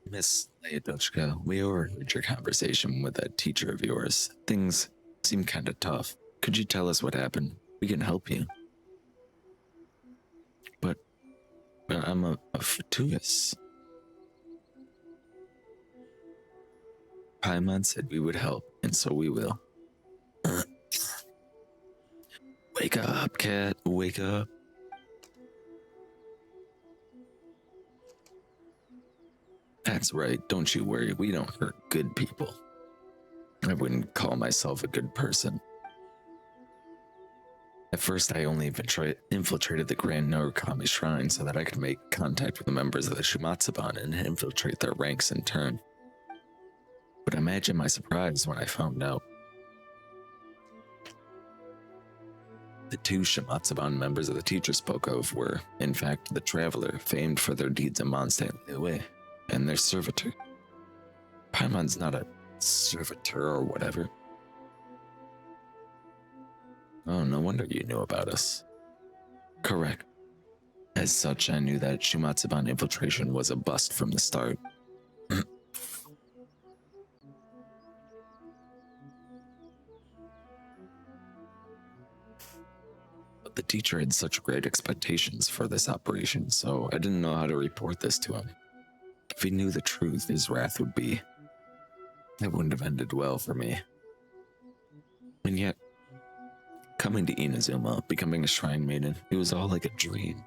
Miss Laodochka, we overheard your conversation with that teacher of yours. Things seem kind of tough. Could you tell us what happened? We can help you. But I'm a fatuous. Paimon said we would help, and so we will. Wake up, cat. Wake up. That's right. Don't you worry. We don't hurt good people. I wouldn't call myself a good person. At first, I only infiltrated the Grand Narukami Shrine so that I could make contact with the members of the Shumatsuban and infiltrate their ranks in turn. But imagine my surprise when I found out. The two Shumatsuban members of the teacher spoke of were, in fact, the Traveler, famed for their deeds in Mondstadt Liyue, and their servitor. Paimon's not a servitor or whatever. Oh, no wonder you knew about us. Correct. As such, I knew that Shumatsuban infiltration was a bust from the start. But the teacher had such great expectations for this operation, so I didn't know how to report this to him. If he knew the truth, his wrath would be... It wouldn't have ended well for me. And yet, coming to Inazuma, becoming a shrine maiden, it was all like a dream.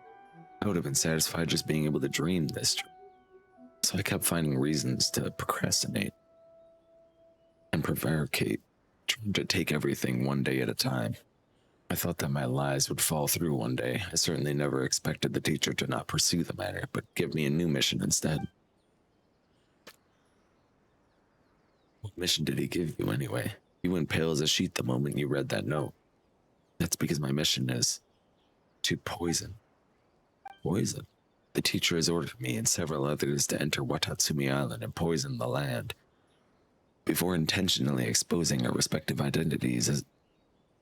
I would have been satisfied just being able to dream this dream. So I kept finding reasons to procrastinate and prevaricate, trying to take everything one day at a time. I thought that my lies would fall through one day. I certainly never expected the teacher to not pursue the matter, but give me a new mission instead. What mission did he give you anyway? You went pale as a sheet the moment you read that note. That's because my mission is to poison. poison. The teacher has ordered me and several others to enter Watatsumi Island and poison the land. Before intentionally exposing our respective identities as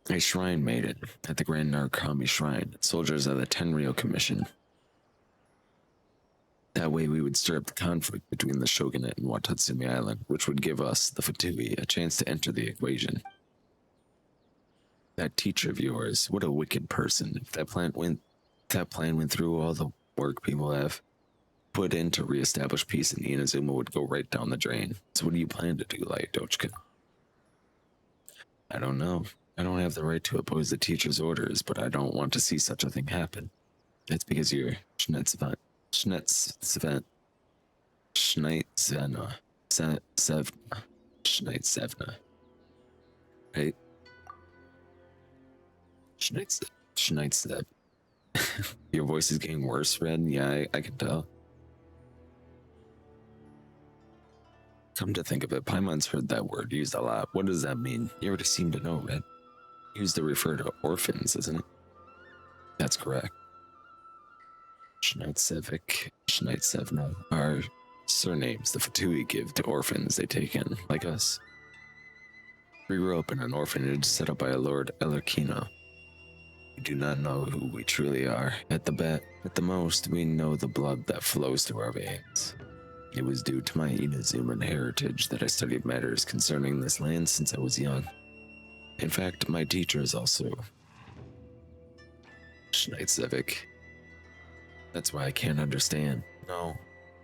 a shrine maiden at the Grand Narukami Shrine, soldiers of the Tenryo Commission. That way we would stir up the conflict between the shogunate and Watatsumi Island, which would give us, the Fatui, a chance to enter the equation. That teacher of yours, what a wicked person. If that plan went through, all the work people have put in to reestablish peace in Inazuma would go right down the drain. So what do you plan to do, Light Dochka? I don't know. I don't have the right to oppose the teacher's orders, but I don't want to see such a thing happen. It's because you're Schneitsvena, right? Schneitzev. Your voice is getting worse, Red. Yeah, I can tell. Come to think of it, Paimon's heard that word used a lot. What does that mean? You already seem to know, Red. Used to refer to orphans, isn't it? That's correct. Schneitsevna are surnames the Fatui give to orphans they take in, like us. We grew up in an orphanage set up by a Lord Elerkino. We do not know who we truly are. At the most, we know the blood that flows through our veins. It was due to my Inazuman heritage that I studied matters concerning this land since I was young. In fact, my teacher is also Schneitzevic. That's why I can't understand. No,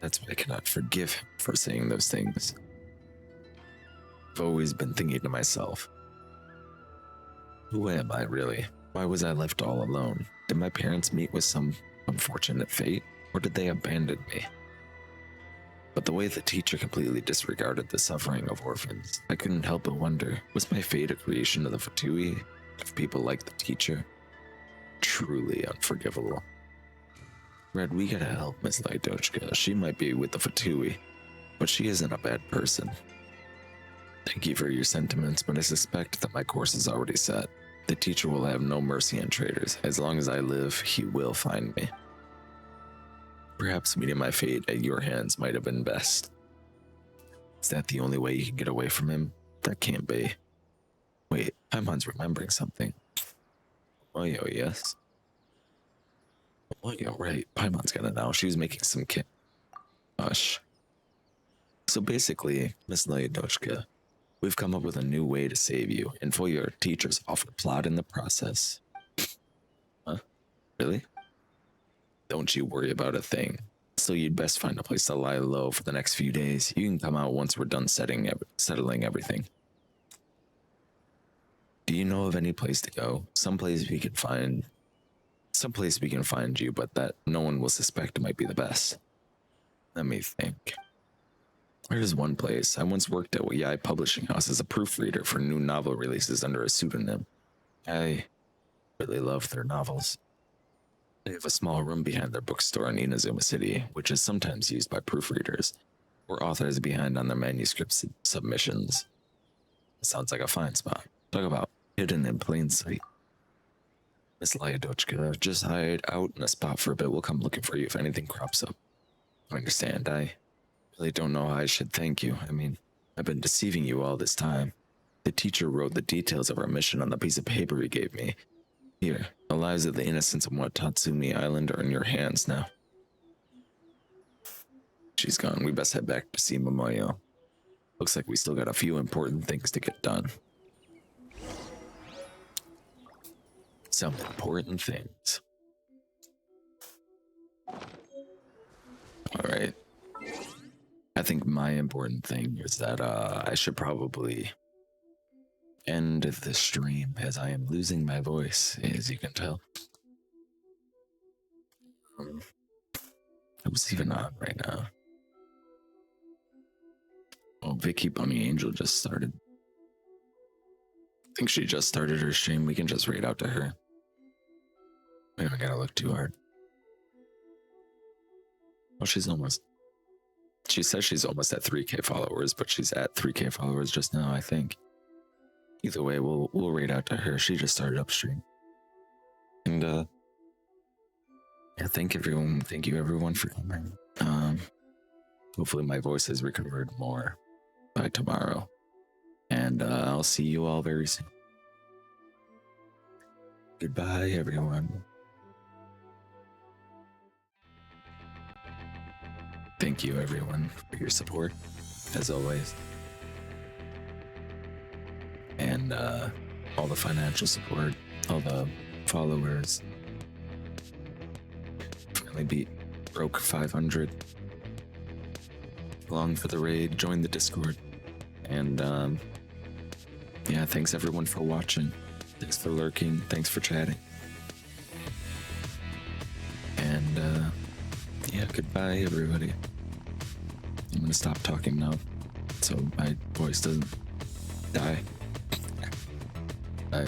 that's why I cannot forgive him for saying those things. I've always been thinking to myself, who am I really? Why was I left all alone? Did my parents meet with some unfortunate fate, or did they abandon me? But the way the teacher completely disregarded the suffering of orphans, I couldn't help but wonder, was my fate a creation of the Fatui, of people like the teacher? Truly unforgivable. Red, we gotta help Miss Lightochka. She might be with the Fatui, but she isn't a bad person. Thank you for your sentiments, but I suspect that my course is already set. The teacher will have no mercy on traitors. As long as I live, he will find me. Perhaps meeting my fate at your hands might have been best. Is that the only way you can get away from him? That can't be. Wait, Paimon's remembering something. Oh, yes. Oh, right. Paimon's got it now. She was making some Hush. So basically, Miss Lyadochka, we've come up with a new way to save you, and for your teacher's awful plot in the process. Huh? Really? Don't you worry about a thing. So you'd best find a place to lie low for the next few days. You can come out once we're done settling everything. Do you know of any place to go? Someplace we can find you, but that no one will suspect might be the best. Let me think. There's one place. I once worked at Yai Publishing House as a proofreader for new novel releases under a pseudonym. I really love their novels. They have a small room behind their bookstore in Inazuma City, which is sometimes used by proofreaders or authors behind on their manuscript submissions. It sounds like a fine spot. Talk about hidden in plain sight. Miss Lyadochka, just hide out in a spot for a bit. We'll come looking for you if anything crops up. I understand. I really don't know how I should thank you. I mean, I've been deceiving you all this time. The teacher wrote the details of our mission on the piece of paper he gave me. Here, the lives of the innocents of Watatsumi Island are in your hands now. She's gone. We best head back to see Momoyo. Looks like we still got a few important things to get done. Some important things. Alright. I think my important thing is that I should probably end the stream as I am losing my voice, as you can tell. Who's even on right now? Oh, Vicky Bunny Angel just started. I think she just started her stream. We can just raid out to her. We haven't gotta look too hard. Oh, she says she's almost at 3K followers, but she's at 3K followers just now, I think. Either way, we'll raid out to her. She just started upstream. And Yeah, thank you everyone for coming. Hopefully my voice is recovered more by tomorrow. And I'll see you all very soon. Goodbye, everyone. Thank you, everyone, for your support, as always. And all the financial support, all the followers. Finally broke 500. Long for the raid, join the Discord. And yeah, thanks everyone for watching. Thanks for lurking. Thanks for chatting. And yeah, goodbye everybody. I'm gonna stop talking now so my voice doesn't die. Bye.